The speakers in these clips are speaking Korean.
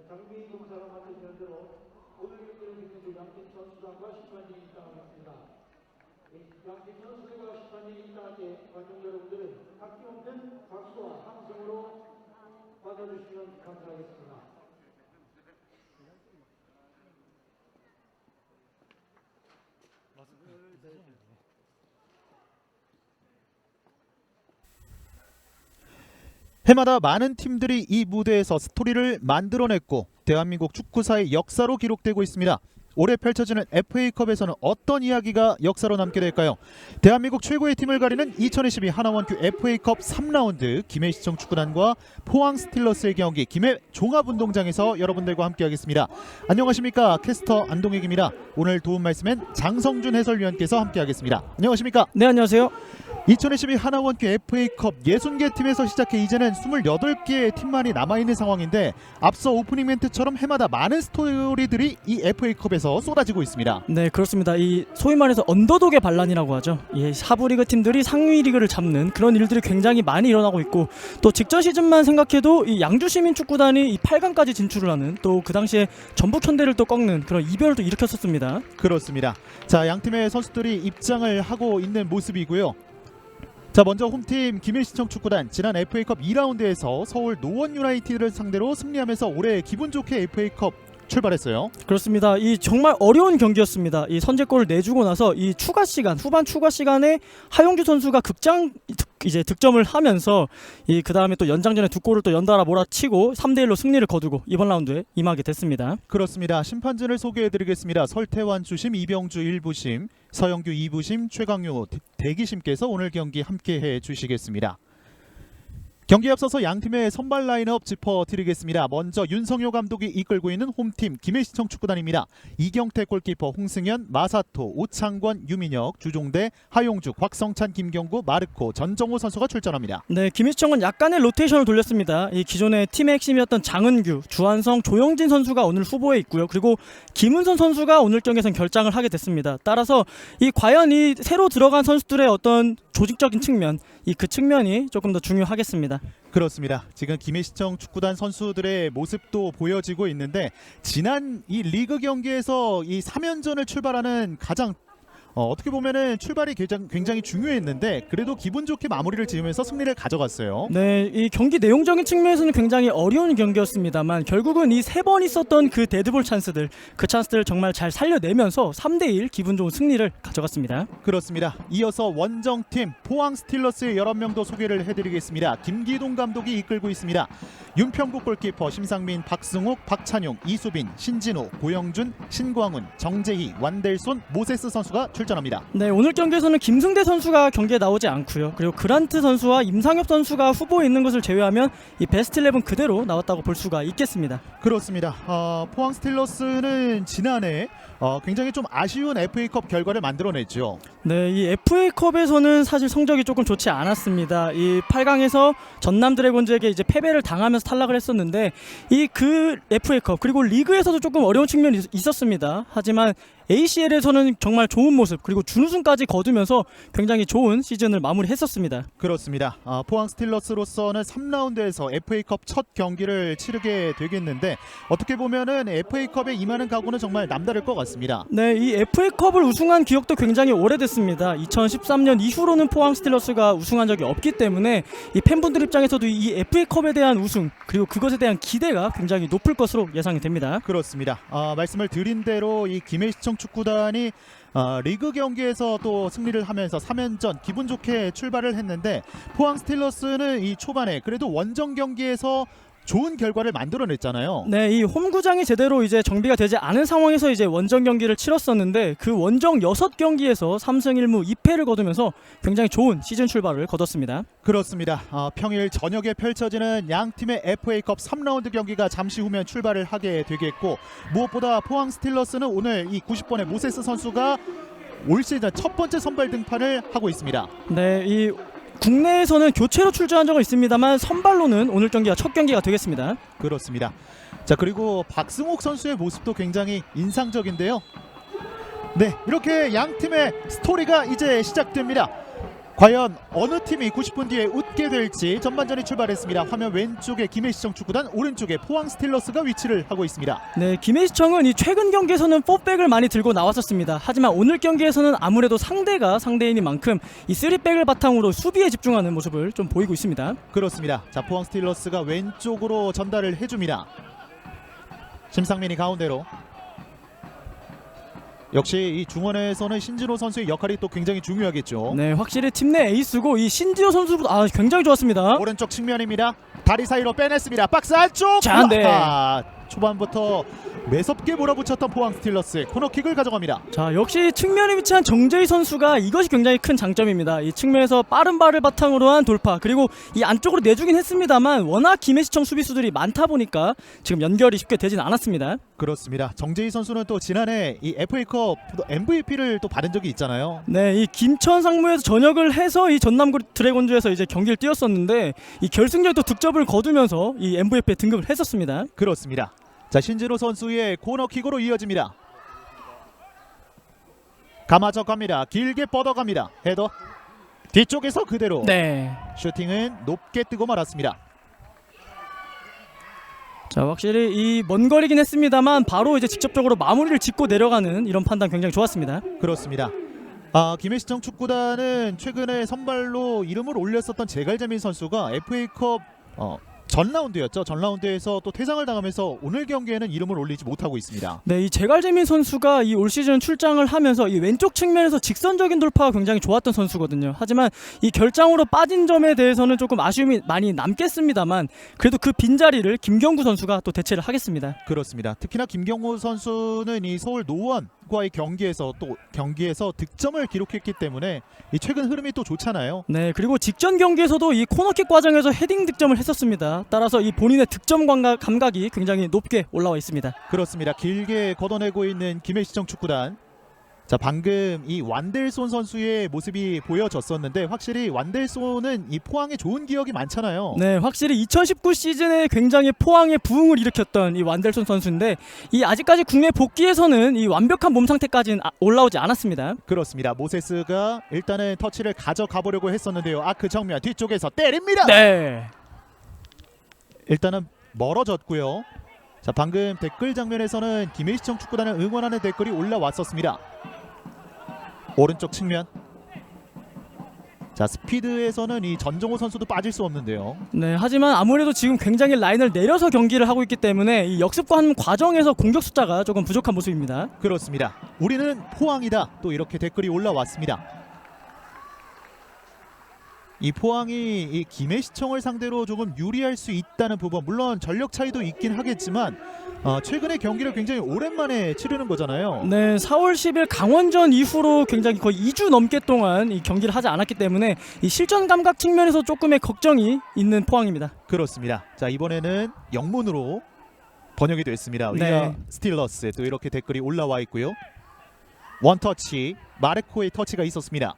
장비 검사를 맡은 현재로 오늘 경기를 진행할 양팀 선수단과 심판진이 입장하겠습니다. 양팀 선수들과 심판진이 입장할 때 관중 여러분들은 아낌없는 박수와 함성으로 받아주시면 감사하겠습니다. 해마다 많은 팀들이 이 무대에서 스토리를 만들어냈고 대한민국 축구사의 역사로 기록되고 있습니다. 올해 펼쳐지는 FA컵에서는 어떤 이야기가 역사로 남게 될까요? 대한민국 최고의 팀을 가리는 2022 하나원큐 FA컵 3라운드 김해시청 축구단과 포항 스틸러스의 경기 김해 종합운동장에서 여러분들과 함께하겠습니다. 안녕하십니까? 캐스터 안동익입니다. 오늘 도움 말씀엔 장성준 해설위원께서 함께하겠습니다. 안녕하십니까? 네, 안녕하세요. 2022 하나원큐 FA컵 60개 팀에서 시작해 이제는 28개의 팀만이 남아있는 상황인데 앞서 오프닝 멘트처럼 해마다 많은 스토리들이 이 FA컵에서 쏟아지고 있습니다. 네, 그렇습니다. 이 소위 말해서 언더독의 반란이라고 하죠. 이 하부 리그 팀들이 상위 리그를 잡는 그런 일들이 굉장히 많이 일어나고 있고 또 직전 시즌만 생각해도 이 양주 시민 축구단이 이 8강까지 진출을 하는 또 그 당시에 전북 현대를 또 꺾는 그런 이변을 또 일으켰었습니다. 그렇습니다. 자, 양 팀의 선수들이 입장을 하고 있는 모습이고요. 자, 먼저 홈팀 김해시청 축구단 지난 FA컵 2라운드에서 서울 노원 유나이티드를 상대로 승리하면서 올해 기분 좋게 FA컵 출발했어요. 그렇습니다. 이 정말 어려운 경기였습니다. 이 선제골을 내주고 나서 이 추가 시간 후반 추가 시간에 하용주 선수가 이제 득점을 하면서 이 그다음에 또 연장전에 두 골을 또 연달아 몰아치고 3대1로 승리를 거두고 이번 라운드에 임하게 됐습니다. 그렇습니다. 심판진을 소개해드리겠습니다. 설태환 주심, 이병주 1부심, 서영규 2부심, 최강유 대기심께서 오늘 경기 함께해 주시겠습니다. 경기에 앞서서 양팀의 선발 라인업 짚어드리겠습니다. 먼저 윤성효 감독이 이끌고 있는 홈팀 김해시청 축구단입니다. 이경태 골키퍼, 홍승현, 마사토, 오창권, 유민혁, 주종대, 하용주, 곽성찬, 김경구, 마르코, 전정호 선수가 출전합니다. 네, 김해시청은 약간의 로테이션을 돌렸습니다. 이 기존의 팀의 핵심이었던 장은규, 주한성, 조영진 선수가 오늘 후보에 있고요. 그리고 김은선 선수가 오늘 경기에선 결장을 하게 됐습니다. 따라서 이 과연 이 새로 들어간 선수들의 어떤 조직적인 측면, 그 측면이 조금 더 중요하겠습니다. 그렇습니다. 지금 김해시청 축구단 선수들의 모습도 보여지고 있는데 지난 이 리그 경기에서 이 3연전을 출발하는 가장 어떻게 보면은 출발이 굉장히 중요했는데 그래도 기분 좋게 마무리를 지으면서 승리를 가져갔어요. 네, 이 경기 내용적인 측면에서는 굉장히 어려운 경기였습니다만 결국은 이 세 번 있었던 그 데드볼 찬스들, 그 찬스들을 정말 잘 살려내면서 3대1 기분 좋은 승리를 가져갔습니다. 그렇습니다. 이어서 원정팀 포항 스틸러스의 11명도 소개를 해드리겠습니다. 김기동 감독이 이끌고 있습니다. 윤평국 골키퍼, 심상민, 박승욱, 박찬용, 이수빈, 신진우, 고영준, 신광훈, 정재희, 완델손, 모세스 선수가 출전합니다. 네, 오늘 경기에서는 김승대 선수가 경기에 나오지 않고요. 그리고 그란트 선수와 임상엽 선수가 후보에 있는 것을 제외하면 이 베스트 11 그대로 나왔다고 볼 수가 있겠습니다. 그렇습니다. 포항 스틸러스는 지난해 굉장히 좀 아쉬운 FA컵 결과를 만들어냈죠. 네, 이 FA컵에서는 사실 성적이 조금 좋지 않았습니다. 이 8강에서 전남 드래곤즈에게 이제 패배를 당하면서 탈락을 했었는데 그 FA컵 그리고 리그에서도 조금 어려운 측면이 있었습니다. 하지만 ACL에서는 정말 좋은 모습 그리고 준우승까지 거두면서 굉장히 좋은 시즌을 마무리했었습니다. 그렇습니다. 포항 스틸러스로서는 3라운드에서 FA컵 첫 경기를 치르게 되겠는데 어떻게 보면은 FA컵에 임하는 각오는 정말 남다를 것 같습니다. 네, 이 FA컵을 우승한 기억도 굉장히 오래됐습니다. 2013년 이후로는 포항 스틸러스가 우승한 적이 없기 때문에 이 팬분들 입장에서도 이 FA컵에 대한 우승 그리고 그것에 대한 기대가 굉장히 높을 것으로 예상이 됩니다. 그렇습니다. 말씀을 드린 대로 이 김해시청 축구단이 리그 경기에서 또 승리를 하면서 3연전 기분 좋게 출발을 했는데 포항 스틸러스는 이 초반에 그래도 원정 경기에서 좋은 결과를 만들어냈잖아요. 네, 이 홈구장이 제대로 이제 정비가 되지 않은 상황에서 이제 원정 경기를 치렀었는데 그 원정 6경기에서 3승 1무 2패를 거두면서 굉장히 좋은 시즌 출발을 거뒀습니다. 그렇습니다. 평일 저녁에 펼쳐지는 양 팀의 FA컵 3라운드 경기가 잠시 후면 출발을 하게 되겠고 무엇보다 포항 스틸러스는 오늘 이 90번의 모세스 선수가 올 시즌 첫 번째 선발 등판을 하고 있습니다. 네, 이 국내에서는 교체로 출전한 적은 있습니다만 선발로는 오늘 경기가 첫 경기가 되겠습니다. 그렇습니다. 자, 그리고 박승욱 선수의 모습도 굉장히 인상적인데요. 네, 이렇게 양 팀의 스토리가 이제 시작됩니다. 과연 어느 팀이 90분 뒤에 웃게 될지 전반전이 출발했습니다. 화면 왼쪽에 김해시청 축구단, 오른쪽에 포항 스틸러스가 위치를 하고 있습니다. 네, 김해시청은 이 최근 경기에서는 4백을 많이 들고 나왔었습니다. 하지만 오늘 경기에서는 아무래도 상대가 상대인인 만큼 이 3백을 바탕으로 수비에 집중하는 모습을 좀 보이고 있습니다. 그렇습니다. 자, 포항 스틸러스가 왼쪽으로 전달을 해줍니다. 심상민이 가운데로. 역시 이 중원에서는 신진호 선수의 역할이 또 굉장히 중요하겠죠. 네, 확실히 팀 내 에이스고 이 신지호 선수도 굉장히 좋았습니다. 오른쪽 측면입니다. 다리 사이로 빼냈습니다. 박스 안쪽. 자, 네. 초반부터 매섭게 몰아붙였던 포항 스틸러스 코너킥을 가져갑니다. 자, 역시 측면에 위치한 정재희 선수가 이것이 굉장히 큰 장점입니다. 이 측면에서 빠른 발을 바탕으로 한 돌파, 그리고 이 안쪽으로 내주긴 했습니다만 워낙 김해시청 수비수들이 많다 보니까 지금 연결이 쉽게 되진 않았습니다. 그렇습니다. 정재희 선수는 또 지난해 이 FA컵 MVP를 또 받은 적이 있잖아요. 네, 이 김천 상무에서 전역을 해서 이 전남 드래곤즈에서 이제 경기를 뛰었었는데 이 결승전에 또 득점을 거두면서 이 MVP에 등극을 했었습니다. 그렇습니다. 자, 신진호 선수의 코너킥으로 이어집니다. 감아져 갑니다. 길게 뻗어갑니다. 헤더 뒤쪽에서 그대로. 네. 슈팅은 높게 뜨고 말았습니다. 자, 확실히 이 먼 거리긴 했습니다만 바로 이제 직접적으로 마무리를 짓고 내려가는 이런 판단 굉장히 좋았습니다. 그렇습니다. 김해시청 축구단은 최근에 선발로 이름을 올렸었던 제갈재민 선수가 FA컵 전 라운드였죠. 전 라운드에서 또 퇴장을 당하면서 오늘 경기에는 이름을 올리지 못하고 있습니다. 네, 이 제갈재민 선수가 이 올 시즌 출장을 하면서 이 왼쪽 측면에서 직선적인 돌파가 굉장히 좋았던 선수거든요. 하지만 이 결장으로 빠진 점에 대해서는 조금 아쉬움이 많이 남겠습니다만 그래도 그 빈자리를 김경구 선수가 또 대체를 하겠습니다. 그렇습니다. 특히나 김경호 선수는 이 서울 노원과의 경기에서 득점을 기록했기 때문에 이 최근 흐름이 또 좋잖아요. 네, 그리고 직전 경기에서도 이 코너킥 과정에서 헤딩 득점을 했었습니다. 따라서 이 본인의 득점 감각이 굉장히 높게 올라와 있습니다. 그렇습니다. 길게 걷어내고 있는 김해시청 축구단. 자, 방금 이 완델손 선수의 모습이 보여졌었는데 확실히 완델손은 이 포항에 좋은 기억이 많잖아요. 네, 확실히 2019 시즌에 굉장히 포항의 부흥을 일으켰던 이 완델손 선수인데 이 아직까지 국내 복귀에서는 이 완벽한 몸 상태까지는 올라오지 않았습니다. 그렇습니다. 모세스가 일단은 터치를 가져가 보려고 했었는데요. 그 정면 뒤쪽에서 때립니다. 네. 일단은 멀어졌고요. 자, 방금 댓글 장면에서는 김해시청 축구단을 응원하는 댓글이 올라왔었습니다. 오른쪽 측면. 자, 스피드에서는 이 전정호 선수도 빠질 수 없는데요. 네, 하지만 아무래도 지금 굉장히 라인을 내려서 경기를 하고 있기 때문에 이 역습하는 과정에서 공격 숫자가 조금 부족한 모습입니다. 그렇습니다. 우리는 포항이다. 또 이렇게 댓글이 올라왔습니다. 이 포항이 이 김해시청을 상대로 조금 유리할 수 있다는 부분, 물론 전력 차이도 있긴 하겠지만 최근에 경기를 굉장히 오랜만에 치르는 거잖아요. 네, 4월 10일 강원전 이후로 굉장히 거의 2주 넘게 동안 이 경기를 하지 않았기 때문에 이 실전 감각 측면에서 조금의 걱정이 있는 포항입니다. 그렇습니다. 자, 이번에는 영문으로 번역이 됐습니다. 네. 위아 스틸러스, 또 이렇게 댓글이 올라와 있고요. 원터치, 마르코의 터치가 있었습니다.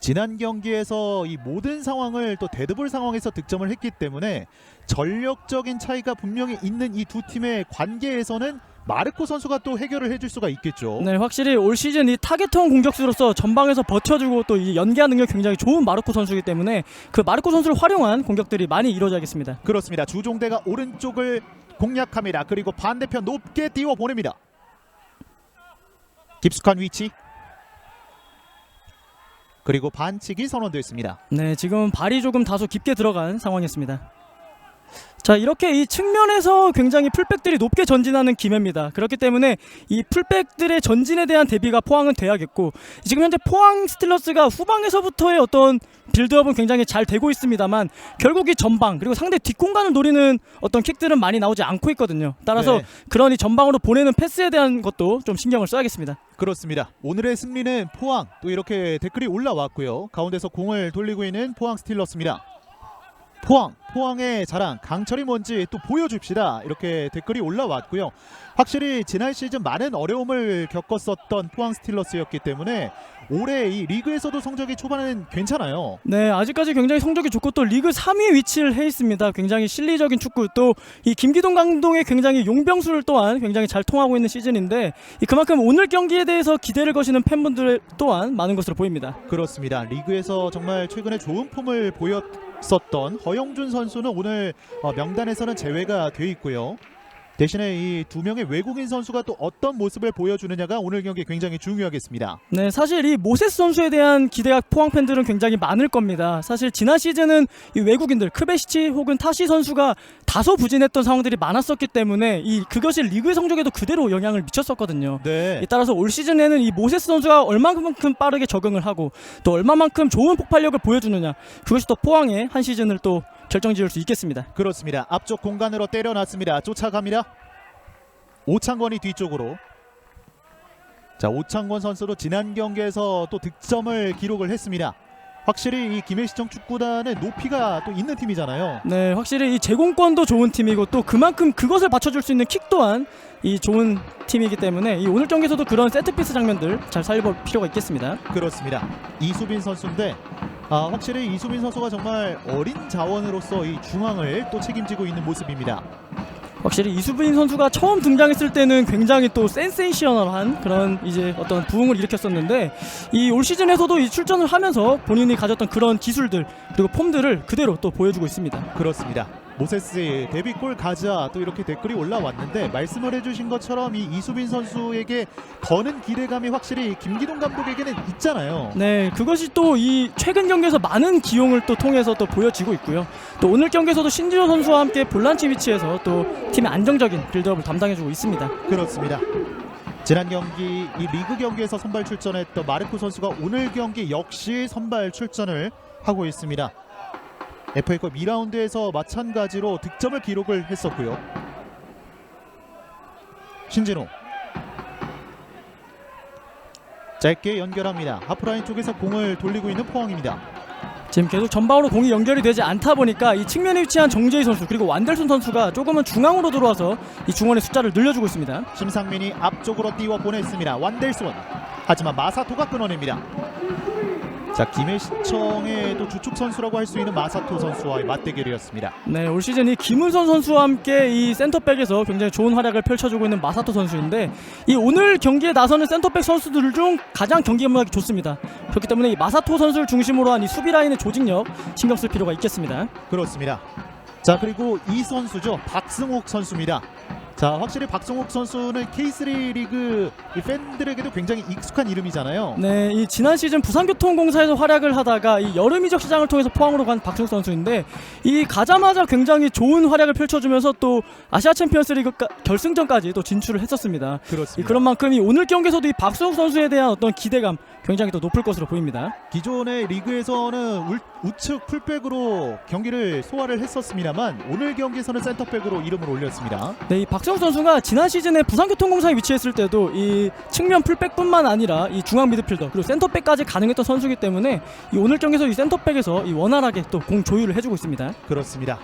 지난 경기에서 이 모든 상황을 또 데드볼 상황에서 득점을 했기 때문에 전력적인 차이가 분명히 있는 이 두 팀의 관계에서는 마르코 선수가 또 해결을 해줄 수가 있겠죠. 네, 확실히 올 시즌 이 타겟형 공격수로서 전방에서 버텨주고 또 이 연계하는 능력이 굉장히 좋은 마르코 선수이기 때문에 그 마르코 선수를 활용한 공격들이 많이 이루어져야겠습니다. 그렇습니다. 주종대가 오른쪽을 공략합니다. 그리고 반대편 높게 띄워 보냅니다. 깊숙한 위치. 그리고 반칙이 선언됐습니다. 네, 지금 발이 조금 다소 깊게 들어간 상황이었습니다. 자, 이렇게 이 측면에서 굉장히 풀백들이 높게 전진하는 김해입니다. 그렇기 때문에 이 풀백들의 전진에 대한 대비가 포항은 돼야겠고, 지금 현재 포항 스틸러스가 후방에서부터의 어떤 빌드업은 굉장히 잘 되고 있습니다만 결국 이 전방 그리고 상대 뒷공간을 노리는 어떤 킥들은 많이 나오지 않고 있거든요. 따라서 네. 그런 이 전방으로 보내는 패스에 대한 것도 좀 신경을 써야겠습니다. 그렇습니다. 오늘의 승리는 포항, 또 이렇게 댓글이 올라왔고요. 가운데서 공을 돌리고 있는 포항 스틸러스입니다. 포항의 자랑 강철이 뭔지 또 보여줍시다, 이렇게 댓글이 올라왔고요. 확실히 지난 시즌 많은 어려움을 겪었었던 포항 스틸러스였기 때문에 올해 이 리그에서도 성적이 초반에는 괜찮아요. 네, 아직까지 굉장히 성적이 좋고 또 리그 3위 위치를 해 있습니다. 굉장히 실리적인 축구, 또 이 김기동 감독의 굉장히 용병술 또한 굉장히 잘 통하고 있는 시즌인데 그만큼 오늘 경기에 대해서 기대를 거시는 팬분들 또한 많은 것으로 보입니다. 그렇습니다. 리그에서 정말 최근에 좋은 폼을 보였었던 허영준 선수는 오늘 명단에서는 제외가 돼 있고요. 대신에 이 두 명의 외국인 선수가 또 어떤 모습을 보여주느냐가 오늘 경기 굉장히 중요하겠습니다. 네, 사실 이 모세스 선수에 대한 기대가 포항 팬들은 굉장히 많을 겁니다. 사실 지난 시즌은 이 외국인들 크베시치 혹은 타시 선수가 다소 부진했던 상황들이 많았었기 때문에 그것이 리그 성적에도 그대로 영향을 미쳤었거든요. 네. 따라서 올 시즌에는 이 모세스 선수가 얼마만큼 빠르게 적응을 하고 또 얼마만큼 좋은 폭발력을 보여주느냐, 그것이 또 포항의 한 시즌을 또 결정지을 수 있겠습니다. 그렇습니다. 앞쪽 공간으로 때려놨습니다. 쫓아갑니다. 오창권이 뒤쪽으로. 자, 오창권 선수도 지난 경기에서 또 득점을 기록을 했습니다. 확실히 이 김해시청 축구단의 높이가 또 있는 팀이잖아요. 네, 확실히 이 제공권도 좋은 팀이고 또 그만큼 그것을 받쳐줄 수 있는 킥 또한 이 좋은 팀이기 때문에 이 오늘 경기에서도 그런 세트피스 장면들 잘 살려볼 필요가 있겠습니다. 그렇습니다. 이수빈 선수인데 확실히 이수빈 선수가 정말 어린 자원으로서 이 중앙을 또 책임지고 있는 모습입니다. 확실히 이수빈 선수가 처음 등장했을 때는 굉장히 또 센세이셔널한 그런 이제 어떤 부흥을 일으켰었는데 이 올 시즌에서도 이 출전을 하면서 본인이 가졌던 그런 기술들 그리고 폼들을 그대로 또 보여주고 있습니다. 그렇습니다. 모세스의 데뷔골 가자 또 이렇게 댓글이 올라왔는데 말씀을 해주신 것처럼 이 이수빈 선수에게 거는 기대감이 확실히 김기동 감독에게는 있잖아요. 네, 그것이 또 이 최근 경기에서 많은 기용을 또 통해서 또 보여지고 있고요. 또 오늘 경기에서도 신지호 선수와 함께 볼란치 위치에서 또 팀의 안정적인 빌드업을 담당해주고 있습니다. 그렇습니다. 지난 경기 이 리그 경기에서 선발 출전했던 마르코 선수가 오늘 경기 역시 선발 출전을 하고 있습니다. FA컵 2라운드에서 마찬가지로 득점을 기록을 했었고요. 신진호 짧게 연결합니다. 하프라인 쪽에서 공을 돌리고 있는 포항입니다. 지금 계속 전방으로 공이 연결이 되지 않다 보니까 이 측면에 위치한 정재희 선수 그리고 완델순 선수가 조금은 중앙으로 들어와서 이 중원의 숫자를 늘려주고 있습니다. 심상민이 앞쪽으로 띄워 보냈습니다. 완델손 하지만 마사토가 끊어냅니다. 자, 김해시청의 또 주축 선수라고 할 수 있는 마사토 선수와의 맞대결이었습니다. 네, 올 시즌 이 김은선 선수와 함께 이 센터백에서 굉장히 좋은 활약을 펼쳐주고 있는 마사토 선수인데 이 오늘 경기에 나서는 센터백 선수들 중 가장 경기감각이 좋습니다. 그렇기 때문에 이 마사토 선수를 중심으로 한 이 수비 라인의 조직력 신경 쓸 필요가 있겠습니다. 그렇습니다. 자, 그리고 이 선수죠. 박승옥 선수입니다. 자, 확실히 박승옥 선수는 K3 리그 이 팬들에게도 굉장히 익숙한 이름이잖아요. 네, 이 지난 시즌 부산교통공사에서 활약을 하다가 이 여름 이적 시장을 통해서 포항으로 간 박승욱 선수인데 이 가자마자 굉장히 좋은 활약을 펼쳐주면서 또 아시아 챔피언스리그 결승전까지 또 진출을 했었습니다. 그렇습니다. 그런 만큼 이 오늘 경기에서도 이 박승욱 선수에 대한 어떤 기대감 굉장히 더 높을 것으로 보입니다. 기존의 리그에서는 우측 풀백으로 경기를 소화를 했었습니다만 오늘 경기에서는 센터백으로 이름을 올렸습니다. 네, 이 박승욱 선수가 지난 시즌에 부산교통공사에 위치했을 때도 이 측면 풀백뿐만 아니라 이 중앙 미드필더 그리고 센터백까지 가능했던 선수이기 때문에 이 오늘 경기에서 이 센터백에서 이 원활하게 또 공 조율을 해주고 있습니다. 그렇습니다.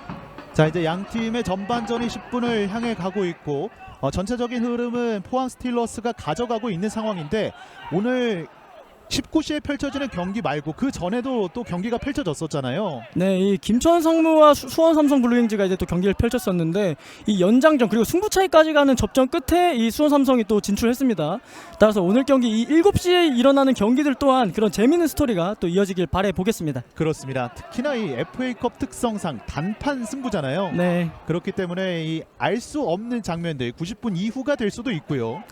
자, 이제 양 팀의 전반전이 10분을 향해 가고 있고 전체적인 흐름은 포항 스틸러스가 가져가고 있는 상황인데 오늘 19시에 펼쳐지는 경기 말고 그 전에도 또 경기가 펼쳐졌었잖아요. 네, 이 김천 상무와 수원 삼성 블루윙즈가 이제 또 경기를 펼쳤었는데 이 연장전 그리고 승부차이까지 가는 접전 끝에 이 수원 삼성이 또 진출했습니다. 따라서 오늘 경기 이 7시에 일어나는 경기들 또한 그런 재미있는 스토리가 또 이어지길 바래 보겠습니다. 그렇습니다. 특히나 이 FA컵 특성상 단판 승부잖아요. 네. 그렇기 때문에 이 알 수 없는 장면들 90분 이후가 될 수도 있고요.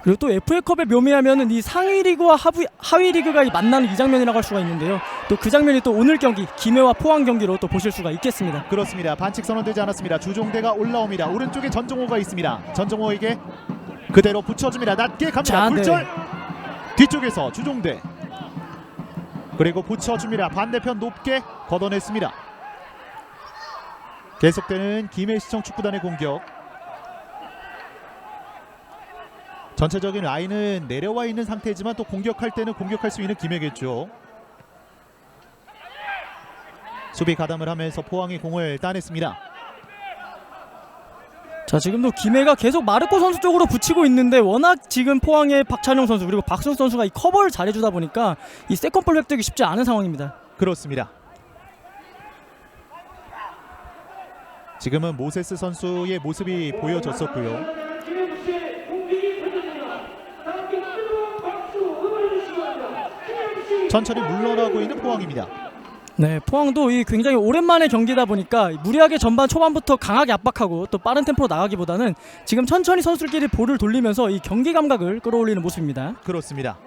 그리고 또 FA컵에 묘미하면은 이 상위 리그와 하위 리그가 만나는 이 장면이라고 할 수가 있는데요. 또 그 장면이 또 오늘 경기 김해와 포항 경기로 또 보실 수가 있겠습니다. 그렇습니다. 반칙 선언되지 않았습니다. 주종대가 올라옵니다. 오른쪽에 전정호가 있습니다. 전정호에게 그대로 붙여줍니다. 낮게 갑니다. 자, 굴절. 네. 뒤쪽에서 주종대 그리고 붙여줍니다. 반대편 높게 걷어냈습니다. 계속되는 김해시청 축구단의 공격. 전체적인 라인은 내려와 있는 상태지만 또 공격할 때는 공격할 수 있는 김해겠죠. 수비 가담을 하면서 포항이 공을 따냈습니다. 자, 지금도 김해가 계속 마르코 선수 쪽으로 붙이고 있는데 워낙 지금 포항의 박찬용 선수 그리고 박승수 선수가 이 커버를 잘해주다 보니까 이 세컨볼 획득이 쉽지 않은 상황입니다. 그렇습니다. 지금은 모세스 선수의 모습이 보여졌었고요. 천천히 물러나고 있는 포항입니다. 네, 포항도 이 굉장히 오랜만에 경기다 보니까 무리하게 전반 초반부터 강하게 압박하고 또 빠른 템포로 나가기보다는 지금 천천히 선수들끼리 볼을 돌리면서 이 경기 감각을 끌어올리는 모습입니다. 그렇습니다.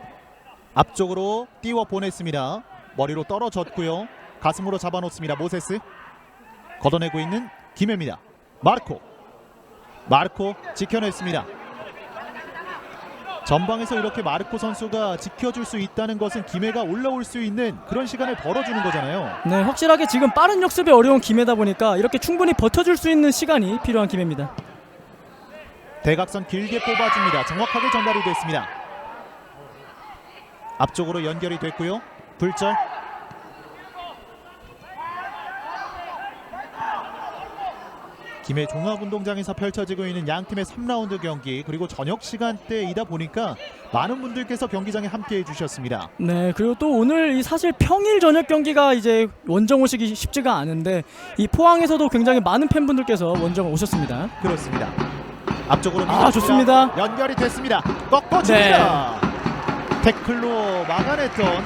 앞쪽으로 띄워 보냈습니다. 머리로 떨어졌고요. 가슴으로 잡아놓습니다. 모세스 걷어내고 있는 김해입니다. 마르코 지켜냈습니다. 전방에서 이렇게 마르코 선수가 지켜줄 수 있다는 것은 김해가 올라올 수 있는 그런 시간을 벌어주는 거잖아요. 네, 확실하게 지금 빠른 역습이 어려운 김해다 보니까 이렇게 충분히 버텨줄 수 있는 시간이 필요한 김해입니다. 대각선 길게 뽑아줍니다. 정확하게 전달이 됐습니다. 앞쪽으로 연결이 됐고요. 불절. 김해 종합운동장에서 펼쳐지고 있는 양팀의 3라운드 경기, 그리고 저녁 시간대이다 보니까 많은 분들께서 경기장에 함께해 주셨습니다. 네, 그리고 또 오늘 이 사실 평일 저녁 경기가 이제 원정 오시기 쉽지가 않은데 이 포항에서도 굉장히 많은 팬분들께서 원정 오셨습니다. 그렇습니다. 앞쪽으로 좋습니다. 연결이 됐습니다. 꺾어줍니다. 태클로 막아냈던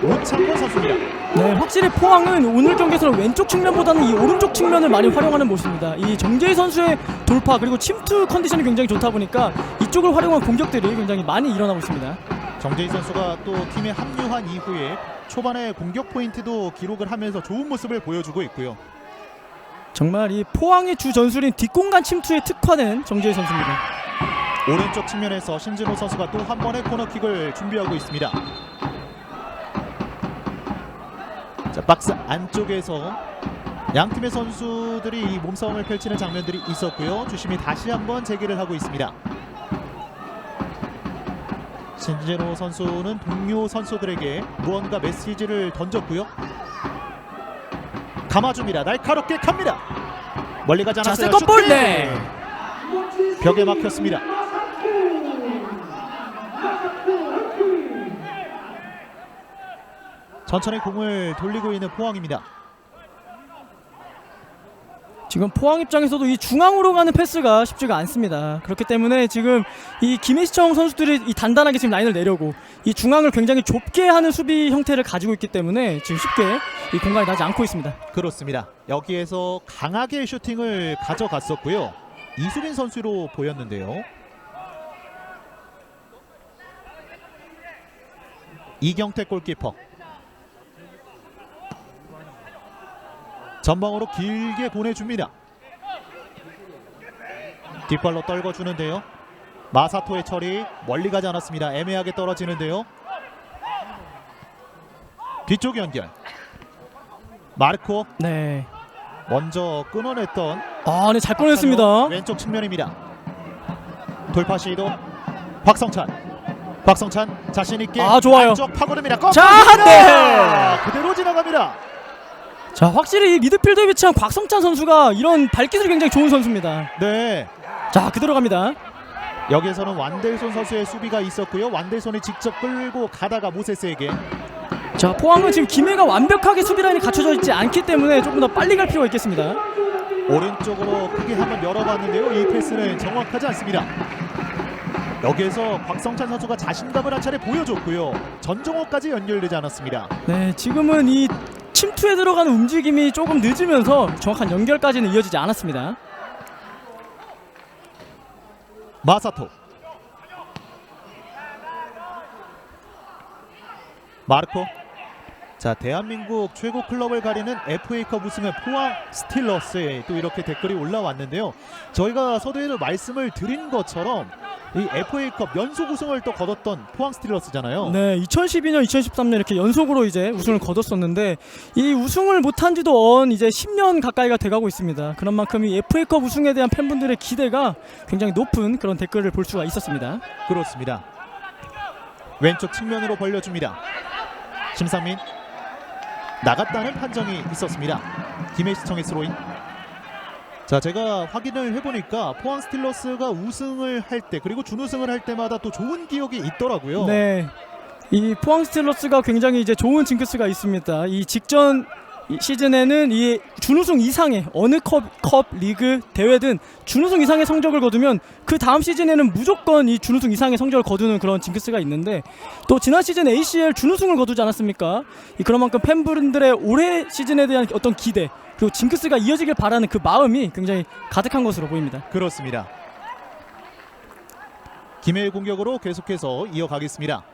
오창권 선수입니다. 네, 확실히 포항은 오늘 경기에서는 왼쪽 측면보다는 이 오른쪽 측면을 많이 활용하는 모습입니다. 이 정재희 선수의 돌파 그리고 침투 컨디션이 굉장히 좋다 보니까 이쪽을 활용한 공격들이 굉장히 많이 일어나고 있습니다. 정재희 선수가 또 팀에 합류한 이후에 초반에 공격 포인트도 기록을 하면서 좋은 모습을 보여주고 있고요. 정말 이 포항의 주 전술인 뒷공간 침투에 특화된 정재희 선수입니다. 오른쪽 측면에서 신진호 선수가 또 한 번의 코너킥을 준비하고 있습니다. 자, 박스 안쪽에서 양팀의 선수들이 이 몸싸움을 펼치는 장면들이 있었고요. 주심이 다시 한번 재개를 하고 있습니다. 신진호 선수는 동료 선수들에게 무언가 메시지를 던졌고요. 감아줍니다. 날카롭게 갑니다. 멀리 가지 않았어요. 자, 세컨볼. 네. 벽에 막혔습니다. 천천히 공을 돌리고 있는 포항입니다. 지금 포항 입장에서도 이 중앙으로 가는 패스가 쉽지가 않습니다. 그렇기 때문에 지금 이 김희시청 선수들이 이 단단하게 지금 라인을 내려고 이 중앙을 굉장히 좁게 하는 수비 형태를 가지고 있기 때문에 지금 쉽게 이 공간이 나지 않고 있습니다. 그렇습니다. 여기에서 강하게 슈팅을 가져갔었고요. 이수빈 선수로 보였는데요. 이경태 골키퍼. 전방으로 길게 보내줍니다. 뒷발로 떨궈주는데요. 마사토의 처리 멀리 가지 않았습니다. 애매하게 떨어지는데요. 뒤쪽 연결. 마르코. 네. 먼저 끊어냈던 네, 잘 꺼냈습니다. 왼쪽 측면입니다. 돌파 시도. 박성찬 자신 있게 좋아요. 안쪽 파고듭니다. 자, 한 대! 그대로 지나갑니다. 자, 확실히 이 미드필더에 위치한 곽성찬 선수가 이런 발기술이 굉장히 좋은 선수입니다. 네. 자, 그대로 갑니다. 여기에서는 완델손 선수의 수비가 있었고요. 완델손이 직접 끌고 가다가 모세스에게. 자, 포항은 지금 김해가 완벽하게 수비 라인이 갖춰져 있지 않기 때문에 조금 더 빨리 갈 필요가 있겠습니다. 오른쪽으로 크게 한번 열어봤는데요. 이 패스는 정확하지 않습니다. 여기에서 곽성찬 선수가 자신감을 한 차례 보여줬고요. 전정호까지 연결되지 않았습니다. 네, 지금은 이 침투에 들어가는 움직임이 조금 늦으면서 정확한 연결까지는 이어지지 않았습니다. 마사토. 마르코. 자, 대한민국 최고 클럽을 가리는 FA컵 우승은 포항 스틸러스에 또 이렇게 댓글이 올라왔는데요. 저희가 서두에도 말씀을 드린 것처럼 이 FA컵 연속 우승을 또 거뒀던 포항 스틸러스잖아요. 네, 2012년, 2013년 이렇게 연속으로 이제 우승을 거뒀었는데 이 우승을 못한 지도 이제 10년 가까이가 돼가고 있습니다. 그런 만큼 이 FA컵 우승에 대한 팬분들의 기대가 굉장히 높은 그런 댓글을 볼 수가 있었습니다. 그렇습니다. 왼쪽 측면으로 벌려줍니다. 심상민. 나갔다는 판정이 있었습니다. 김해시청의 스로인. 자, 제가 확인을 해보니까 포항 스틸러스가 우승을 할 때 그리고 준우승을 할 때마다 또 좋은 기억이 있더라고요. 네, 이 포항 스틸러스가 굉장히 이제 좋은 징크스가 있습니다. 이 직전 시즌에는 이 준우승 이상의 어느 컵 리그 대회든 준우승 이상의 성적을 거두면 그 다음 시즌에는 무조건 이 준우승 이상의 성적을 거두는 그런 징크스가 있는데, 또 지난 시즌 ACL 준우승을 거두지 않았습니까? 그런 만큼 팬분들의 올해 시즌에 대한 어떤 기대 그리고 징크스가 이어지길 바라는 그 마음이 굉장히 가득한 것으로 보입니다. 그렇습니다. 김해의 공격으로 계속해서 이어가겠습니다.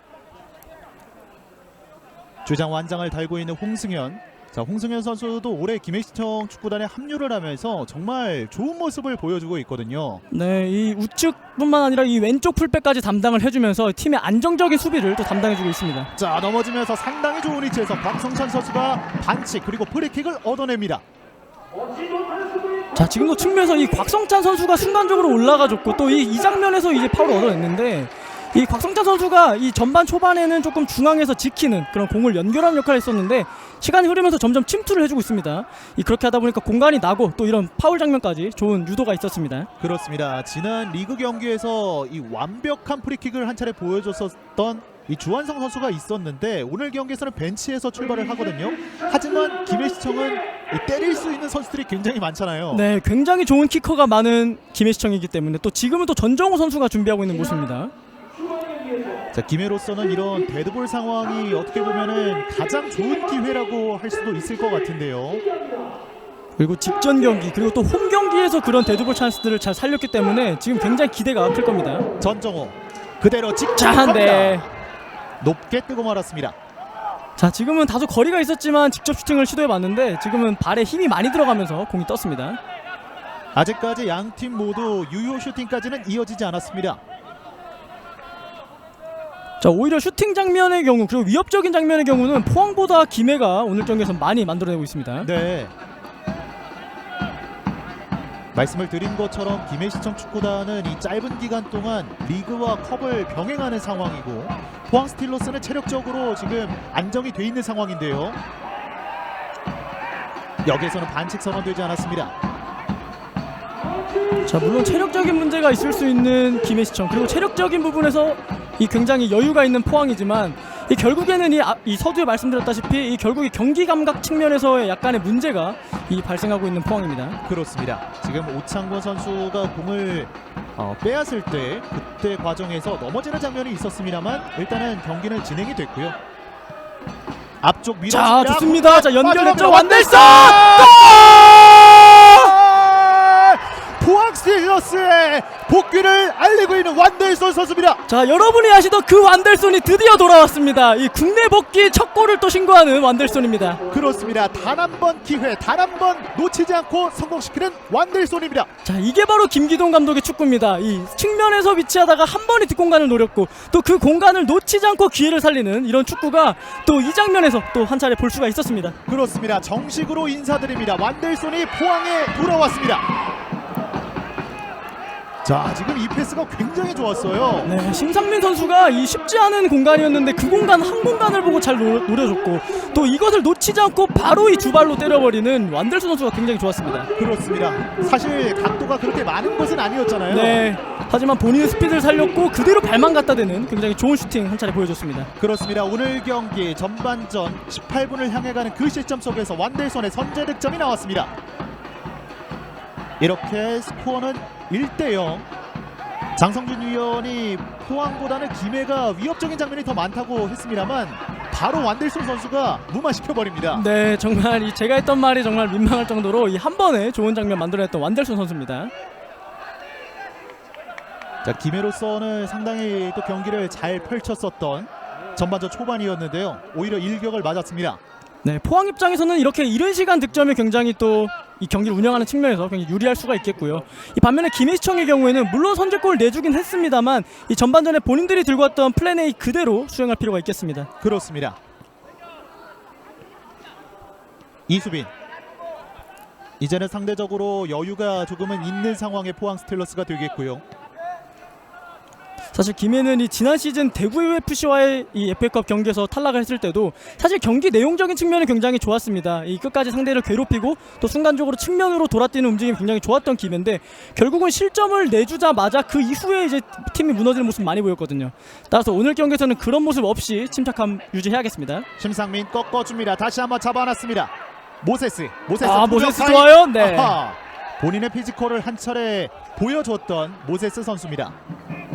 주장 완장을 달고 있는 홍승현. 자, 홍승현 선수도 올해 김해시청 축구단에 합류를 하면서 정말 좋은 모습을 보여주고 있거든요. 네, 이 우측뿐만 아니라 이 왼쪽 풀백까지 담당을 해주면서 팀의 안정적인 수비를 또 담당해주고 있습니다. 자, 넘어지면서 상당히 좋은 위치에서 박성찬 선수가 반칙 그리고 프리킥을 얻어냅니다. 자, 지금도 측면에서 이 곽성찬 선수가 순간적으로 올라가줬고 또 이 장면에서 이제 파울을 얻어냈는데, 이 곽성찬 선수가 이 전반 초반에는 조금 중앙에서 지키는 그런 공을 연결하는 역할을 했었는데 시간이 흐르면서 점점 침투를 해주고 있습니다. 그렇게 하다 보니까 공간이 나고 또 이런 파울 장면까지 좋은 유도가 있었습니다. 그렇습니다. 지난 리그 경기에서 이 완벽한 프리킥을 한 차례 보여줬었던 이 주한성 선수가 있었는데 오늘 경기에서는 벤치에서 출발을 하거든요. 하지만 김해시청은 이 때릴 수 있는 선수들이 굉장히 많잖아요. 네, 굉장히 좋은 키커가 많은 김해시청이기 때문에 또 지금은 또 전정호 선수가 준비하고 있는 모습입니다. 자, 김해로서는 이런 데드볼 상황이 어떻게 보면은 가장 좋은 기회라고 할 수도 있을 것 같은데요. 그리고 직전 경기 그리고 또 홈 경기에서 그런 데드볼 찬스들을 잘 살렸기 때문에 지금 굉장히 기대가 클 겁니다. 전정호 그대로 자, 직접 네. 높게 뜨고 말았습니다. 자, 지금은 다소 거리가 있었지만 직접 슈팅을 시도해봤는데 지금은 발에 힘이 많이 들어가면서 공이 떴습니다. 아직까지 양 팀 모두 유효 슈팅까지는 이어지지 않았습니다. 자, 오히려 슈팅 장면의 경우 그리고 위협적인 장면의 경우는 포항보다 김해가 오늘 경기에서 많이 만들어내고 있습니다. 네. 말씀을 드린 것처럼 김해시청 축구단은 이 짧은 기간 동안 리그와 컵을 병행하는 상황이고 포항 스틸러스는 체력적으로 지금 안정이 돼 있는 상황인데요. 여기에서는 반칙 선언되지 않았습니다. 자, 물론 체력적인 문제가 있을 수 있는 김해시청 그리고 체력적인 부분에서 이 굉장히 여유가 있는 포항이지만 이 결국에는 이 서두에 말씀드렸다시피 이 결국 이 경기 감각 측면에서의 약간의 문제가 이 발생하고 있는 포항입니다. 그렇습니다. 지금 오창권 선수가 공을 빼앗을 때 그때 과정에서 넘어지는 장면이 있었습니다만 일단은 경기는 진행이 됐고요. 앞쪽 밀어줍니다. 자, 좋습니다. 자, 연결했죠. 완델선! 포항 스틸러스의 복귀를 알리고 있는 완델손 선수입니다. 자, 여러분이 아시던 그 완델손이 드디어 돌아왔습니다. 이 국내 복귀 첫 골을 또 신고하는 완델손입니다. 그렇습니다. 단 한 번 기회, 단 한 번 놓치지 않고 성공시키는 완델손입니다. 자, 이게 바로 김기동 감독의 축구입니다. 이 측면에서 위치하다가 한 번의 뒷공간을 노렸고 또 그 공간을 놓치지 않고 기회를 살리는 이런 축구가 또 이 장면에서 또 한 차례 볼 수가 있었습니다. 그렇습니다. 정식으로 인사드립니다. 완델손이 포항에 돌아왔습니다. 자, 지금 이 패스가 굉장히 좋았어요. 네, 심상민 선수가 이 쉽지 않은 공간이었는데 그 공간 한 공간을 보고 잘 노려줬고 또 이것을 놓치지 않고 바로 이 두 발로 때려버리는 완델손 선수가 굉장히 좋았습니다. 그렇습니다. 사실 각도가 그렇게 많은 것은 아니었잖아요. 네, 하지만 본인의 스피드를 살렸고 그대로 발만 갖다 대는 굉장히 좋은 슈팅 한 차례 보여줬습니다. 그렇습니다. 오늘 경기 전반전 18분을 향해 가는 그 시점 속에서 완델손의 선제 득점이 나왔습니다. 이렇게 스코어는 1대0. 장성준 위원이 포항보다는 김해가 위협적인 장면이 더 많다고 했습니다만 바로 완델손 선수가 무마시켜버립니다. 네, 정말 제가 했던 말이 정말 민망할 정도로 이 한 번에 좋은 장면 만들어냈던 완델손 선수입니다. 자, 김해로서는 상당히 또 경기를 잘 펼쳤었던 전반전 초반이었는데요. 오히려 일격을 맞았습니다. 네, 포항 입장에서는 이렇게 이른 시간 득점이 굉장히 또 이 경기를 운영하는 측면에서 굉장히 유리할 수가 있겠고요. 이 반면에 김해시청의 경우에는 물론 선제골을 내주긴 했습니다만 이 전반전에 본인들이 들고 왔던 플랜 A 그대로 수행할 필요가 있겠습니다. 그렇습니다. 이수빈. 이제는 상대적으로 여유가 조금은 있는 상황의 포항 스틸러스가 되겠고요. 사실 김해는 이 지난 시즌 대구 UFC와의 이 FA컵 경기에서 탈락을 했을 때도 사실 경기 내용적인 측면은 굉장히 좋았습니다. 이 끝까지 상대를 괴롭히고 또 순간적으로 측면으로 돌아뛰는 움직임이 굉장히 좋았던 김해인데 결국은 실점을 내주자마자 그 이후에 이제 팀이 무너지는 모습 많이 보였거든요. 따라서 오늘 경기에서는 그런 모습 없이 침착함 유지해야겠습니다. 심상민 꺾어줍니다. 다시 한번 잡아놨습니다. 모세스 모세스 좋아요. 네. 아하. 본인의 피지컬을 한 차례 보여줬던 모세스 선수입니다.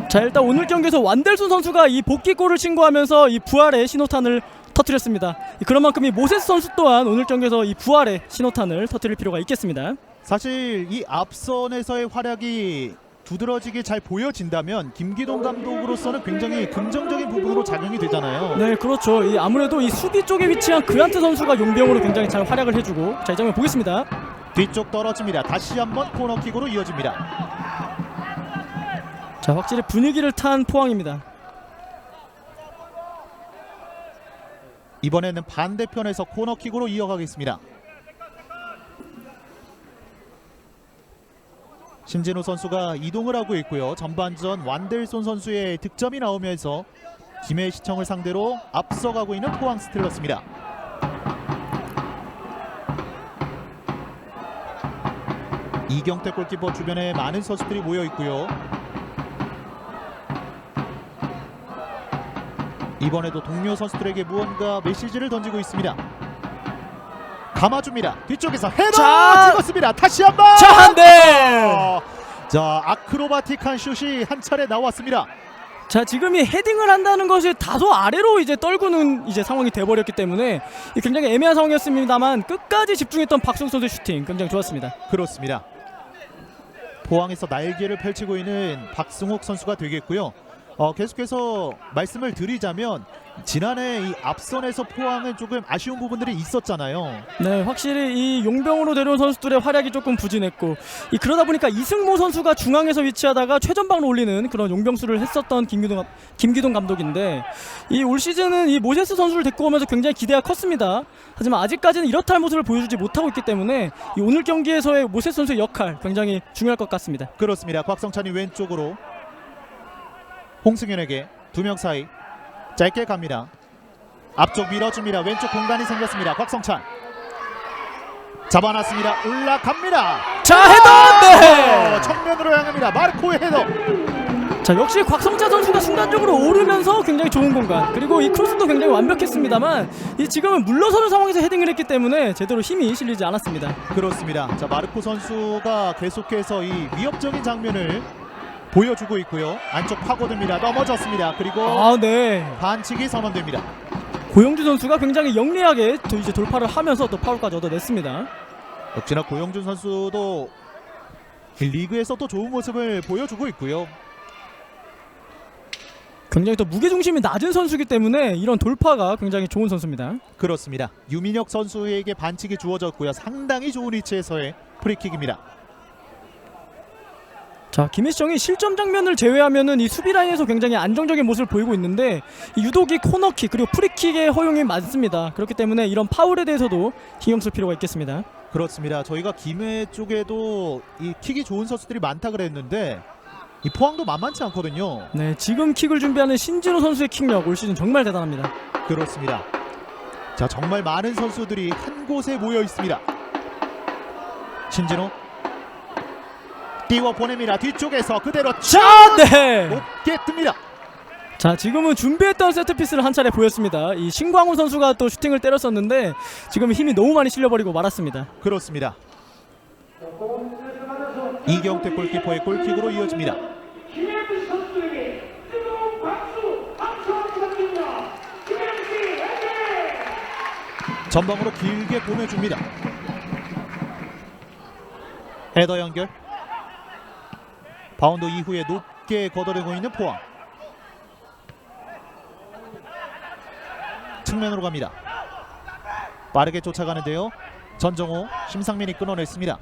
자, 일단 오늘 경기에서 완델손 선수가 이 복귀골을 신고하면서 이 부활의 신호탄을 터뜨렸습니다. 그런 만큼 이 모세스 선수 또한 오늘 경기에서 이 부활의 신호탄을 터뜨릴 필요가 있겠습니다. 사실 이 앞선에서의 활약이 두드러지게 잘 보여진다면 김기동 감독으로서는 굉장히 긍정적인 부분으로 작용이 되잖아요. 네, 그렇죠. 이 아무래도 이 수비 쪽에 위치한 그란트 선수가 용병으로 굉장히 잘 활약을 해주고, 자, 이 장면 보겠습니다. 뒤쪽 떨어집니다. 다시 한번 코너킥으로 이어집니다. 자, 확실히 분위기를 탄 포항입니다. 이번에는 반대편에서 코너킥으로 이어가겠습니다. 신진우 선수가 이동을 하고 있고요. 전반전 완델손 선수의 득점이 나오면서 김해 시청을 상대로 앞서가고 있는 포항 스틸러스입니다. 이경태 골키퍼 주변에 많은 선수들이 모여 있고요. 이번에도 동료 선수들에게 무언가 메시지를 던지고 있습니다. 감아줍니다. 뒤쪽에서 헤더 찍었습니다. 다시 한번. 자, 한 대. 자, 아크로바틱한 슛이 한 차례 나왔습니다. 자, 지금 이 헤딩을 한다는 것이 다소 아래로 이제 떨구는 이제 상황이 돼버렸기 때문에 굉장히 애매한 상황이었습니다만 끝까지 집중했던 박승 선수의 슈팅 굉장히 좋았습니다. 그렇습니다. 포항에서 날개를 펼치고 있는 박승욱 선수가 되겠고요. 계속해서 말씀을 드리자면 지난해 이 앞선에서 포항은 조금 아쉬운 부분들이 있었잖아요. 네, 확실히 이 용병으로 데려온 선수들의 활약이 조금 부진했고 그러다 보니까 이승모 선수가 중앙에서 위치하다가 최전방으로 올리는 그런 용병수를 했었던 김기동 감독인데 이 올 시즌은 이 모세스 선수를 데리고 오면서 굉장히 기대가 컸습니다. 하지만 아직까지는 이렇다 할 모습을 보여주지 못하고 있기 때문에 이 오늘 경기에서의 모세스 선수의 역할 굉장히 중요할 것 같습니다. 그렇습니다. 곽성찬이 왼쪽으로 홍승현에게 두 명 사이 짧게 갑니다. 앞쪽 밀어줍니다. 왼쪽 공간이 생겼습니다. 곽성찬 잡아놨습니다. 올라갑니다. 자, 헤더! 네! 정면으로 향합니다. 마르코의 헤더. 자, 역시 곽성찬 선수가 순간적으로 오르면서 굉장히 좋은 공간, 그리고 이 크로스도 굉장히 완벽했습니다만 이 지금은 물러서는 상황에서 헤딩을 했기 때문에 제대로 힘이 실리지 않았습니다. 그렇습니다. 자, 마르코 선수가 계속해서 이 위협적인 장면을 보여주고 있고요. 안쪽 파고듭니다. 넘어졌습니다. 그리고 네. 반칙이 선언됩니다. 고영준 선수가 굉장히 영리하게 이제 돌파를 하면서 또 파울까지 얻어냈습니다. 역시나 고영준 선수도 리그에서 또 좋은 모습을 보여주고 있고요. 굉장히 또 무게중심이 낮은 선수이기 때문에 이런 돌파가 굉장히 좋은 선수입니다. 그렇습니다. 유민혁 선수에게 반칙이 주어졌고요. 상당히 좋은 위치에서의 프리킥입니다. 자, 김혜정이 실점 장면을 제외하면은 이 수비 라인에서 굉장히 안정적인 모습을 보이고 있는데 유독 이 코너킥 그리고 프리킥의 허용이 많습니다. 그렇기 때문에 이런 파울에 대해서도 신경 쓸 필요가 있겠습니다. 그렇습니다. 저희가 김해 쪽에도 이 킥이 좋은 선수들이 많다 그랬는데 이 포항도 만만치 않거든요. 네, 지금 킥을 준비하는 신진호 선수의 킥력 올 시즌 정말 대단합니다. 그렇습니다. 자, 정말 많은 선수들이 한 곳에 모여 있습니다. 신진호 띄워 보냅니다. 뒤쪽에서 그대로 네. 높게 뜹니다. 자, 지금은 준비했던 세트피스를 한 차례 보였습니다. 이 신광훈 선수가 또 슈팅을 때렸었는데 지금 힘이 너무 많이 실려버리고 말았습니다. 그렇습니다. 이경태 골키퍼의 골킥으로 이어집니다. 김혜진 선수에게 뜨거운 박수 부탁드립니다. 김혜진 화이팅! 전방으로 길게 보내줍니다. 헤더 연결. 바운드 이후에 높게 걷어내고 있는 포항. 측면으로 갑니다. 빠르게 쫓아가는데요. 전정호, 심상민이 끊어냈습니다.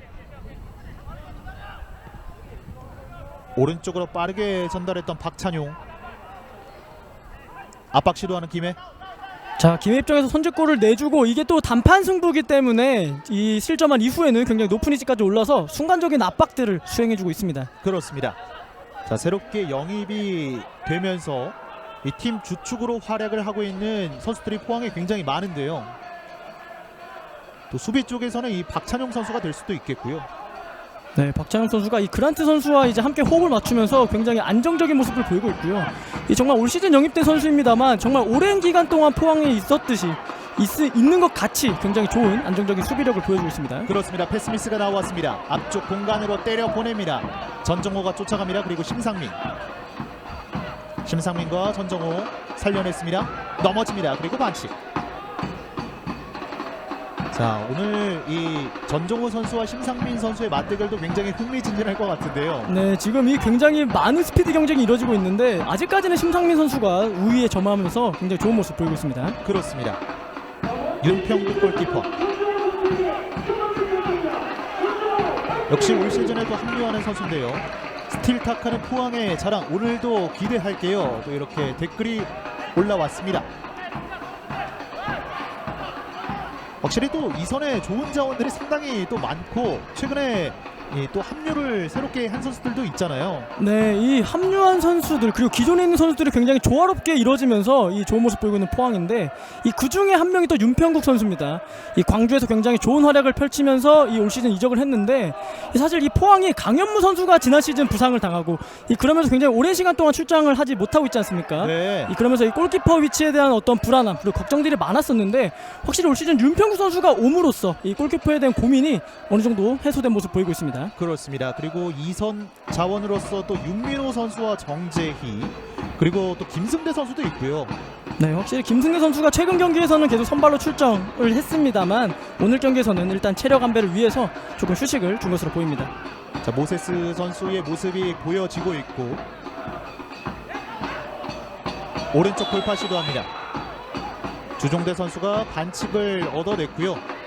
오른쪽으로 빠르게 전달했던 박찬용. 압박 시도하는 김해. 자, 김해 입장에서 선제골을 내주고 이게 또 단판 승부이기 때문에 이 실점한 이후에는 굉장히 높은 위치까지 올라서 순간적인 압박들을 수행해주고 있습니다. 그렇습니다. 자, 자, 새롭게 영입이 되면서 이 팀 주축으로 활약을 하고 있는 선수들이 포항에 굉장히 많은데요. 또 수비 쪽에서는 이 박찬용 선수가 될 수도 있겠고요. 네, 박찬영 선수가 이 그란트 선수와 이제 함께 호흡을 맞추면서 굉장히 안정적인 모습을 보이고 있고요. 이 정말 올 시즌 영입된 선수입니다만 정말 오랜 기간 동안 포항에 있었듯이 있는 것 같이 굉장히 좋은 안정적인 수비력을 보여주고 있습니다. 그렇습니다. 패스미스가 나왔습니다. 앞쪽 공간으로 때려 보냅니다. 전정호가 쫓아갑니다. 그리고 심상민과 전정호 살려냈습니다. 넘어집니다. 그리고 반칙. 자, 오늘 이 전정호 선수와 심상민 선수의 맞대결도 굉장히 흥미진진할 것 같은데요. 네, 지금 이 굉장히 많은 스피드 경쟁이 이루어지고 있는데 아직까지는 심상민 선수가 우위에 점하면서 굉장히 좋은 모습 보이고 있습니다. 그렇습니다. 윤평국 골키퍼. 역시 올 시즌에도 합류하는 선수인데요. 스틸타카는 포항의 자랑, 오늘도 기대할게요. 또 이렇게 댓글이 올라왔습니다. 확실히 또 이선에 좋은 자원들이 상당히 또 많고 최근에 또 합류를 새롭게 한 선수들도 있잖아요. 네, 이 합류한 선수들 그리고 기존에 있는 선수들이 굉장히 조화롭게 이루어지면서 이 좋은 모습 보이고 있는 포항인데 이 그중에 한 명이 또 윤평국 선수입니다. 이 광주에서 굉장히 좋은 활약을 펼치면서 이 올 시즌 이적을 했는데 사실 이 포항이 강현무 선수가 지난 시즌 부상을 당하고 그러면서 굉장히 오랜 시간 동안 출장을 하지 못하고 있지 않습니까? 네. 그러면서 이 골키퍼 위치에 대한 어떤 불안함 그리고 걱정들이 많았었는데 확실히 올 시즌 윤평국 선수가 옴으로써 이 골키퍼에 대한 고민이 어느 정도 해소된 모습 보이고 있습니다. 그렇습니다. 그리고 이선 자원으로서 또 윤민호 선수와 정재희 그리고 또 김승대 선수도 있고요. 네, 확실히 김승대 선수가 최근 경기에서는 계속 선발로 출정을 했습니다만 오늘 경기에서는 일단 체력 안배를 위해서 조금 휴식을 준 것으로 보입니다. 자, 모세스 선수의 모습이 보여지고 있고 오른쪽 돌파 시도합니다. 주종대 선수가 반칙을 얻어냈고요.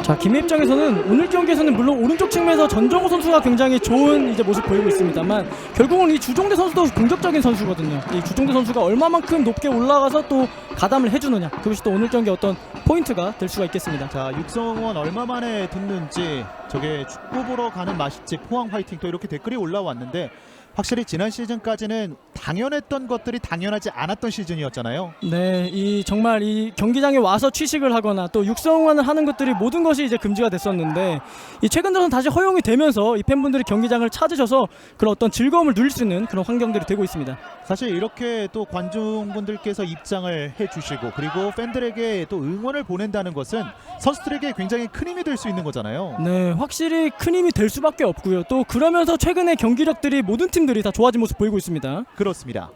자, 김해 입장에서는 오늘 경기에서는 물론 오른쪽 측면에서 전정호 선수가 굉장히 좋은 이제 모습 보이고 있습니다만 결국은 이 주종대 선수도 공격적인 선수거든요. 이 주종대 선수가 얼마만큼 높게 올라가서 또 가담을 해주느냐 그것이 또 오늘 경기 어떤 포인트가 될 수가 있겠습니다. 자, 육성원 얼마 만에 듣는지 저게 축구 보러 가는 맛있지 포항 화이팅 또 이렇게 댓글이 올라왔는데 확실히 지난 시즌까지는 당연했던 것들이 당연하지 않았던 시즌이었잖아요. 네, 이 정말 이 경기장에 와서 취식을 하거나 또 육성원을 하는 것들이 모든 것이 이제 금지가 됐었는데 이 최근 들어서 다시 허용이 되면서 이 팬분들이 경기장을 찾으셔서 그런 어떤 즐거움을 누릴 수 있는 그런 환경들이 되고 있습니다. 사실 이렇게 또 관중분들께서 입장을 해주시고 그리고 팬들에게 또 응원을 보낸다는 것은 선수들에게 굉장히 큰 힘이 될 수 있는 거잖아요. 네, 확실히 큰 힘이 될 수밖에 없고요. 또 그러면서 최근에 경기력들이 모든 팀들이 다 좋아진 모습 보이고 있습니다. 그렇습니다.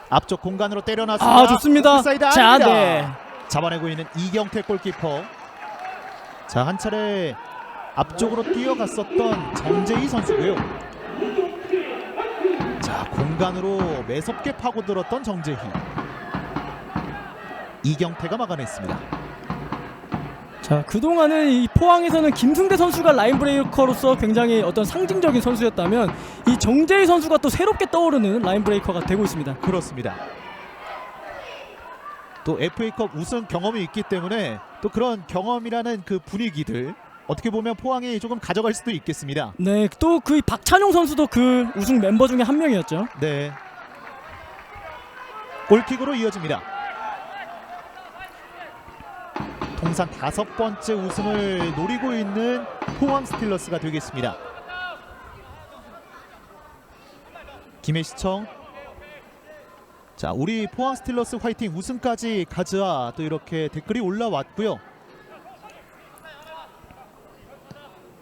앞쪽 공간으로 때려놨습니다. 아, 좋습니다. 오프사이드 자, 아닙니다. 네. 잡아내고 있는 이경태 골키퍼. 자, 한 차례 앞쪽으로 뛰어갔었던 정재희 선수고요. 자, 공간으로 매섭게 파고들었던 정재희. 이경태가 막아냈습니다. 자, 그동안은 이 포항에서는 김승대 선수가 라인 브레이커로서 굉장히 어떤 상징적인 선수였다면 이 정재희 선수가 또 새롭게 떠오르는 라인 브레이커가 되고 있습니다. 그렇습니다. 또 FA컵 우승 경험이 있기 때문에 또 그런 경험이라는 그 분위기들 어떻게 보면 포항이 조금 가져갈 수도 있겠습니다. 네, 또 그 박찬용 선수도 그 우승 멤버 중에 한 명이었죠. 네. 골킥으로 이어집니다. 통산 5번째 우승을 노리고 있는 포항 스틸러스가 되겠습니다. 김해시청. 자, 우리 포항 스틸러스 화이팅 우승까지 가자 또 이렇게 댓글이 올라왔고요.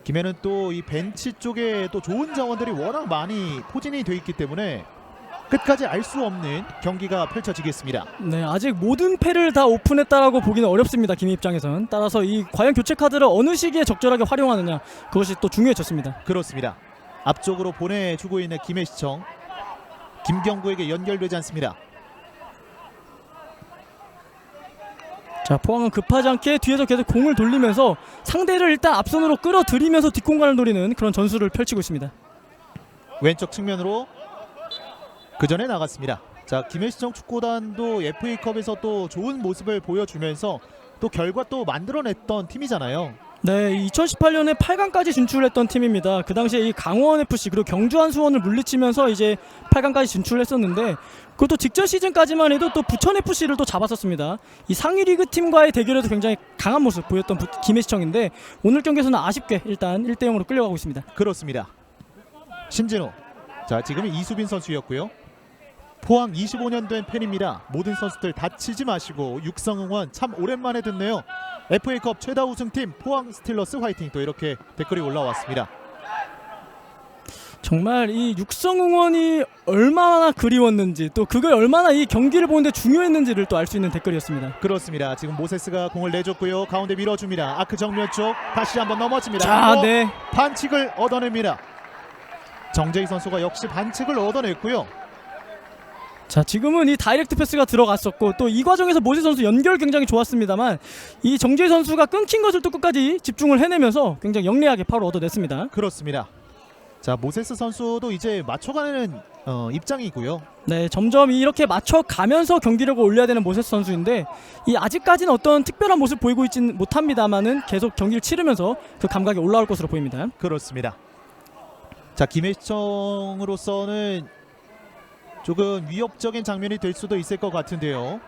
김해는 또 이 벤치 쪽에 또 좋은 자원들이 워낙 많이 포진이 돼 있기 때문에 끝까지 알 수 없는 경기가 펼쳐지겠습니다. 네, 아직 모든 패를 다 오픈했다라고 보기는 어렵습니다. 김해 입장에선. 따라서 이 과연 교체 카드를 어느 시기에 적절하게 활용하느냐 그것이 또 중요해졌습니다. 그렇습니다. 앞쪽으로 보내주고 있는 김해시청. 김경구에게 연결되지 않습니다. 자, 포항은 급하지 않게 뒤에서 계속 공을 돌리면서 상대를 일단 앞선으로 끌어들이면서 뒷공간을 노리는 그런 전술을 펼치고 있습니다. 왼쪽 측면으로 그 전에 나갔습니다. 자, 김해시청 축구단도 FA컵에서 또 좋은 모습을 보여주면서 또 결과 또 만들어냈던 팀이잖아요. 네, 2018년에 8강까지 진출했던 팀입니다. 그 당시에 이 강원 FC 그리고 경주 한수원을 물리치면서 이제 8강까지 진출했었는데 그것도 직전 시즌까지만 해도 또 부천 FC를 또 잡았었습니다. 이 상위 리그 팀과의 대결에도 굉장히 강한 모습 보였던 김해시청인데 오늘 경기에서는 아쉽게 일단 1대0으로 끌려가고 있습니다. 그렇습니다. 신진호. 자, 지금은 이수빈 선수였고요. 포항 25년 된 팬입니다. 모든 선수들 다치지 마시고 육성 응원 참 오랜만에 듣네요. FA컵 최다 우승팀 포항 스틸러스 화이팅. 또 이렇게 댓글이 올라왔습니다. 정말 이 육성 응원이 얼마나 그리웠는지 또 그걸 얼마나 이 경기를 보는데 중요했는지를 또 알 수 있는 댓글이었습니다. 그렇습니다. 지금 모세스가 공을 내줬고요. 가운데 밀어줍니다. 아크 정면 쪽 다시 한번 넘어집니다. 자, 네. 반칙을 얻어냅니다. 정재희 선수가 역시 반칙을 얻어냈고요. 자, 지금은 이 다이렉트 패스가 들어갔었고 또 이 과정에서 모세 선수 연결 굉장히 좋았습니다만 이 정재희 선수가 끊긴 것을 또 끝까지 집중을 해내면서 굉장히 영리하게 바로 얻어냈습니다. 그렇습니다. 자, 모세스 선수도 이제 맞춰가는 입장이고요. 네, 점점 이렇게 맞춰가면서 경기력을 올려야 되는 모세스 선수인데 이 아직까지는 어떤 특별한 모습 보이고 있지는 못합니다만은 계속 경기를 치르면서 그 감각이 올라올 것으로 보입니다. 그렇습니다. 자, 김해시청으로서는 조금 위협적인 장면이 될 수도 있을 것 같은데요.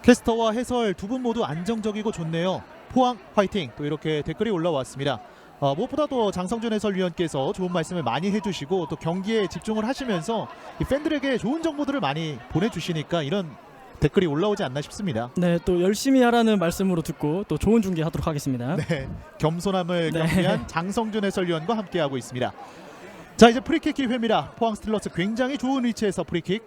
캐스터와 해설 두 분 모두 안정적이고 좋네요. 포항 화이팅. 또 이렇게 댓글이 올라왔습니다. 무엇보다도 장성준 해설위원께서 좋은 말씀을 많이 해주시고 또 경기에 집중을 하시면서 이 팬들에게 좋은 정보들을 많이 보내주시니까 이런 댓글이 올라오지 않나 싶습니다. 네, 또 열심히 하라는 말씀으로 듣고 또 좋은 중계하도록 하겠습니다. 네, 겸손함을 네. 경비한 장성준 해설위원과 함께하고 있습니다. 자, 이제 프리킥 기회입니다. 포항 스틸러스 굉장히 좋은 위치에서 프리킥.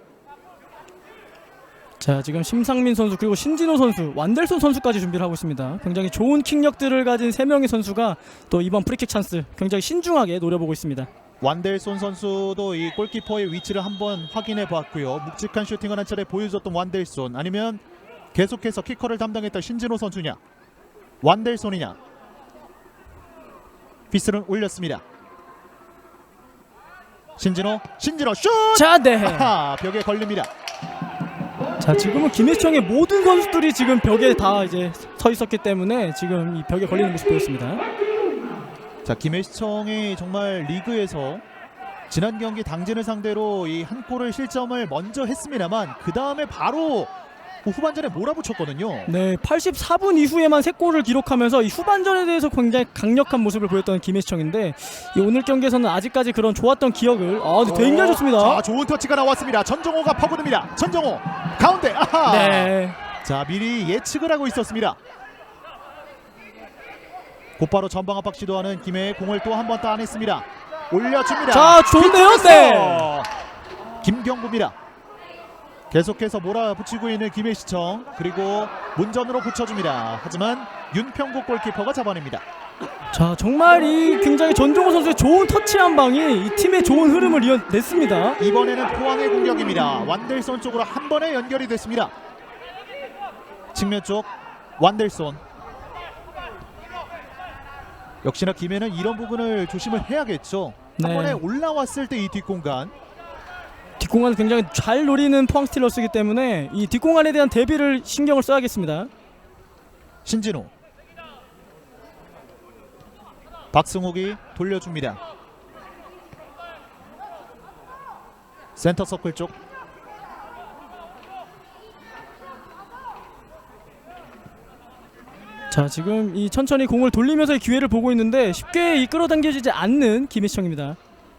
자, 지금 심상민 선수 그리고 신진호 선수, 완델손 선수까지 준비를 하고 있습니다. 굉장히 좋은 킥력들을 가진 3명의 선수가 또 이번 프리킥 찬스 굉장히 신중하게 노려보고 있습니다. 완델손 선수도 이 골키퍼의 위치를 한번 확인해 보았고요. 묵직한 슈팅을 한 차례 보여줬던 완델손, 아니면 계속해서 키커를 담당했던 신진호 선수냐, 완델손이냐. 피스는 올렸습니다. 신진호 슛! 자, 네. 아하, 벽에 걸립니다. 자, 지금은 김해시청의 모든 선수들이 지금 벽에 다 이제 서 있었기 때문에 지금 이 벽에 걸리는 모습 보였습니다. 자, 김해시청이 정말 리그에서 지난 경기 당진을 상대로 이 한 골을 실점을 먼저 했습니다만 그 다음에 바로 후반전에 몰아붙였거든요. 네, 84분 이후에만 3골을 기록하면서 이 후반전에 대해서 굉장히 강력한 모습을 보였던 김해시청인데 이 오늘 경기에서는 아직까지 그런 좋았던 기억을 굉장히 좋습니다. 자, 좋은 터치가 나왔습니다. 전정호가 파고듭니다. 전정호 가운데. 아하. 네. 자, 미리 예측을 하고 있었습니다. 곧바로 전방 압박 시도하는 김해, 공을 또 한 번 따냈습니다. 올려줍니다. 자, 좋은데요? 네. 김경구입니다. 계속해서 몰아붙이고 있는 김해시청, 그리고 문전으로 붙여줍니다. 하지만 윤평국 골키퍼가 잡아냅니다. 자, 정말 이 굉장히 전종호 선수의 좋은 터치 한 방이 이 팀의 좋은 흐름을 이어냈습니다. 이번에는 포항의 공격입니다. 완델손 쪽으로 한 번에 연결이 됐습니다. 측면 쪽 완델손. 역시나 김해는 이런 부분을 조심을 해야겠죠. 한 네. 번에 올라왔을 때 이 뒷공간. 뒷공간을 굉장히 잘 노리는 포항 스틸러스이기 때문에 이 뒷공간에 대한 대비를 신경을 써야겠습니다. 신진호. 박승욱이 돌려줍니다. 센터 서클 쪽. 자, 지금 이 천천히 공을 돌리면서의 기회를 보고 있는데 쉽게 이 끌어당겨지지 않는 김해시청입니다.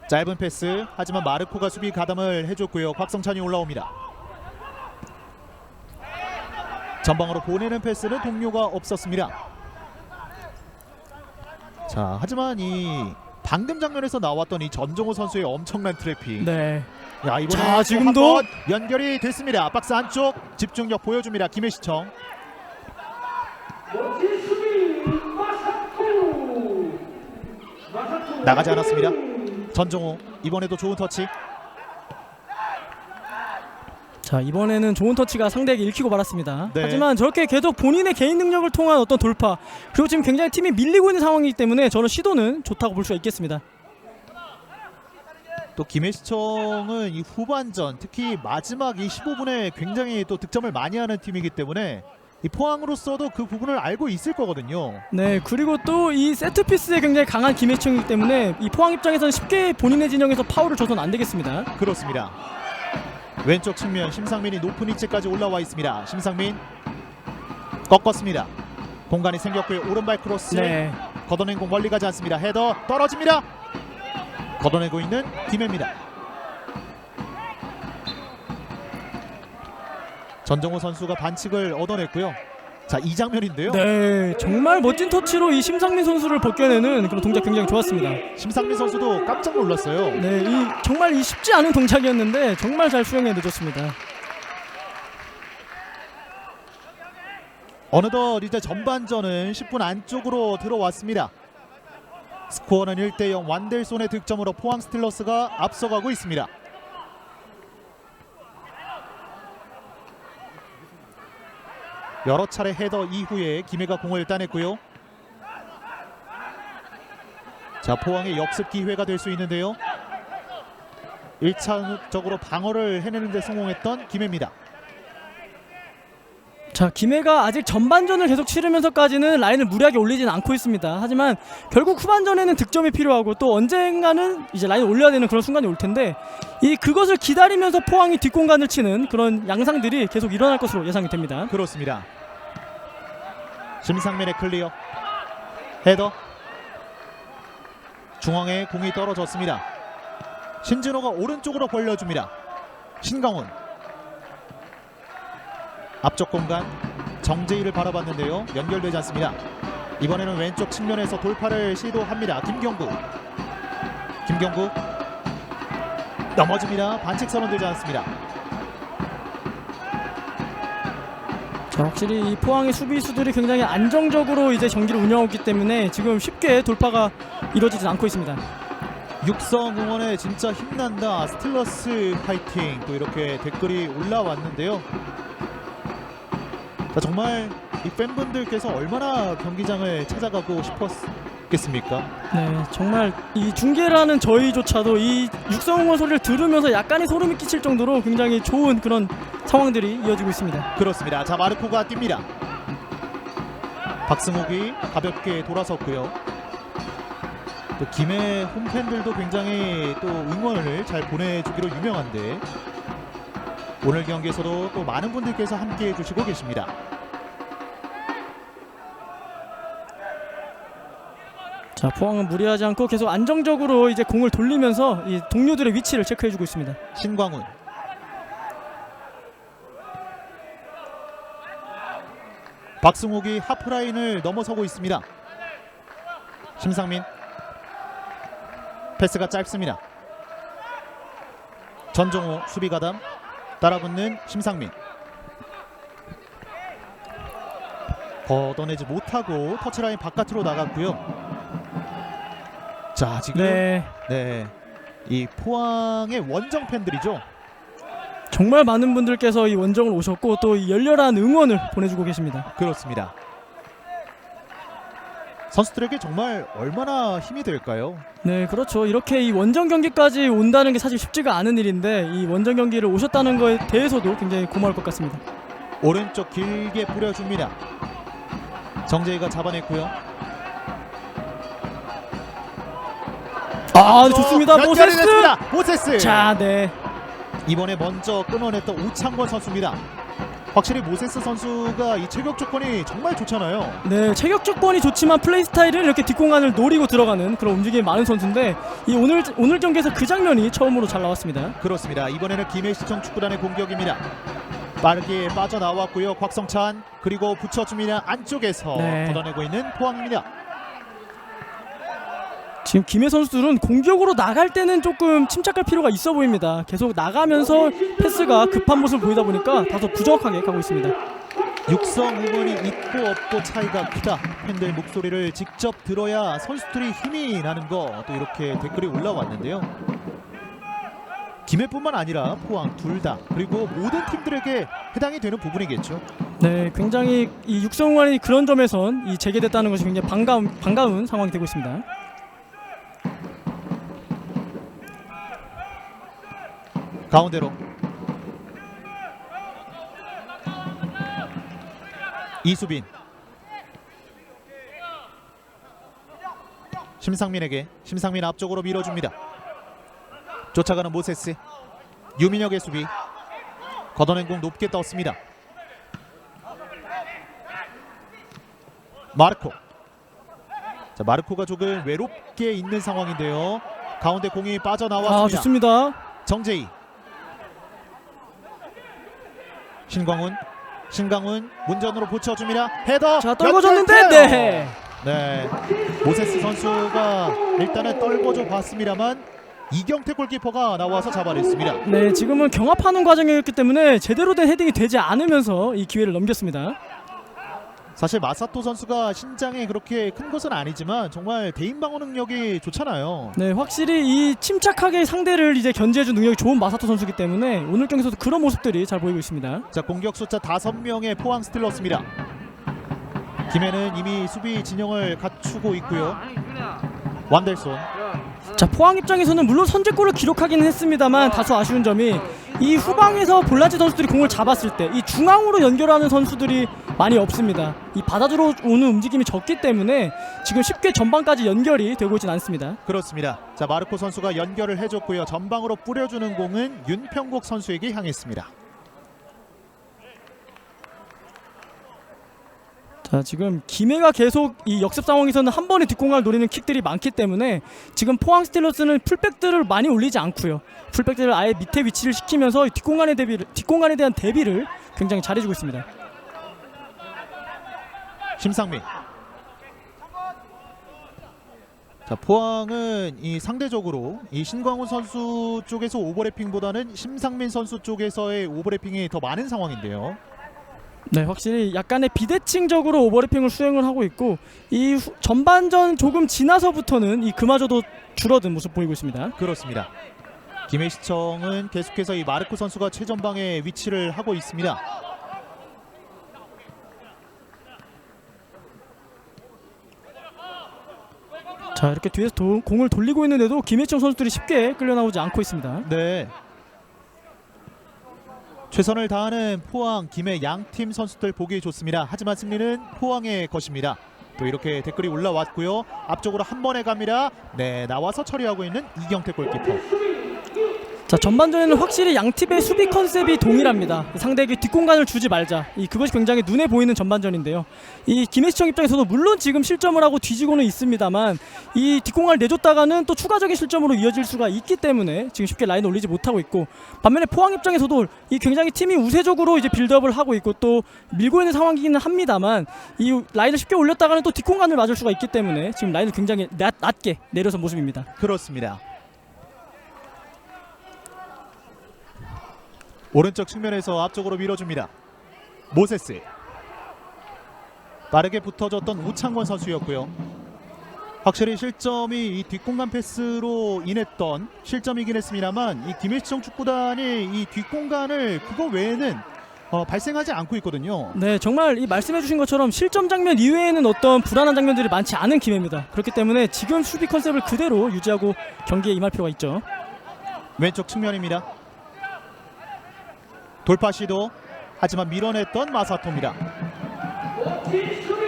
짧은 패스, 하지만 마르코가 수비 가담을 해줬고요. 곽성찬이 올라옵니다. 전방으로 보내는 패스는 동료가 없었습니다. 자, 하지만 이 방금 장면에서 나왔던 이 전정호 선수의 엄청난 트래핑. 네. 야, 이번에 자, 또 지금도 한번 연결이 됐습니다. 박스 안쪽 집중력 보여줍니다. 김해시청. 나가지 않았습니다. 전정호 이번에도 좋은 터치. 자, 이번에는 좋은 터치가 상대에게 읽히고 말았습니다. 네. 하지만 저렇게 계속 본인의 개인 능력을 통한 어떤 돌파, 그리고 지금 굉장히 팀이 밀리고 있는 상황이기 때문에 저는 시도는 좋다고 볼 수가 있겠습니다. 또 김해시청은 이 후반전, 특히 마지막 이 15분에 굉장히 또 득점을 많이 하는 팀이기 때문에 이 포항으로서도 그 부분을 알고 있을 거거든요. 네, 그리고 또 이 세트피스에 굉장히 강한 김해청이기 때문에 이 포항 입장에서는 쉽게 본인의 진영에서 파울을 줘서는 안 되겠습니다. 그렇습니다. 왼쪽 측면 심상민이 높은 위치까지 올라와 있습니다. 심상민 꺾었습니다. 공간이 생겼고요. 오른발 크로스 네, 걷어낸 공 멀리 가지 않습니다. 헤더 떨어집니다. 걷어내고 있는 김해입니다. 전정호 선수가 반칙을 얻어냈고요. 자, 이 장면인데요. 네, 정말 멋진 터치로 이 심상민 선수를 벗겨내는 그런 동작 굉장히 좋았습니다. 심상민 선수도 깜짝 놀랐어요. 네, 정말 이 쉽지 않은 동작이었는데 정말 잘 수행해 내줬습니다. 어느덧 이제 전반전은 10분 안쪽으로 들어왔습니다. 스코어는 1대0 완델손의 득점으로 포항 스틸러스가 앞서가고 있습니다. 여러 차례 헤더 이후에 김해가 공을 따냈고요. 자, 포항의 역습 기회가 될 수 있는데요. 1차적으로 방어를 해내는 데 성공했던 김해입니다. 자, 김해가 아직 전반전을 계속 치르면서까지는 라인을 무리하게 올리지는 않고 있습니다. 하지만 결국 후반전에는 득점이 필요하고 또 언젠가는 이제 라인 올려야 되는 그런 순간이 올 텐데 그것을 기다리면서 포항이 뒷공간을 치는 그런 양상들이 계속 일어날 것으로 예상이 됩니다. 그렇습니다. 심상민의 클리어 헤더 중앙에 공이 떨어졌습니다. 신진호가 오른쪽으로 벌려줍니다. 신강훈 앞쪽 공간 정재희를 바라봤는데요. 연결되지 않습니다. 이번에는 왼쪽 측면에서 돌파를 시도합니다. 김경구 넘어집니다. 반칙 선언되지 않습니다. 자, 확실히 이 포항의 수비수들이 굉장히 안정적으로 이제 경기를 운영하고 있기 때문에 지금 쉽게 돌파가 이루어지지 않고 있습니다. 육성 응원에 진짜 힘난다. 스틸러스 파이팅 또 이렇게 댓글이 올라왔는데요. 자, 정말 이 팬분들께서 얼마나 경기장을 찾아가고 싶었겠습니까? 네, 정말 이 중계라는 저희조차도 이 육성응원 소리를 들으면서 약간의 소름이 끼칠 정도로 굉장히 좋은 그런 상황들이 이어지고 있습니다. 그렇습니다. 자, 마르코가 뜁니다. 박승욱이 가볍게 돌아섰고요. 또 김해 홈팬들도 굉장히 또 응원을 잘 보내주기로 유명한데 오늘 경기에서도 또 많은 분들께서 함께해 주시고 계십니다. 자, 포항은 무리하지 않고 계속 안정적으로 이제 공을 돌리면서 이 동료들의 위치를 체크해주고 있습니다. 신광훈 박승욱이 하프라인을 넘어서고 있습니다. 심상민 패스가 짧습니다. 전정호 수비 가담 따라붙는 심상민 걷어내지 못하고 터치라인 바깥으로 나갔고요. 자, 지금 이 포항의 원정 팬들이죠. 정말 많은 분들께서 이 원정을 오셨고 또 이 열렬한 응원을 보내주고 계십니다. 그렇습니다. 선수들에게 정말 얼마나 힘이 될까요? 네, 그렇죠. 이렇게 이 원정 경기까지 온다는 게 사실 쉽지가 않은 일인데 이 원정 경기를 오셨다는 거에 대해서도 굉장히 고마울 것 같습니다. 오른쪽 길게 뿌려줍니다. 정재희가 잡아냈고요. 좋습니다. 모세스. 자, 네. 이번에 먼저 끊어냈던 우창권 선수입니다. 확실히 모세스 선수가 이 체격 조건이 정말 좋잖아요. 네, 체격 조건이 좋지만 플레이 스타일은 이렇게 뒷공간을 노리고 들어가는 그런 움직임이 많은 선수인데 이 오늘 경기에서 그 장면이 처음으로 잘 나왔습니다. 그렇습니다. 이번에는 김해시청 축구단의 공격입니다. 빠르게 빠져나왔고요. 곽성찬 그리고 붙여줍니다. 안쪽에서 걷어내고 있는 포항입니다. 지금 김해 선수들은 공격으로 나갈 때는 조금 침착할 필요가 있어 보입니다. 계속 나가면서 패스가 급한 모습을 보이다 보니까 다소 부정확하게 가고 있습니다. 육성 응원이 있고 없고 차이가 크다. 팬들 목소리를 직접 들어야 선수들이 힘이 나는 거 또 이렇게 댓글이 올라왔는데요. 김해뿐만 아니라 포항 둘 다 그리고 모든 팀들에게 해당이 되는 부분이겠죠. 네, 굉장히 이 육성 응원이 그런 점에선 이 재개됐다는 것이 굉장히 반가운 상황이 되고 있습니다. 가운데로 이수빈. 심상민에게. 심상민 앞쪽으로 밀어줍니다. 쫓아가는 모세스. 유민혁의 수비. 걷어낸 공 높게 떴습니다. 마르코. 자, 마르코가 조금 외롭게 있는 상황인데요. 가운데 공이 빠져나왔습니다. 아, 좋습니다. 정재희. 신광훈 문전으로 붙여줍니다. 헤더. 자, 떨궈줬는데 연결돼요. 네. 네, 모세스 선수가 일단은 떨궈줘 봤습니다만 이경태 골키퍼가 나와서 잡아냈습니다. 네, 지금은 경합하는 과정이었기 때문에 제대로 된 헤딩이 되지 않으면서 이 기회를 넘겼습니다. 사실 마사토 선수가 신장이 그렇게 큰 것은 아니지만 정말 대인 방어 능력이 좋잖아요. 네, 확실히 이 침착하게 상대를 이제 견제해준 능력이 좋은 마사토 선수이기 때문에 오늘 경기에서도 그런 모습들이 잘 보이고 있습니다. 자, 공격 숫자 5명의 포항 스틸러스입니다. 김해는 이미 수비 진영을 갖추고 있고요. 완델손. 자, 포항 입장에서는 물론 선제골을 기록하기는 했습니다만 다소 아쉬운 점이 이 후방에서 볼란치 선수들이 공을 잡았을 때 이 중앙으로 연결하는 선수들이 많이 없습니다. 이 받아주러 오는 움직임이 적기 때문에 지금 쉽게 전방까지 연결이 되고 있진 않습니다. 그렇습니다. 자, 마르코 선수가 연결을 해줬고요. 전방으로 뿌려주는 공은 윤평국 선수에게 향했습니다. 자, 지금 김해가 계속 이 역습 상황에서는 한 번에 뒷공간을 노리는 킥들이 많기 때문에 지금 포항 스틸러스는 풀백들을 많이 올리지 않고요. 풀백들을 아예 밑에 위치를 시키면서 뒷공간에 대한 대비를 굉장히 잘해주고 있습니다. 심상민. 자, 포항은 이 상대적으로 이 신광훈 선수 쪽에서 오버래핑보다는 심상민 선수 쪽에서의 오버래핑이 더 많은 상황인데요. 네, 확실히 약간의 비대칭적으로 오버래핑을 수행을 하고 있고 이 전반전 조금 지나서부터는 이 그마저도 줄어든 모습 보이고 있습니다. 그렇습니다. 김해시청은 계속해서 이 마르코 선수가 최전방에 위치를 하고 있습니다. 자, 이렇게 뒤에서 공을 돌리고 있는데도 김해청 선수들이 쉽게 끌려 나오지 않고 있습니다. 네. 최선을 다하는 포항, 김해 양팀 선수들 보기 좋습니다. 하지만 승리는 포항의 것입니다. 또 이렇게 댓글이 올라왔고요. 앞쪽으로 한 번에 갑니다. 네, 나와서 처리하고 있는 이경태 골키퍼. 자, 전반전에는 확실히 양 팀의 수비 컨셉이 동일합니다. 상대에게 뒷공간을 주지 말자. 그것이 굉장히 눈에 보이는 전반전인데요. 이 김해시청 입장에서도 물론 지금 실점을 하고 뒤지고는 있습니다만 이 뒷공간을 내줬다가는 또 추가적인 실점으로 이어질 수가 있기 때문에 지금 쉽게 라인 올리지 못하고 있고, 반면에 포항 입장에서도 이 굉장히 팀이 우세적으로 이제 빌드업을 하고 있고 또 밀고 있는 상황이기는 합니다만 이 라인을 쉽게 올렸다가는 또 뒷공간을 맞을 수가 있기 때문에 지금 라인을 굉장히 낮게 내려선 모습입니다. 그렇습니다. 오른쪽 측면에서 앞쪽으로 밀어줍니다. 모세스. 빠르게 붙어줬던 우창권 선수였고요. 확실히 실점이 이 뒷공간 패스로 인했던 실점이긴 했습니다만 이 김해시청 축구단이 이 뒷공간을 그거 외에는 발생하지 않고 있거든요. 네, 정말 이 말씀해주신 것처럼 실점 장면 이외에는 어떤 불안한 장면들이 많지 않은 김해입니다. 그렇기 때문에 지금 수비 컨셉을 그대로 유지하고 경기에 임할 필요가 있죠. 왼쪽 측면입니다. 돌파 시도, 하지만 밀어냈던 마사토입니다.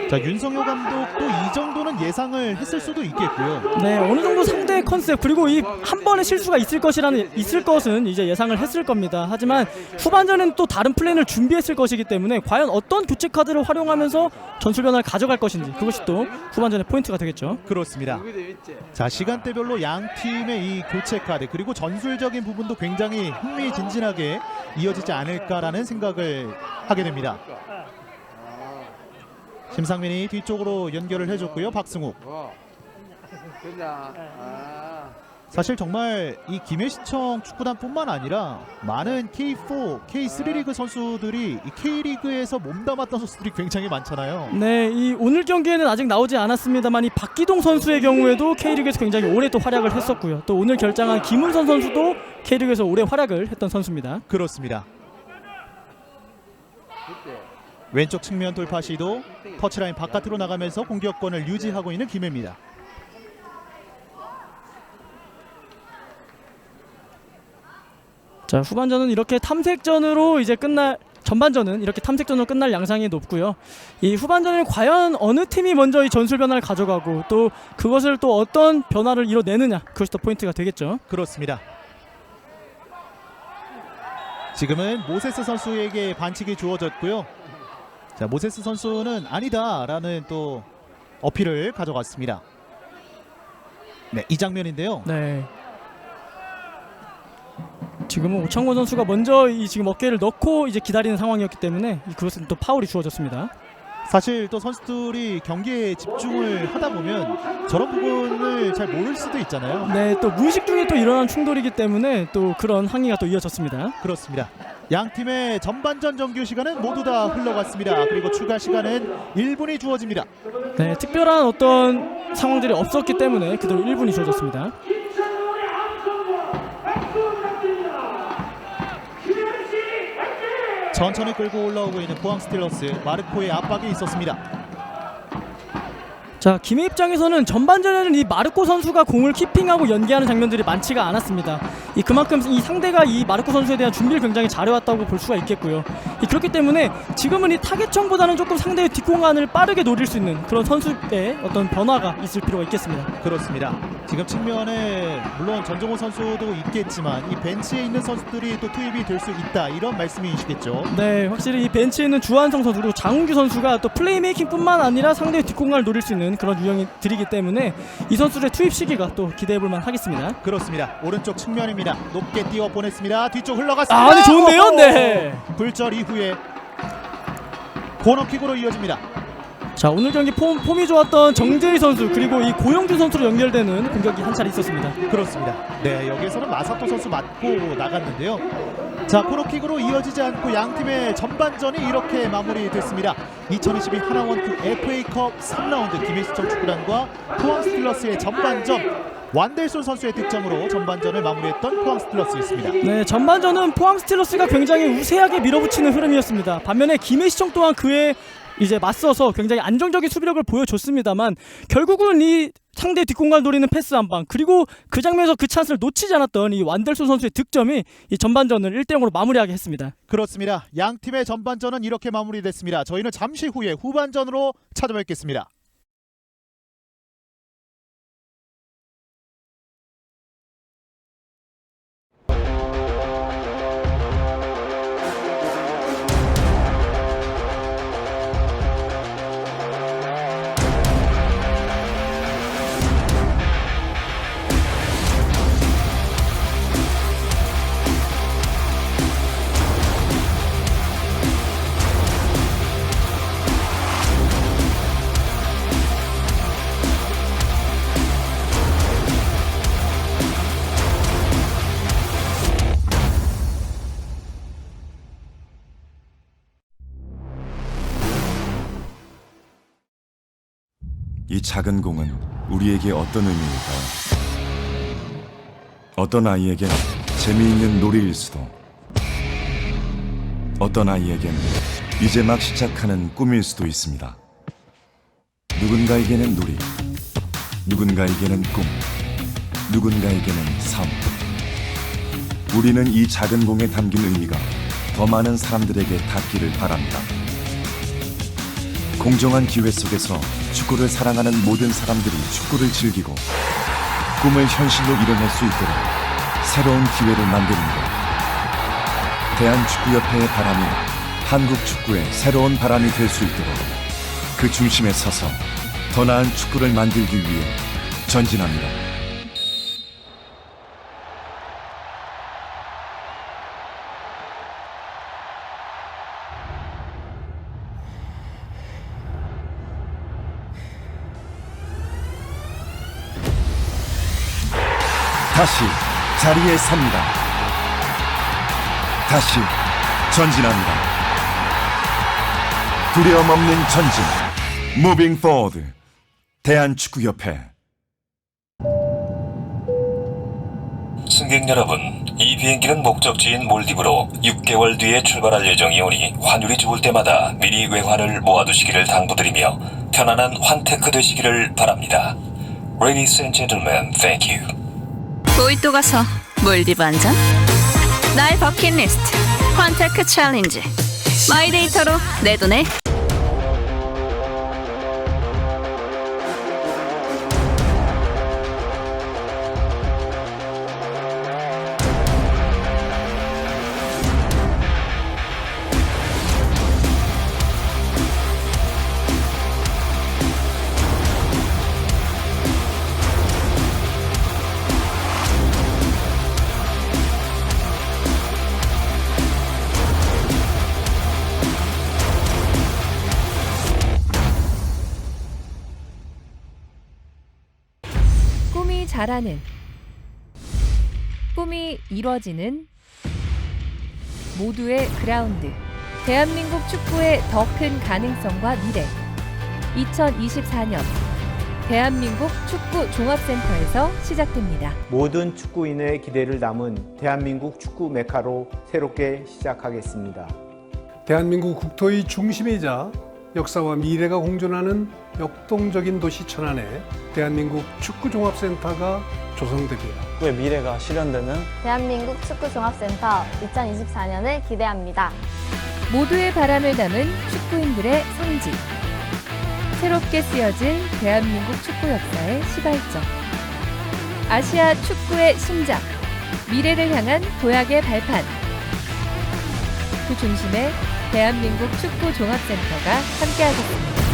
자, 윤성효 감독도 이 정도는 예상을 했을 수도 있겠고요. 네, 어느 정도 상대의 컨셉 그리고 이 한 번의 실수가 있을 것은 이제 예상을 했을 겁니다. 하지만 후반전에는 또 다른 플랜을 준비했을 것이기 때문에 과연 어떤 교체 카드를 활용하면서 전술 변화를 가져갈 것인지, 그것이 또 후반전의 포인트가 되겠죠. 그렇습니다. 자, 시간대별로 양 팀의 이 교체 카드 그리고 전술적인 부분도 굉장히 흥미진진하게 이어지지 않을까라는 생각을 하게 됩니다. 심상민이 뒤쪽으로 연결을 해줬고요. 박승욱. 사실 정말 이 김해시청 축구단뿐만 아니라 많은 K4, K3 리그 선수들이 이 K리그에서 몸담았던 선수들이 굉장히 많잖아요. 네, 이 오늘 경기에는 아직 나오지 않았습니다만 이 박기동 선수의 경우에도 K리그에서 굉장히 오래 또 활약을 했었고요. 또 오늘 결장한 김은선 선수도 K리그에서 오래 활약을 했던 선수입니다. 그렇습니다. 왼쪽 측면 돌파 시도, 터치라인 바깥으로 나가면서 공격권을 유지하고 있는 김해입니다. 자, 후반전은 이렇게 탐색전으로 이제 끝날 전반전은 이렇게 탐색전으로 끝날 양상이 높고요. 이 후반전에 과연 어느 팀이 먼저 이 전술 변화를 가져가고 또 그것을 또 어떤 변화를 이뤄내느냐, 그것이 더 포인트가 되겠죠. 그렇습니다. 지금은 모세스 선수에게 반칙이 주어졌고요. 자, 모세스 선수는 아니다라는 또 어필을 가져갔습니다. 네, 이 장면인데요. 네. 지금은 오창곤 선수가 먼저 이 지금 어깨를 넣고 이제 기다리는 상황이었기 때문에 그것은 또 파울이 주어졌습니다. 사실 또 선수들이 경기에 집중을 하다 보면 저런 부분을 잘 모를 수도 있잖아요. 네, 또 무의식 중에 또 일어난 충돌이기 때문에 또 그런 항의가 또 이어졌습니다. 그렇습니다. 양 팀의 전반전 정규 시간은 모두 다 흘러갔습니다. 그리고 추가 시간은 1분이 주어집니다. 네, 특별한 어떤 상황들이 없었기 때문에 그대로 1분이 주어졌습니다. 천천히 끌고 올라오고 있는 포항 스틸러스, 마르코의 압박이 있었습니다. 자, 김해 입장에서는 전반전에는 이 마르코 선수가 공을 키핑하고 연계하는 장면들이 많지가 않았습니다. 그만큼 이 상대가 이 마르코 선수에 대한 준비를 굉장히 잘해왔다고 볼 수가 있겠고요. 그렇기 때문에 지금은 이 타겟청보다는 조금 상대의 뒷공간을 빠르게 노릴 수 있는 그런 선수의 어떤 변화가 있을 필요가 있겠습니다. 그렇습니다. 지금 측면에 물론 전종호 선수도 있겠지만 이 벤치에 있는 선수들이 또 투입이 될 수 있다, 이런 말씀이시겠죠. 네, 확실히 이 벤치에 있는 주한성 선수 그리고 장훈규 선수가 또 플레이메이킹뿐만 아니라 상대의 뒷공간을 노릴 수 있는 그런 유형들이기 때문에 이 선수들의 투입 시기가 또 기대해볼 만하겠습니다. 그렇습니다. 오른쪽 측면입니다. 높게 띄워 보냈습니다. 뒤쪽 흘러갔습니다. 네, 좋은데요? 네. 불절 이후에 코너킥으로 이어집니다. 자, 오늘 경기 폼이 좋았던 정재희 선수 그리고 이 고영준 선수로 연결되는 공격이 한 차례 있었습니다. 그렇습니다. 네, 여기에서는 마사토 선수 맞고 나갔는데요. 자, 코너킥으로 이어지지 않고 양팀의 전반전이 이렇게 마무리됐습니다. 2022 하나원투 FA컵 3라운드 김해시청 축구단과 포항 스틸러스의 전반전, 완델손 선수의 득점으로 전반전을 마무리했던 포항 스틸러스였습니다. 네, 전반전은 포항 스틸러스가 굉장히 우세하게 밀어붙이는 흐름이었습니다. 반면에 김해시청 또한 그에 이제 맞서서 굉장히 안정적인 수비력을 보여줬습니다만 결국은 이 상대 뒷공간을 노리는 패스 한 방 그리고 그 장면에서 그 찬스를 놓치지 않았던 이 완델손 선수의 득점이 이 전반전을 1대0으로 마무리하게 했습니다. 그렇습니다. 양 팀의 전반전은 이렇게 마무리됐습니다. 저희는 잠시 후에 후반전으로 찾아뵙겠습니다. 이 작은 공은 우리에게 어떤 의미일까요? 어떤 아이에겐 재미있는 놀이일 수도, 어떤 아이에겐 이제 막 시작하는 꿈일 수도 있습니다. 누군가에게는 놀이, 누군가에게는 꿈, 누군가에게는 삶. 우리는 이 작은 공에 담긴 의미가 더 많은 사람들에게 닿기를 바랍니다. 공정한 기회 속에서 축구를 사랑하는 모든 사람들이 축구를 즐기고 꿈을 현실로 이뤄낼 수 있도록 새로운 기회를 만드는 것. 대한축구협회의 바람이 한국 축구의 새로운 바람이 될 수 있도록 그 중심에 서서 더 나은 축구를 만들기 위해 전진합니다. 다시 자리에 섭니다. 다시 전진합니다. 두려움 없는 전진. Moving Forward. 대한축구협회. 승객 여러분, 이 비행기는 목적지인 몰디브로 6개월 뒤에 출발할 예정이 오니 환율이 좋을 때마다 미리 외환을 모아두시기를 당부드리며 편안한 환테크 되시기를 바랍니다. Ladies and gentlemen, thank you. 보이또 가서 몰디브 한 잔? 나의 버킷리스트 환테크 챌린지 마이데이터로 내 돈에 꿈이 자라는, 꿈이 이뤄지는 모두의 그라운드. 대한민국 축구의 더 큰 가능성과 미래. 2024년 대한민국 축구 종합센터에서 시작됩니다. 모든 축구인의 기대를 담은 대한민국 축구 메카로 새롭게 시작하겠습니다. 대한민국 국토의 중심이자 역사와 미래가 공존하는 역동적인 도시 천안에 대한민국 축구종합센터가 조성됩니다. 축구의 미래가 실현되는 대한민국 축구종합센터 2024년을 기대합니다. 모두의 바람을 담은 축구인들의 성지. 새롭게 쓰여진 대한민국 축구 역사의 시발점. 아시아 축구의 심장. 미래를 향한 도약의 발판. 그 중심에 대한민국 축구종합센터가 함께하겠습니다.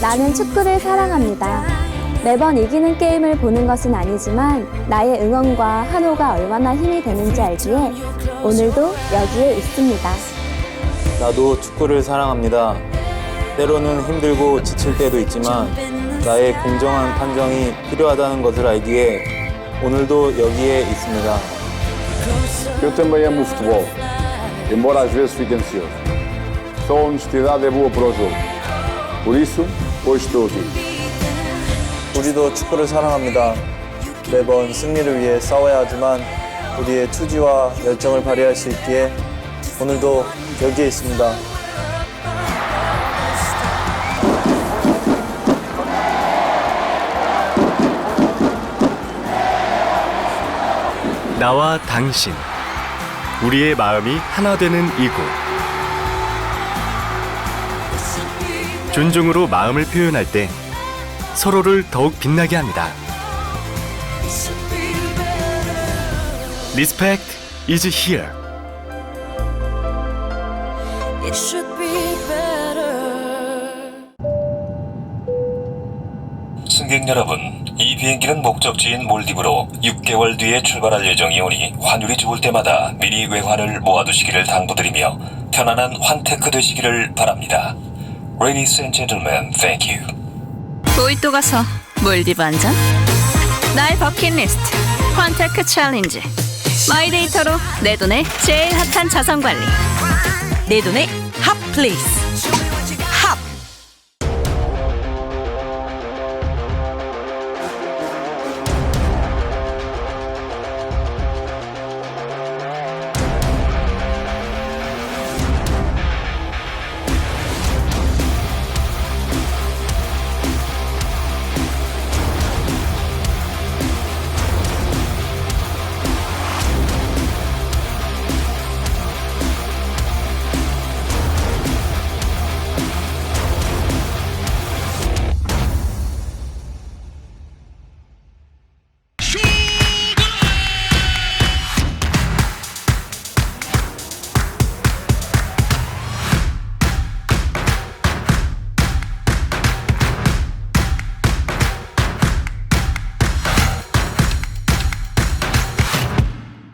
나는 축구를 사랑합니다. 매번 이기는 게임을 보는 것은 아니지만 나의 응원과 환호가 얼마나 힘이 되는지 알기에 오늘도 여기에 있습니다. 나도 축구를 사랑합니다. 때로는 힘들고 지칠 때도 있지만 나의 공정한 판정이 필요하다는 것을 알기에 오늘도 여기에 있습니다. Eu também amo o futebol, embora às vezes fique ansioso. Só a honestidade é boa para o jogo. Por isso, hoje estou aqui. 우리도 축구를 사랑합니다. 매번 승리를 위해 싸워야 하지만 우리의 투지와 열정을 발휘할 수 있기에 오늘도 여기에 있습니다. 나와 당신, 우리의 마음이 하나 되는 이곳. 존중으로 마음을 표현할 때 서로를 더욱 빛나게 합니다. Respect is here. 승객 여러분, 이 비행기는 목적지인 몰디브로 6개월 뒤에 출발할 예정이 오니 환율이 좋을 때마다 미리 외환을 모아두시기를 당부드리며 편안한 환테크 되시기를 바랍니다. Ladies and gentlemen, thank you. 보이또 가서 몰디브 한 잔? 나의 버킷리스트 환테크 챌린지. 마이데이터로 내 돈의 제일 핫한 자산관리. 내 돈의 핫플레이스. 핫!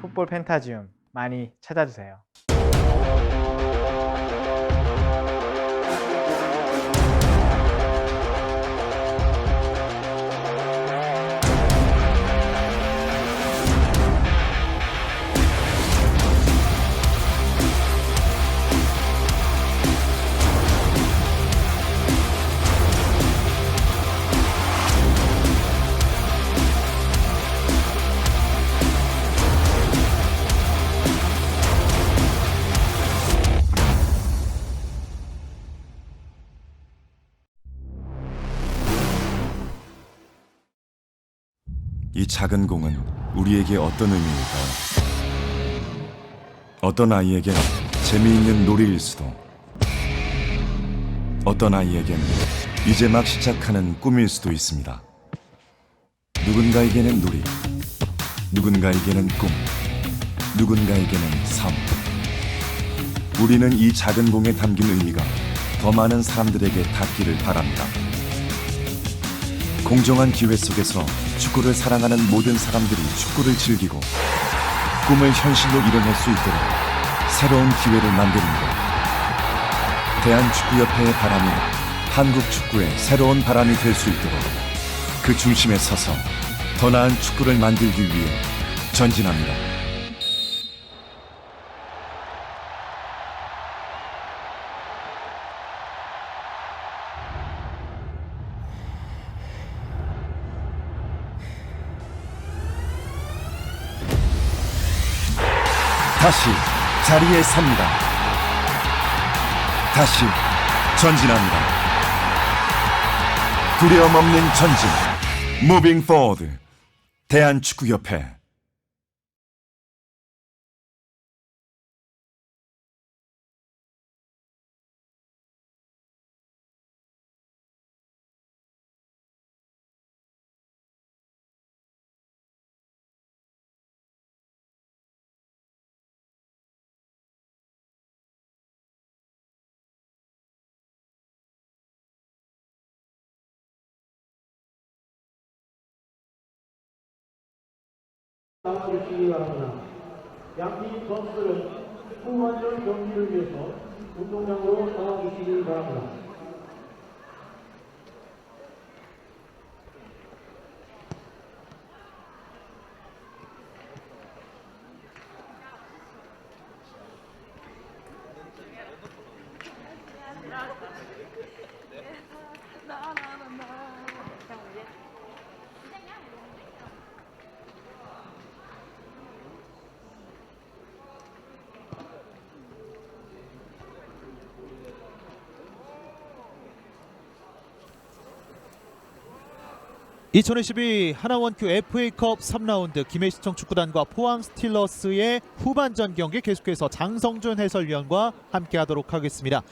풋볼 펜타지움 많이 찾아주세요. 이 작은 공은 우리에게 어떤 의미일까요? 어떤 아이에겐 재미있는 놀이일 수도, 어떤 아이에겐 이제 막 시작하는 꿈일 수도 있습니다. 누군가에게는 놀이, 누군가에게는 꿈, 누군가에게는 삶. 우리는 이 작은 공에 담긴 의미가 더 많은 사람들에게 닿기를 바랍니다. 공정한 기회 속에서 축구를 사랑하는 모든 사람들이 축구를 즐기고 꿈을 현실로 이뤄낼 수 있도록 새로운 기회를 만드는 것. 대한축구협회의 바람이 한국 축구의 새로운 바람이 될 수 있도록 그 중심에 서서 더 나은 축구를 만들기 위해 전진합니다. 다시 자리에 섭니다. 다시 전진합니다. 두려움 없는 전진. Moving forward. 대한축구협회. 나와주시기 바랍니다. 양팀 선수들은 후반전 경기를 위해서 운동장으로 나와주시기 바랍니다. (2022) 하나원큐 FA컵 3라운드 김해시청 축구단과 포항 스틸러스의 후반전 경기 계속해서 장성준 해설위원과 함께하도록 하겠습니다.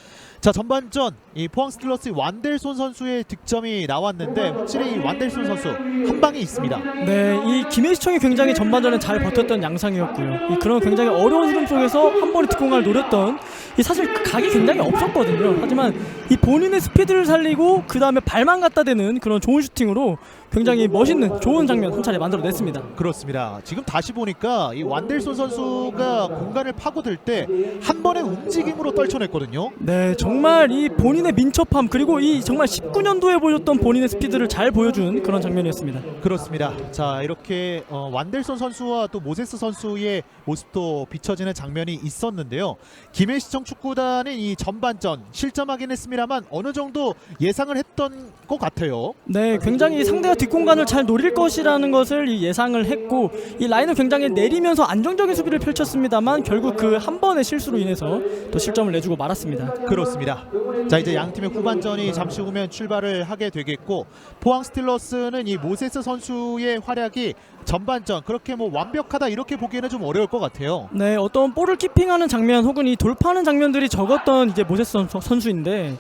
자, 전반전 이 포항 스틸러스 완델손 선수의 득점이 나왔는데 확실히 이 완델손 선수 한 방이 있습니다. 네, 이 김해시청이 굉장히 전반전에 잘 버텼던 양상이었고요. 이 그런 굉장히 어려운 흐름 속에서 한 번에 득공을 노렸던 이 사실 각이 굉장히 없었거든요. 하지만 이 본인의 스피드를 살리고 그 다음에 발만 갖다 대는 그런 좋은 슈팅으로 굉장히 멋있는 좋은 장면 한 차례 만들어냈습니다. 그렇습니다. 지금 다시 보니까 이 완델손 선수가 공간을 파고들 때 한 번의 움직임으로 떨쳐냈거든요. 네, 정말 이 본인의 민첩함 그리고 이 정말 19년도에 보였던 본인의 스피드를 잘 보여준 그런 장면이었습니다. 그렇습니다. 자, 이렇게 완델손 선수와 또 모세스 선수의 모습도 비춰지는 장면이 있었는데요. 김해시청 축구단은 이 전반전 실점하긴 했습니다만 어느 정도 예상을 했던 것 같아요. 네, 굉장히 상대가 뒷공간을 잘 노릴 것이라는 것을 예상을 했고 이 라인을 굉장히 내리면서 안정적인 수비를 펼쳤습니다만 결국 그 한 번의 실수로 인해서 또 실점을 내주고 말았습니다. 그렇습니다. 자, 이제 양 팀의 후반전이 잠시 후면 출발을 하게 되겠고 포항 스틸러스는 이 모세스 선수의 활약이 전반전 그렇게 뭐 완벽하다 이렇게 보기에는 좀 어려울 것 같아요. 네, 어떤 볼을 키핑하는 장면 혹은 이 돌파하는 장면들이 적었던 이제 모세스 선수인데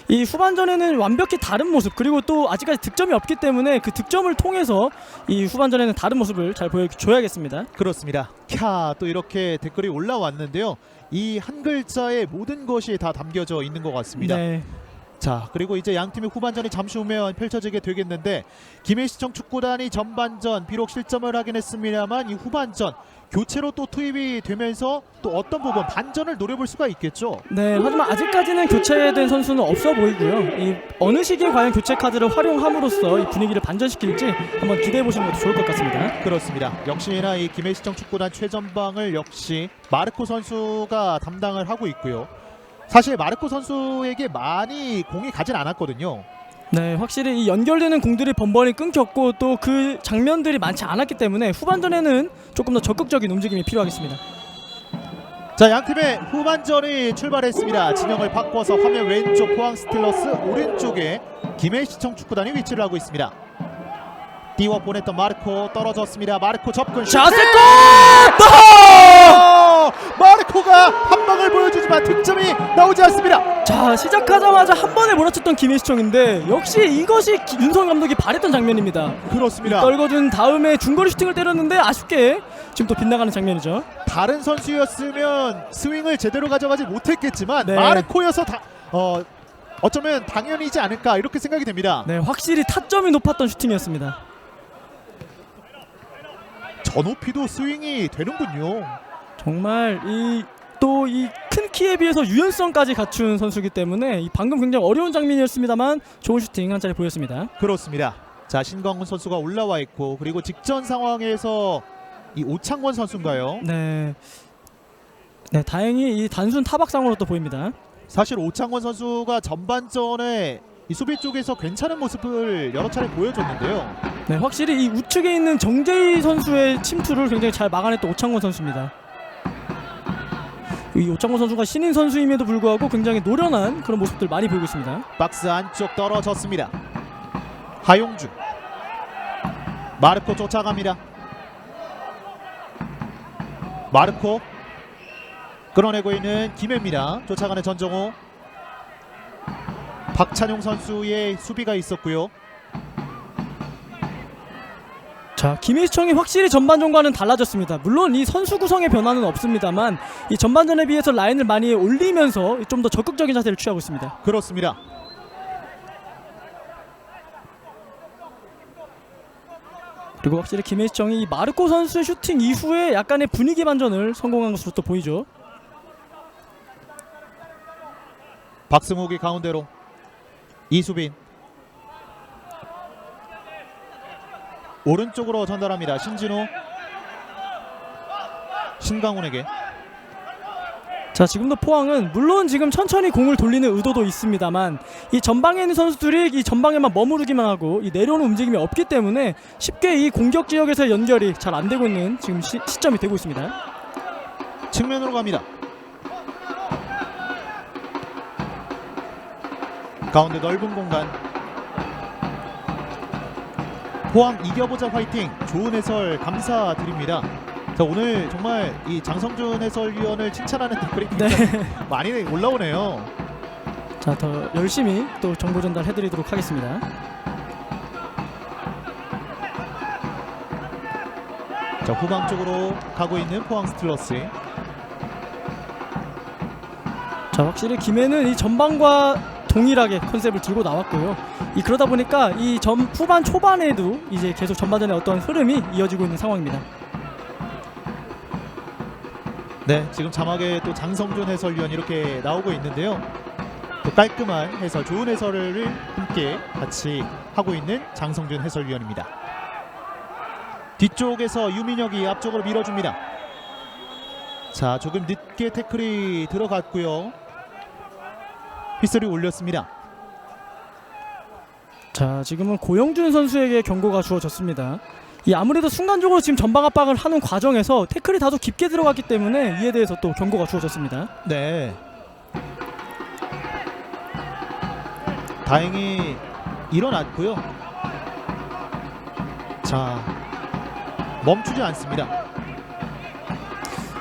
이 후반전에는 완벽히 다른 모습 그리고 또 아직까지 득점이 없기 때문에 그 득점을 통해서 이 후반전에는 다른 모습을 잘 보여줘야겠습니다. 그렇습니다. 캬, 또 이렇게 댓글이 올라왔는데요. 이 한 글자에 모든 것이 다 담겨져 있는 것 같습니다. 네. 자, 그리고 이제 양 팀의 후반전이 잠시 후면 펼쳐지게 되겠는데 김해시청 축구단이 전반전 비록 실점을 하긴 했습니다만 이 후반전 교체로 또 투입이 되면서 또 어떤 부분 반전을 노려볼 수가 있겠죠. 네, 하지만 아직까지는 교체된 선수는 없어 보이고요. 이 어느 시기에 과연 교체 카드를 활용함으로써 이 분위기를 반전시킬지 한번 기대해 보시는 것도 좋을 것 같습니다. 그렇습니다. 역시나 이 김해시청 축구단 최전방을 역시 마르코 선수가 담당을 하고 있고요. 사실 마르코 선수에게 많이 공이 가진 않았거든요. 네, 확실히 이 연결되는 공들이 번번이 끊겼고 또 그 장면들이 많지 않았기 때문에 후반전에는 조금 더 적극적인 움직임이 필요하겠습니다. 자, 양팀의 후반전이 출발했습니다. 진영을 바꿔서 화면 왼쪽 포항 스틸러스, 오른쪽에 김해시청 축구단이 위치를 하고 있습니다. 띄워 보냈던 마르코 떨어졌습니다. 마르코 접근 슛. 자, 세골! 마르코가 한 방을 보여주지만 득점이 나오지 않습니다. 자, 시작하자마자 한 번에 몰아쳤던 김혜수청인데 역시 이것이 윤성 감독이 바랬던 장면입니다. 그렇습니다. 떨궈준 다음에 중거리 슈팅을 때렸는데 아쉽게 지금 또 빗나가는 장면이죠. 다른 선수였으면 스윙을 제대로 가져가지 못했겠지만 네. 마르코여서 어쩌면 당연이지 않을까 이렇게 생각이 됩니다. 네, 확실히 타점이 높았던 슈팅이었습니다. 저 높이도 스윙이 되는군요. 정말 또 이 큰 키에 비해서 유연성까지 갖춘 선수이기 때문에 방금 굉장히 어려운 장면이었습니다만 좋은 슈팅 한 차례 보였습니다. 그렇습니다. 자, 신광훈 선수가 올라와 있고 그리고 직전 상황에서 이 오창권 선수인가요? 네, 다행히 이 단순 타박상으로 또 보입니다. 사실 오창권 선수가 전반전에 이 수비 쪽에서 괜찮은 모습을 여러 차례 보여줬는데요. 네, 확실히 이 우측에 있는 정재희 선수의 침투를 굉장히 잘 막아냈던 오창권 선수입니다. 이 오창권 선수가 신인 선수임에도 불구하고 굉장히 노련한 그런 모습들 많이 보이고 있습니다. 박스 안쪽 떨어졌습니다. 하용준, 마르코 쫓아갑니다. 마르코 끌어내고 있는 김혜입니다. 쫓아가는 전정호, 박찬용 선수의 수비가 있었고요. 자, 김혜수청이 확실히 전반전과는 달라졌습니다. 물론 이 선수 구성의 변화는 없습니다만 이 전반전에 비해서 라인을 많이 올리면서 좀 더 적극적인 자세를 취하고 있습니다. 그렇습니다. 그리고 확실히 김혜수청이 이 마르코 선수의 슈팅 이후에 약간의 분위기 반전을 성공한 것으로 또 보이죠. 박승욱이 가운데로, 이수빈 오른쪽으로 전달합니다. 신진호, 신강훈에게. 자, 지금도 포항은 물론 지금 천천히 공을 돌리는 의도도 있습니다만 이 전방에 있는 선수들이 이 전방에만 머무르기만 하고 이 내려오는 움직임이 없기 때문에 쉽게 이 공격 지역에서 연결이 잘 안 되고 있는 지금 시점이 되고 있습니다. 측면으로 갑니다. 가운데 넓은 공간. 포항 이겨보자 화이팅. 좋은 해설 감사드립니다. 자, 오늘 정말 이 장성준 해설위원을 칭찬하는 댓글이 굉장히 많이 올라오네요. 자, 더 열심히 또 정보 전달해드리도록 하겠습니다. 자, 후방 쪽으로 가고 있는 포항 스틸러스. 자, 확실히 김해는 이 전방과 동일하게 컨셉을 들고 나왔고요. 그러다 보니까 이 후반 초반에도 이제 계속 전반전의 어떤 흐름이 이어지고 있는 상황입니다. 네, 지금 자막에 또 장성준 해설위원 이렇게 나오고 있는데요. 또 깔끔한 해설, 좋은 해설을 함께 같이 하고 있는 장성준 해설위원입니다. 뒤쪽에서 유민혁이 앞쪽으로 밀어줍니다. 자, 조금 늦게 태클이 들어갔고요. 휘슬이 올렸습니다. 자, 지금은 고영준 선수에게 경고가 주어졌습니다. 아무래도 순간적으로 지금 전방 압박을 하는 과정에서 태클이 다소 깊게 들어갔기 때문에 이에 대해서 또 경고가 주어졌습니다. 네. 다행히 일어났고요. 자, 멈추지 않습니다.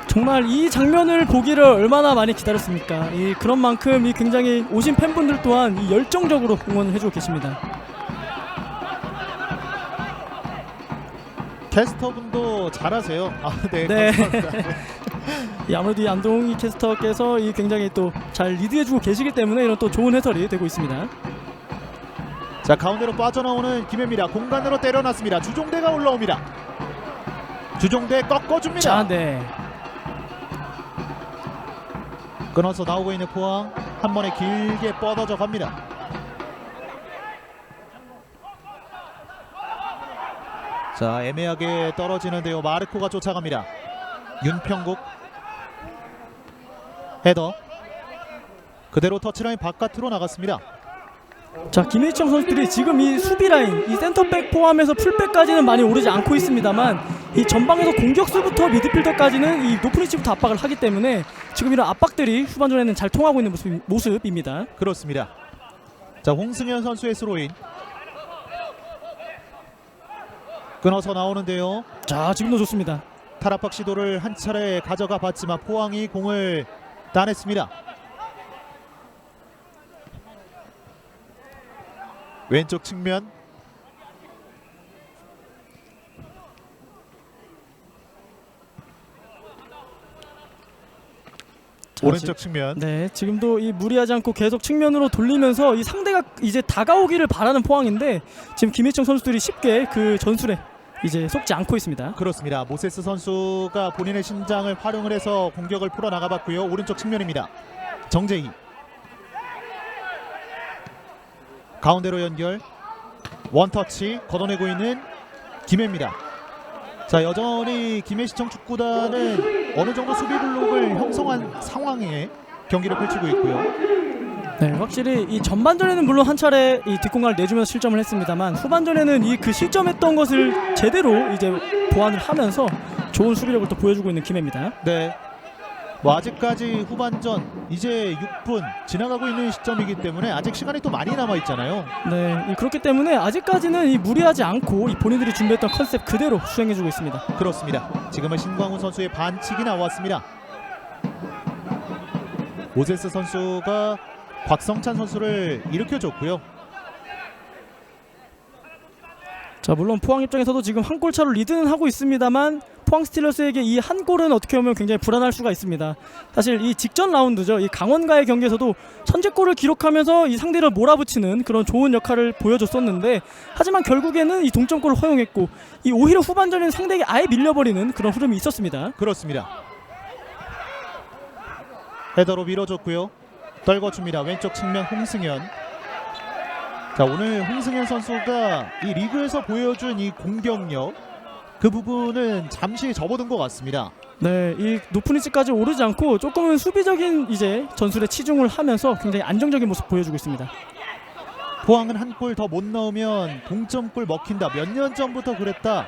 정말 이 장면을 보기를 얼마나 많이 기다렸습니까? 그런 만큼 굉장히 오신 팬분들 또한 열정적으로 응원을 해주고 계십니다. 캐스터분도 잘하세요. 네. 네. 감사합니다. 아무래도 이 안동희 캐스터께서 굉장히 또 잘 리드해주고 계시기 때문에 이런 또 좋은 해설이 되고 있습니다. 자, 가운데로 빠져나오는 김혜입니다. 공간으로 때려놨습니다. 주종대가 올라옵니다. 주종대 꺾어줍니다. 자, 네. 끊어서 나오고 있는 포항, 한 번에 길게 뻗어져 갑니다. 자, 애매하게 떨어지는데요. 마르코가 쫓아갑니다. 윤평국 헤더 그대로 터치라인 바깥으로 나갔습니다. 자, 김혜청 선수들이 지금 이 수비 라인, 이 센터백 포함해서 풀백까지는 많이 오르지 않고 있습니다만 이 전방에서 공격수부터 미드필더까지는 이 높은 위치부터 압박을 하기 때문에 지금 이런 압박들이 후반전에는 잘 통하고 있는 모습입니다. 그렇습니다. 자, 홍승현 선수의 스로인. 끊어서 나오는데요. 자, 지금도 좋습니다. 탈압박 시도를 한 차례 가져가 봤지만 포항이 공을 따냈습니다. 왼쪽 측면 오른쪽 측면. 네, 지금도 이 무리하지 않고 계속 측면으로 돌리면서 이 상대가 이제 다가오기를 바라는 포항인데 지금 김혜청 선수들이 쉽게 그 전술에 이제 속지 않고 있습니다. 그렇습니다. 모세스 선수가 본인의 신장을 활용을 해서 공격을 풀어나가봤고요. 오른쪽 측면입니다. 정재희 가운데로 연결, 원터치 걷어내고 있는 김혜입니다. 자, 여전히 김해시청 축구단은 어느 정도 수비 블록을 형성한 상황에 경기를 펼치고 있고요. 네, 확실히 이 전반전에는 물론 한 차례 이 뒷공간을 내주면서 실점을 했습니다만 후반전에는 이 그 실점했던 것을 제대로 이제 보완을 하면서 좋은 수비력을 또 보여주고 있는 김해입니다. 네. 뭐 아직까지 후반전 이제 6분 지나가고 있는 시점이기 때문에 아직 시간이 또 많이 남아 있잖아요. 네, 그렇기 때문에 아직까지는 이 무리하지 않고 이 본인들이 준비했던 컨셉 그대로 수행해주고 있습니다. 그렇습니다. 지금은 신광훈 선수의 반칙이 나왔습니다. 모세스 선수가 곽성찬 선수를 일으켜줬고요. 자, 물론 포항 입장에서도 지금 한 골 차로 리드는 하고 있습니다만 포항 스틸러스에게 이 한 골은 어떻게 보면 굉장히 불안할 수가 있습니다. 사실 이 직전 라운드죠. 이 강원과의 경기에서도 선제골을 기록하면서 이 상대를 몰아붙이는 그런 좋은 역할을 보여줬었는데 하지만 결국에는 이 동점골을 허용했고 이 오히려 후반전에는 상대에게 아예 밀려버리는 그런 흐름이 있었습니다. 그렇습니다. 헤더로 밀어줬고요. 떨궈줍니다. 왼쪽 측면 홍승현. 자, 오늘 홍승현 선수가 이 리그에서 보여준 이 공격력 그 부분은 잠시 접어든 것 같습니다. 네, 이 높은 위치까지 오르지 않고 조금은 수비적인 이제 전술에 치중을 하면서 굉장히 안정적인 모습 보여주고 있습니다. 포항은 한 골 더 못 넣으면 동점골 먹힌다. 몇 년 전부터 그랬다.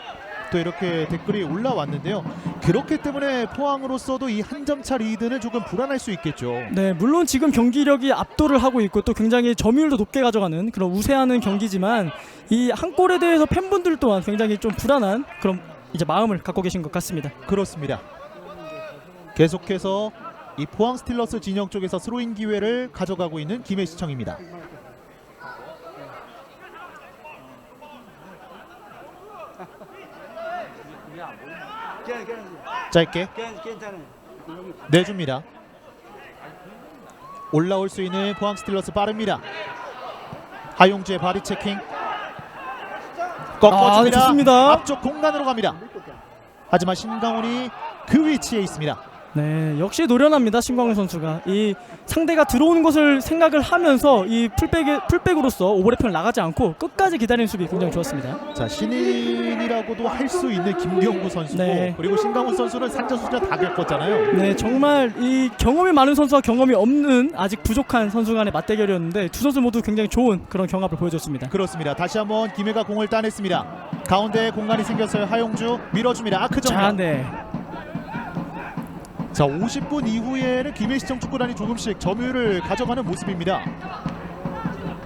또 이렇게 댓글이 올라왔는데요. 그렇기 때문에 포항으로서도 이 한 점차 리드는 조금 불안할 수 있겠죠. 네, 물론 지금 경기력이 압도를 하고 있고 또 굉장히 점유율도 높게 가져가는 그런 우세하는 경기지만 이 한 골에 대해서 팬분들 또한 굉장히 좀 불안한 그런 이제 마음을 갖고 계신 것 같습니다. 그렇습니다. 계속해서 이 포항 스틸러스 진영 쪽에서 스로인 기회를 가져가고 있는 김해시청입니다. 짧게 내줍니다. 올라올 수 있는 포항 스틸러스 빠릅니다. 하용주의 바디 체킹 꺾어줍니다. 좋습니다. 앞쪽 공간으로 갑니다. 하지만 신강훈이 그 위치에 있습니다. 네, 역시 노련합니다. 신광훈 선수가 이 상대가 들어오는 것을 생각을 하면서 이 풀백으로서 오버래핑을 나가지 않고 끝까지 기다리는 수비 굉장히 좋았습니다. 자, 신인이라고도 할 수 있는 김경구 선수고 네. 그리고 신강훈 선수는 산전수전 다 겪었잖아요. 네, 정말 이 경험이 많은 선수와 경험이 없는 아직 부족한 선수 간의 맞대결이었는데 두 선수 모두 굉장히 좋은 그런 경합을 보여줬습니다. 그렇습니다. 다시 한번 김해가 공을 따냈습니다. 가운데에 공간이 생겼어요. 하용주 밀어줍니다. 아크 정면. 자, 네. 자, 50분 이후에는 김해시청 축구단이 조금씩 점유율을 가져가는 모습입니다.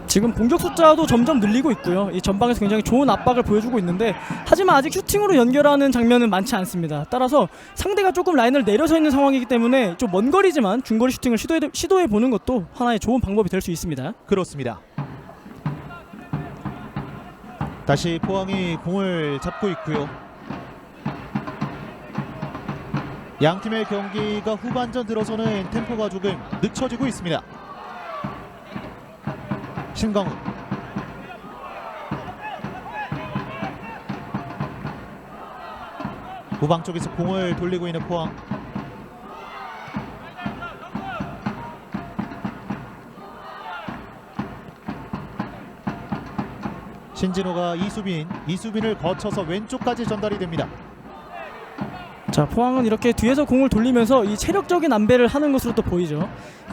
지금 공격 숫자도 점점 늘리고 있고요. 이 전방에서 굉장히 좋은 압박을 보여주고 있는데 하지만 아직 슈팅으로 연결하는 장면은 많지 않습니다. 따라서 상대가 조금 라인을 내려서 있는 상황이기 때문에 좀 먼 거리지만 중거리 슈팅을 시도해 보는 것도 하나의 좋은 방법이 될 수 있습니다. 그렇습니다. 다시 포항이 공을 잡고 있고요. 양 팀의 경기가 후반전 들어서는 템포가 조금 늦춰지고 있습니다. 신광훈 후방 쪽에서 공을 돌리고 있는 포항. 신진호가 이수빈을 거쳐서 왼쪽까지 전달이 됩니다. 자, 포항은 이렇게 뒤에서 공을 돌리면서 이 체력적인 안배를 하는 것으로 또 보이죠.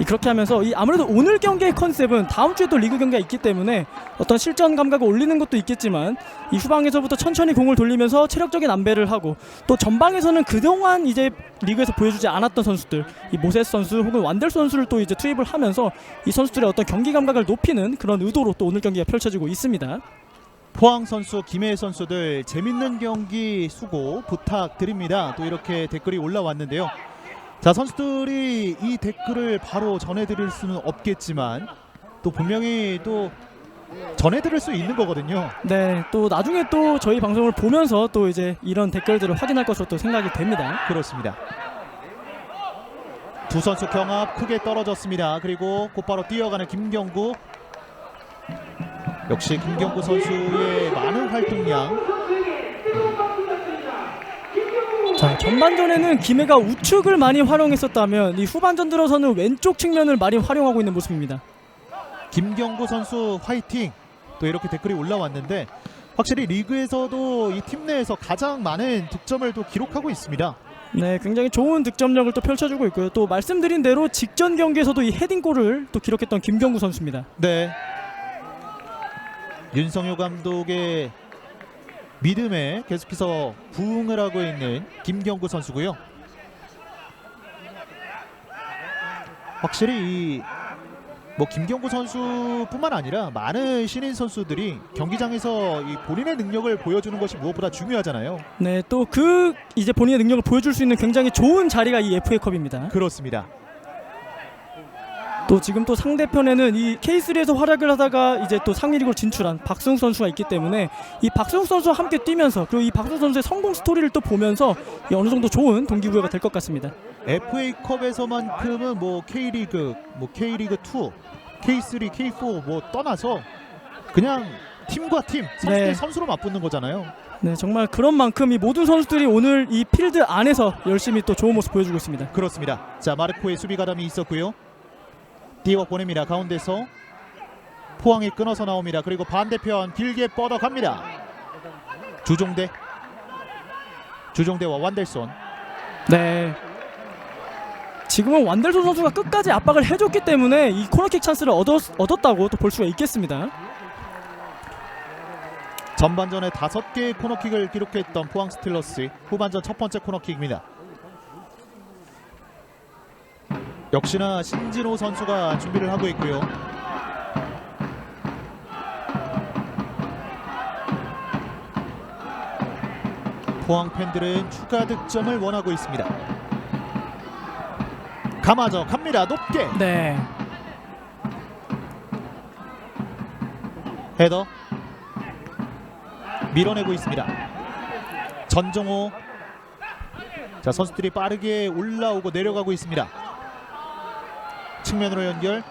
그렇게 하면서 이 아무래도 오늘 경기의 컨셉은 다음 주에 또 리그 경기가 있기 때문에 어떤 실전 감각을 올리는 것도 있겠지만 이 후방에서부터 천천히 공을 돌리면서 체력적인 안배를 하고 또 전방에서는 그동안 이제 리그에서 보여주지 않았던 선수들 이 모세스 선수 혹은 완델 선수를 또 이제 투입을 하면서 이 선수들의 어떤 경기 감각을 높이는 그런 의도로 또 오늘 경기가 펼쳐지고 있습니다. 포항 선수, 김해 선수들 재밌는 경기 수고 부탁드립니다. 또 이렇게 댓글이 올라왔는데요. 자, 선수들이 이 댓글을 바로 전해드릴 수는 없겠지만 또 분명히 또 전해드릴 수 있는 거거든요. 네, 또 나중에 또 저희 방송을 보면서 또 이제 이런 댓글들을 확인할 것으로 또 생각이 됩니다. 그렇습니다. 두 선수 경합 크게 떨어졌습니다. 그리고 곧바로 뛰어가는 김경구. 역시 김경구 선수의 많은 활동량. 자, 전반전에는 김해가 우측을 많이 활용했었다면 이 후반전 들어서는 왼쪽 측면을 많이 활용하고 있는 모습입니다. 김경구 선수 화이팅. 또 이렇게 댓글이 올라왔는데 확실히 리그에서도 이 팀 내에서 가장 많은 득점을 또 기록하고 있습니다. 네, 굉장히 좋은 득점력을 또 펼쳐주고 있고요. 또 말씀드린 대로 직전 경기에서도 이 헤딩골을 또 기록했던 김경구 선수입니다. 네. 윤성효 감독의 믿음에 계속해서 부응을 하고 있는 김경구 선수고요. 확실히 뭐 김경구 선수뿐만 아니라 많은 신인 선수들이 경기장에서 이 본인의 능력을 보여주는 것이 무엇보다 중요하잖아요. 네, 또 그 이제 본인의 능력을 보여줄 수 있는 굉장히 좋은 자리가 이 FA컵입니다. 그렇습니다. 또 지금 또 상대편에는 이 K3에서 활약을 하다가 이제 또 상위리그로 진출한 박승욱 선수가 있기 때문에 이 박승욱 선수와 함께 뛰면서 그리고 이 박승욱 선수의 성공 스토리를 또 보면서 어느 정도 좋은 동기부여가 될 것 같습니다. FA컵에서만큼은 뭐 K리그, 뭐 K리그2, K3, K4 뭐 떠나서 그냥 팀과 팀, 선수들 네. 선수로 맞붙는 거잖아요. 네, 정말 그런 만큼 이 모든 선수들이 오늘 이 필드 안에서 열심히 또 좋은 모습 보여주고 있습니다. 그렇습니다. 자, 마르코의 수비 가담이 있었고요. 띄워 보냅니다. 가운데서 포항이 끊어서 나옵니다. 그리고 반대편 길게 뻗어갑니다. 주종대와 완델손. 네, 지금은 완델손 선수가 끝까지 압박을 해줬기 때문에 이 코너킥 찬스를 얻었다고 또 볼 수가 있겠습니다. 전반전에 5개의 코너킥을 기록했던 포항 스틸러스, 후반전 첫 번째 코너킥입니다. 역시나 신진호 선수가 준비를 하고 있고요. 포항 팬들은 추가 득점을 원하고 있습니다. 감아져 갑니다. 높게. 네. 헤더 밀어내고 있습니다. 전종호. 자, 선수들이 빠르게 올라오고 내려가고 있습니다. 측면으로 연결.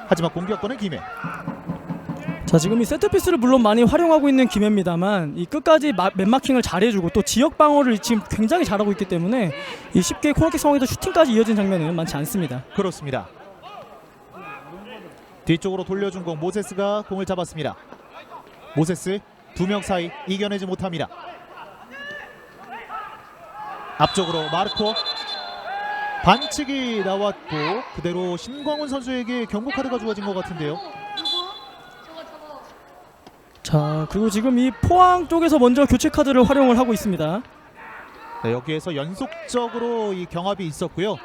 하지만 공격권은 김해. 자, 지금 이 세트피스를 물론 많이 활용하고 있는 김해입니다만 이 끝까지 맨마킹을 잘해주고 또 지역 방어를 지금 굉장히 잘하고 있기 때문에 이 쉽게 코너킥 상황에서 슈팅까지 이어진 장면은 많지 않습니다. 그렇습니다. 뒤쪽으로 돌려준 공 모세스가 공을 잡았습니다. 모세스 2명 사이 이겨내지 못합니다. 앞쪽으로 마르코. 반칙이 나왔고 그대로 신광훈 선수에게 경고 카드가 주어진 것 같은데요. 자, 그리고 지금 이 포항 쪽에서 먼저 교체 카드를 활용을 하고 있습니다. 네, 여기에서 연속적으로 이 경합이 있었고요.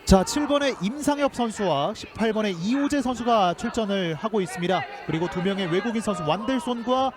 자, 7번의 임상엽 선수와 18번의 이호재 선수가 출전을 하고 있습니다. 그리고 2명의 외국인 선수 완델손과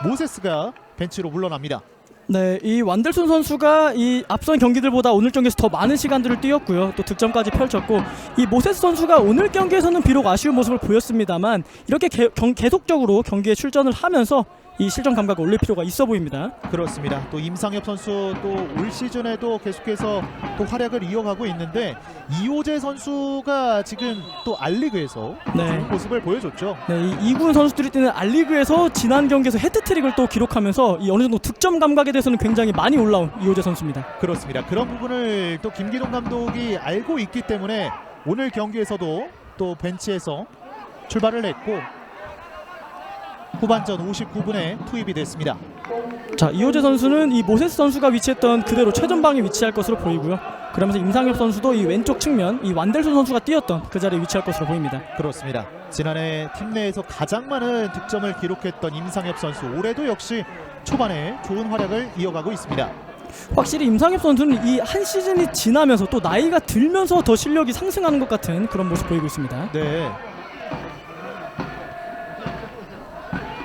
모세스가 벤치로 물러납니다. 네, 이 완델손 선수가 이 앞선 경기들보다 오늘 경기에서 더 많은 시간들을 뛰었고요. 또 득점까지 펼쳤고 이 모세스 선수가 오늘 경기에서는 비록 아쉬운 모습을 보였습니다만 이렇게 계속적으로 경기에 출전을 하면서 이 실전 감각을 올릴 필요가 있어 보입니다. 그렇습니다. 또 임상엽 선수 또 올 시즌에도 계속해서 또 활약을 이어가고 있는데 이호재 선수가 지금 또 알리그에서 좋은 모습을 보여줬죠. 네, 이 2군 선수들이 뛰는 알리그에서 지난 경기에서 해트트릭을 또 기록하면서 이 어느 정도 득점 감각에 대해서는 굉장히 많이 올라온 이호재 선수입니다. 그렇습니다. 그런 부분을 또 김기동 감독이 알고 있기 때문에 오늘 경기에서도 또 벤치에서 출발을 했고 후반전 59분에 투입이 됐습니다. 자, 이호재 선수는 이 모세스 선수가 위치했던 그대로 최전방에 위치할 것으로 보이고요. 그러면서 임상엽 선수도 이 왼쪽 측면 이 완델손 선수가 뛰었던 그 자리에 위치할 것으로 보입니다. 그렇습니다. 지난해 팀 내에서 가장 많은 득점을 기록했던 임상엽 선수, 올해도 역시 초반에 좋은 활약을 이어가고 있습니다. 확실히 임상엽 선수는 이 한 시즌이 지나면서 또 나이가 들면서 더 실력이 상승하는 것 같은 그런 모습 보이고 있습니다. 네.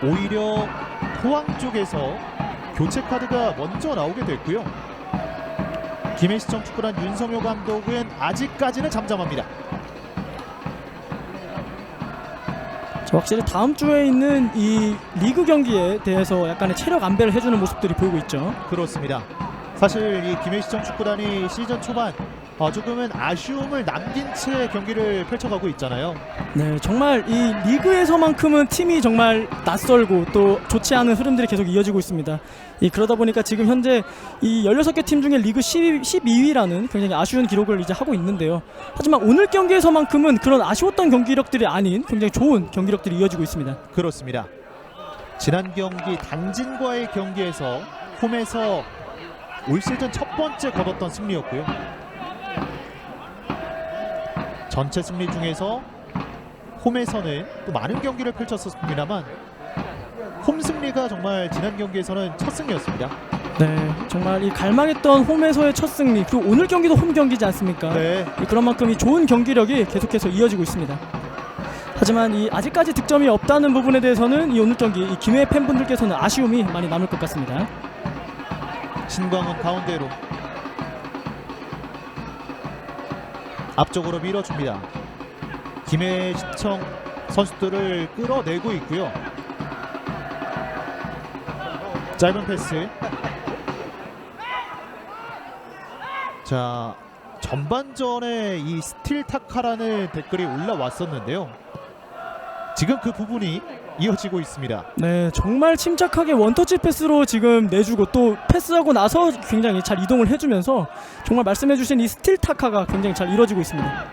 오히려 포항 쪽에서 교체 카드가 먼저 나오게 됐고요. 김해시청 축구단 윤성효 감독은 아직까지는 잠잠합니다. 확실히 다음 주에 있는 이 리그 경기에 대해서 약간의 체력 안배를 해주는 모습들이 보이고 있죠. 그렇습니다. 사실 이 김해시청 축구단이 시즌 초반 조금은 아쉬움을 남긴 채 경기를 펼쳐가고 있잖아요. 네, 정말 이 리그에서만큼은 팀이 정말 낯설고 또 좋지 않은 흐름들이 계속 이어지고 있습니다. 그러다 보니까 지금 현재 이 16개 팀 중에 리그 12위라는 굉장히 아쉬운 기록을 이제 하고 있는데요. 하지만 오늘 경기에서만큼은 그런 아쉬웠던 경기력들이 아닌 굉장히 좋은 경기력들이 이어지고 있습니다. 그렇습니다. 지난 경기 당진과의 경기에서 홈에서 올 시즌 첫 번째 거뒀던 승리였고요. 전체 승리 중에서 홈에서는 또 많은 경기를 펼쳤었습니다만 홈 승리가 정말 지난 경기에서는 첫 승리였습니다. 네, 정말 이 갈망했던 홈에서의 첫 승리, 그리고 오늘 경기도 홈 경기지 않습니까? 네. 그런 만큼 이 좋은 경기력이 계속해서 이어지고 있습니다. 하지만 이 아직까지 득점이 없다는 부분에 대해서는 이 오늘 경기 이 김해 팬분들께서는 아쉬움이 많이 남을 것 같습니다. 신광훈 가운데로 앞쪽으로 밀어줍니다. 김해시청 선수들을 끌어내고 있고요. 짧은 패스. 자, 전반전에 이 스틸 타카라는 댓글이 올라왔었는데요. 지금 그 부분이 이어지고 있습니다. 네, 정말 침착하게 원터치 패스로 지금 내주고 또 패스하고 나서 굉장히 잘 이동을 해주면서 정말 말씀해주신 이 스틸 타카가 굉장히 잘 이루어지고 있습니다.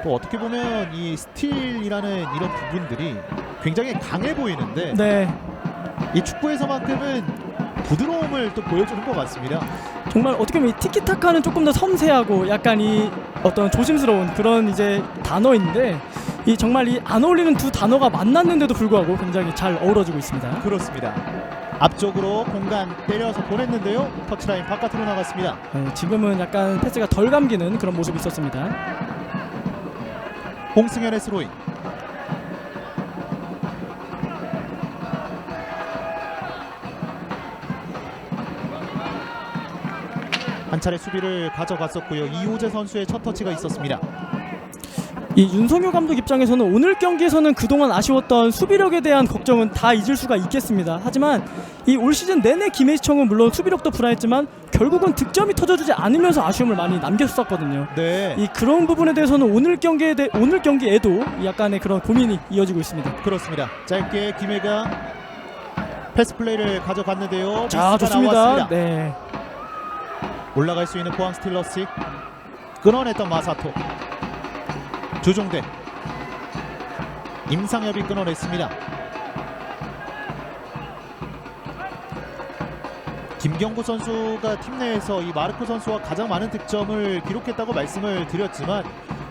또 어떻게 보면 이 스틸이라는 이런 부분들이 굉장히 강해 보이는데 네, 이 축구에서만큼은 부드러움을 또 보여주는 것 같습니다. 정말 어떻게 보면 이 티키타카는 조금 더 섬세하고 약간 이 어떤 조심스러운 그런 이제 단어인데 이 정말 이 안 어울리는 두 단어가 만났는데도 불구하고 굉장히 잘 어우러지고 있습니다. 그렇습니다. 앞쪽으로 공간 때려서 보냈는데요. 터치라인 바깥으로 나갔습니다. 네, 지금은 약간 패스가 덜 감기는 그런 모습이 있었습니다. 홍승현의 스로인. 한 차례 수비를 가져갔었고요. 이호재 선수의 첫 터치가 있었습니다. 이 윤성효 감독 입장에서는 오늘 경기에서는 그동안 아쉬웠던 수비력에 대한 걱정은 다 잊을 수가 있겠습니다. 하지만 이 올 시즌 내내 김해시청은 물론 수비력도 불안했지만 결국은 득점이 터져주지 않으면서 아쉬움을 많이 남겼었거든요. 네. 이 그런 부분에 대해서는 오늘 경기에도 약간의 그런 고민이 이어지고 있습니다. 그렇습니다. 짧게 김해가 패스 플레이를 가져갔는데요. 자, 좋습니다. 나왔습니다. 네. 올라갈 수 있는 포항 스틸러스. 끊어냈던 마사토. 조종대. 임상엽이 끊어냈습니다. 김경구 선수가 팀 내에서 이 마르코 선수와 가장 많은 득점을 기록했다고 말씀을 드렸지만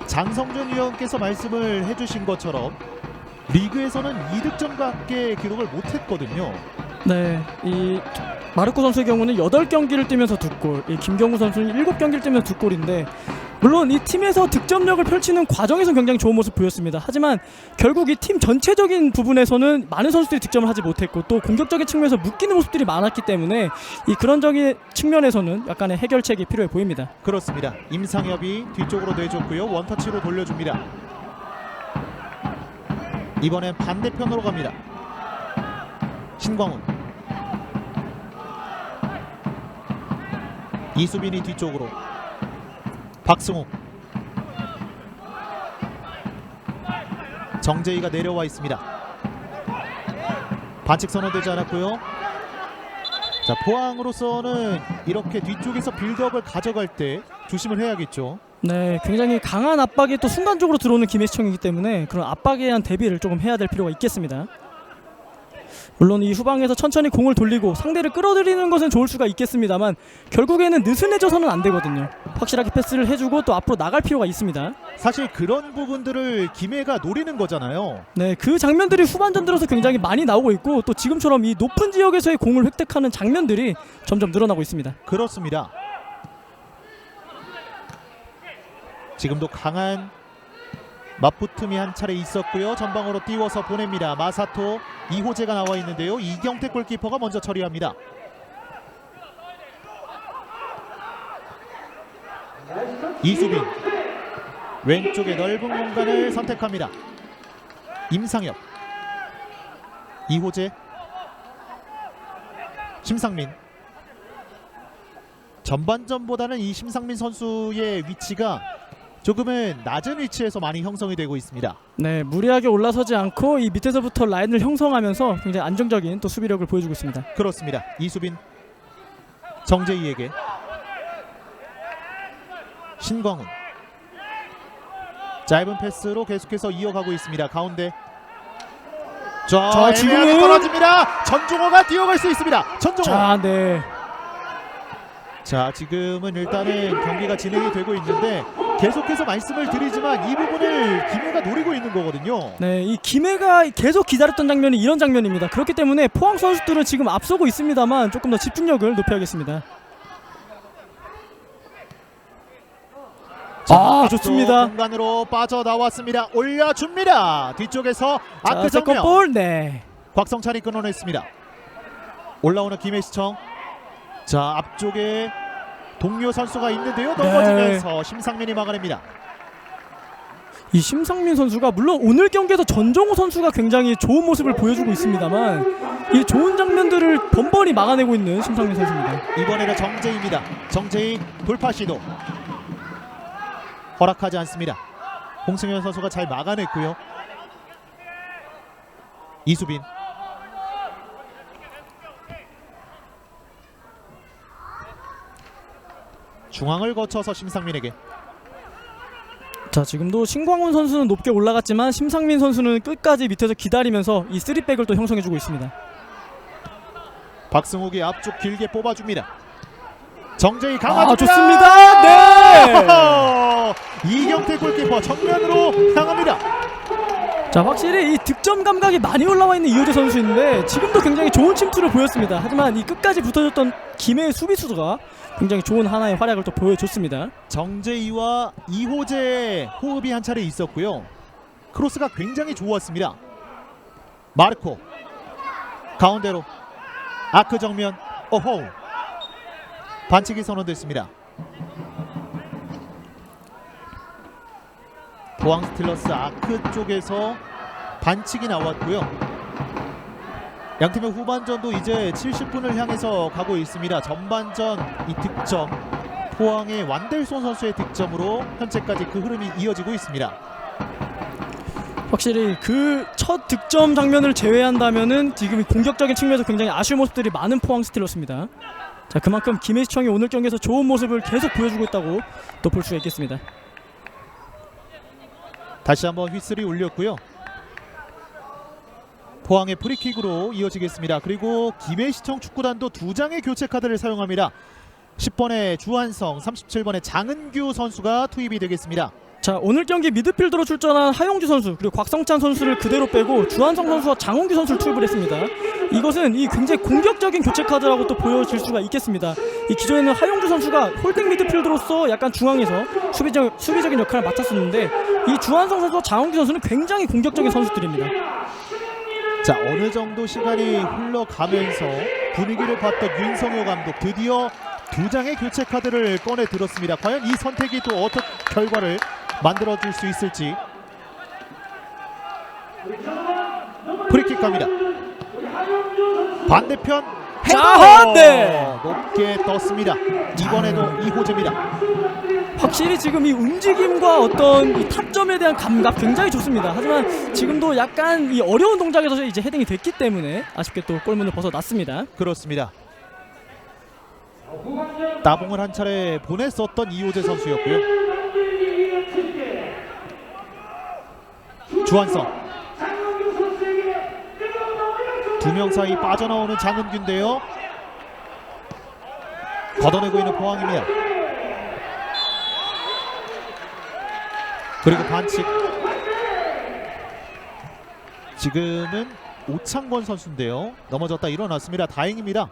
장성준 위원께서 말씀을 해주신 것처럼 리그에서는 2득점밖에 기록을 못했거든요. 네, 이 마르코 선수의 경우는 8경기를 뛰면서 2골, 이 김경구 선수는 7경기를 뛰면서 2골인데 물론 이 팀에서 득점력을 펼치는 과정에서 굉장히 좋은 모습 보였습니다. 하지만 결국 이 팀 전체적인 부분에서는 많은 선수들이 득점을 하지 못했고 또 공격적인 측면에서 묶이는 모습들이 많았기 때문에 이 그런 적인 측면에서는 약간의 해결책이 필요해 보입니다. 그렇습니다. 임상엽이 뒤쪽으로 내줬고요. 원터치로 돌려줍니다. 이번엔 반대편으로 갑니다. 신광훈. 이수빈이 뒤쪽으로. 박승욱. 정재희가 내려와 있습니다. 반칙 선언되지 않았고요. 자, 포항으로서는 이렇게 뒤쪽에서 빌드업을 가져갈 때 조심을 해야겠죠. 네, 굉장히 강한 압박이 또 순간적으로 들어오는 김해시청이기 때문에 그런 압박에 대한 대비를 조금 해야 될 필요가 있겠습니다. 물론 이 후방에서 천천히 공을 돌리고 상대를 끌어들이는 것은 좋을 수가 있겠습니다만 결국에는 느슨해져서는 안 되거든요. 확실하게 패스를 해주고 또 앞으로 나갈 필요가 있습니다. 사실 그런 부분들을 김해가 노리는 거잖아요. 네, 그 장면들이 후반전 들어서 굉장히 많이 나오고 있고 또 지금처럼 이 높은 지역에서의 공을 획득하는 장면들이 점점 늘어나고 있습니다. 맞붙음이 한 차례 있었고요. 전방으로 띄워서 보냅니다. 마사토, 이호재가 나와 있는데요. 이경택 골키퍼가 먼저 처리합니다. 이수빈 왼쪽의 넓은 공간을 선택합니다. 임상엽, 이호재, 심상민. 전반전보다는 이 심상민 선수의 위치가 조금은 낮은 위치에서 많이 형성이 되고 있습니다. 네, 무리하게 올라서지 않고 이 밑에서부터 라인을 형성하면서 굉장히 안정적인 또 수비력을 보여주고 있습니다. 그렇습니다. 이수빈, 정재희에게 신광훈. 짧은 패스로 계속해서 이어가고 있습니다. 가운데. 자, 지금은 떨어집니다. 전종호가 뛰어갈 수 있습니다. 전종호. 자, 네. 자, 지금은 일단은 경기가 진행이 되고 있는데 계속해서 말씀을 드리지만 이 부분을 김해가 노리고 있는 거거든요. 네, 이 김해가 계속 기다렸던 장면이 이런 장면입니다. 그렇기 때문에 포항 선수들은 지금 앞서고 있습니다만 조금 더 집중력을 높여야겠습니다. 자, 좋습니다. 공간으로 빠져나왔습니다. 올려줍니다. 뒤쪽에서 아크 정면. 볼, 네. 곽성찬이 끊어냈습니다. 올라오는 김해시청. 자, 앞쪽에 동료 선수가 있는데요. 넘어지면서 심상민이 막아냅니다. 이 심상민 선수가 물론 오늘 경기에서 전종호 선수가 굉장히 좋은 모습을 보여주고 있습니다만 이 좋은 장면들을 번번이 막아내고 있는 심상민 선수입니다. 이번에는 정재희입니다. 정재희 돌파 시도 허락하지 않습니다. 홍승현 선수가 잘 막아냈고요. 이수빈. 중앙을 거쳐서 심상민에게. 자, 지금도 신광훈 선수는 높게 올라갔지만 심상민 선수는 끝까지 밑에서 기다리면서 이 3백을 또 형성해주고 있습니다. 박승욱이 앞쪽 길게 뽑아줍니다. 정재희 강화줍니다. 좋습니다. 네. 이경택 골키퍼 정면으로 향합니다. 자, 확실히 이 득점 감각이 많이 올라와 있는 이호재 선수인데 지금도 굉장히 좋은 침투를 보였습니다. 하지만 이 끝까지 붙어줬던 김해의 수비수가 굉장히 좋은 하나의 활약을 또 보여줬습니다. 정재희와 이호재의 호흡이 한 차례 있었고요. 크로스가 굉장히 좋았습니다. 마르코 가운데로 아크 정면. 오호, 반칙이 선언됐습니다. 포항 스틸러스 아크 쪽에서 반칙이 나왔고요. 양팀의 후반전도 이제 70분을 향해서 가고 있습니다. 전반전 이 득점, 포항의 완델손 선수의 득점으로 현재까지 그 흐름이 이어지고 있습니다. 확실히 그 첫 득점 장면을 제외한다면은 지금 공격적인 측면에서 굉장히 아쉬운 모습들이 많은 포항 스틸러스입니다. 자, 그만큼 김해시청이 오늘 경기에서 좋은 모습을 계속 보여주고 있다고 또 볼 수가 있겠습니다. 다시 한번 휘슬이 울렸고요. 포항의 프리킥으로 이어지겠습니다. 그리고 김해시청 축구단도 2장의 교체 카드를 사용합니다. 10번의 주한성, 37번의 장은규 선수가 투입이 되겠습니다. 자, 오늘 경기 미드필더로 출전한 하용주 선수 그리고 곽성찬 선수를 그대로 빼고 주한성 선수와 장홍규 선수를 투입을 했습니다. 이것은 이 굉장히 공격적인 교체 카드라고 또 보여질 수가 있겠습니다. 이 기존에는 하용주 선수가 홀딩 미드필더로서 약간 중앙에서 수비적인 역할을 맡았었는데 이 주한성 선수와 장홍규 선수는 굉장히 공격적인 선수들입니다. 자, 어느 정도 시간이 흘러가면서 분위기를 봤던 윤성효 감독 드디어 2장의 교체 카드를 꺼내 들었습니다. 과연 이 선택이 또 어떤 결과를 만들어줄 수 있을지. 프리킥 갑니다. 반대편 헤더! 네. 높게 떴습니다. 이번에도 이호재입니다. 확실히 지금 이 움직임과 어떤 이 타점에 대한 감각 굉장히 좋습니다. 하지만 지금도 약간 이 어려운 동작에서 이제 헤딩이 됐기 때문에 아쉽게 또 골문을 벗어났습니다. 그렇습니다. 따봉을 한 차례 보냈었던 이호재 선수였고요. 주한성, 2명 사이 빠져나오는 장은규인데요. 걷어내고 있는 포항입니다. 그리고 반칙. 지금은 오창권 선수인데요. 넘어졌다 일어났습니다. 다행입니다.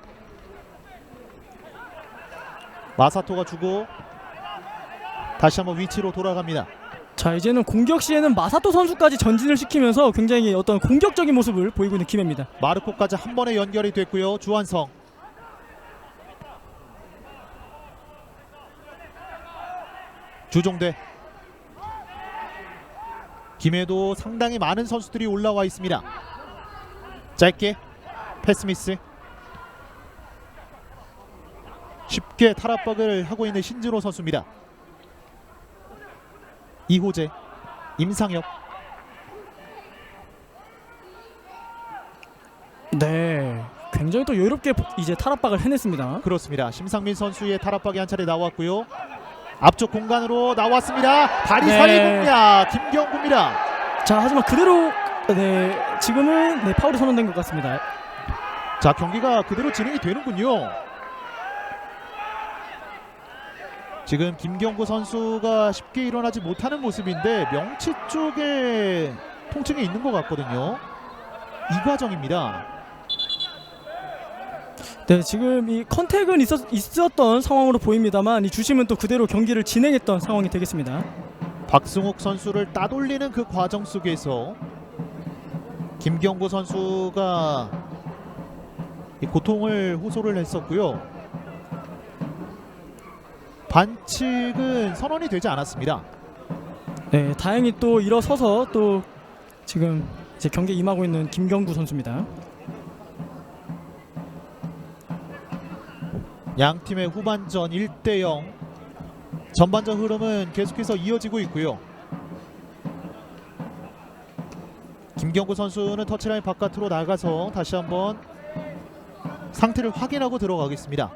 마사토가 주고 다시 한번 위치로 돌아갑니다. 자, 이제는 공격 시에는 마사토 선수까지 전진을 시키면서 굉장히 어떤 공격적인 모습을 보이고 있는 김해입니다. 마르코까지 한 번에 연결이 됐고요. 주한성. 주종대. 김해도 상당히 많은 선수들이 올라와 있습니다. 짧게 패스 미스. 쉽게 탈압박을 하고 있는 신진호 선수입니다. 이호재, 임상혁. 네, 굉장히 또 여유롭게 이제 탈압박을 해냈습니다. 그렇습니다. 심상민 선수의 탈압박이 한 차례 나왔고요. 앞쪽 공간으로 나왔습니다. 다리사이 공략 김경구입니다. 자, 하지만 그대로 지금은 파울이 선언된 것 같습니다. 자, 경기가 그대로 진행이 되는군요. 지금 김경구 선수가 쉽게 일어나지 못하는 모습인데 명치 쪽에 통증이 있는 것 같거든요. 이 과정입니다. 네, 지금 이 컨택은 있었던 상황으로 보입니다만 이 주심은 또 그대로 경기를 진행했던 상황이 되겠습니다. 박승욱 선수를 따돌리는 그 과정 속에서 김경구 선수가 이 고통을 호소를 했었고요. 반칙은 선언이 되지 않았습니다. 네, 다행히 또 일어서서 또 지금 이제 경기에 임하고 있는 김경구 선수입니다. 양 팀의 후반전 1대0. 전반전 흐름은 계속해서 이어지고 있고요. 김경구 선수는 터치라인 바깥으로 나가서 다시 한번 상태를 확인하고 들어가겠습니다.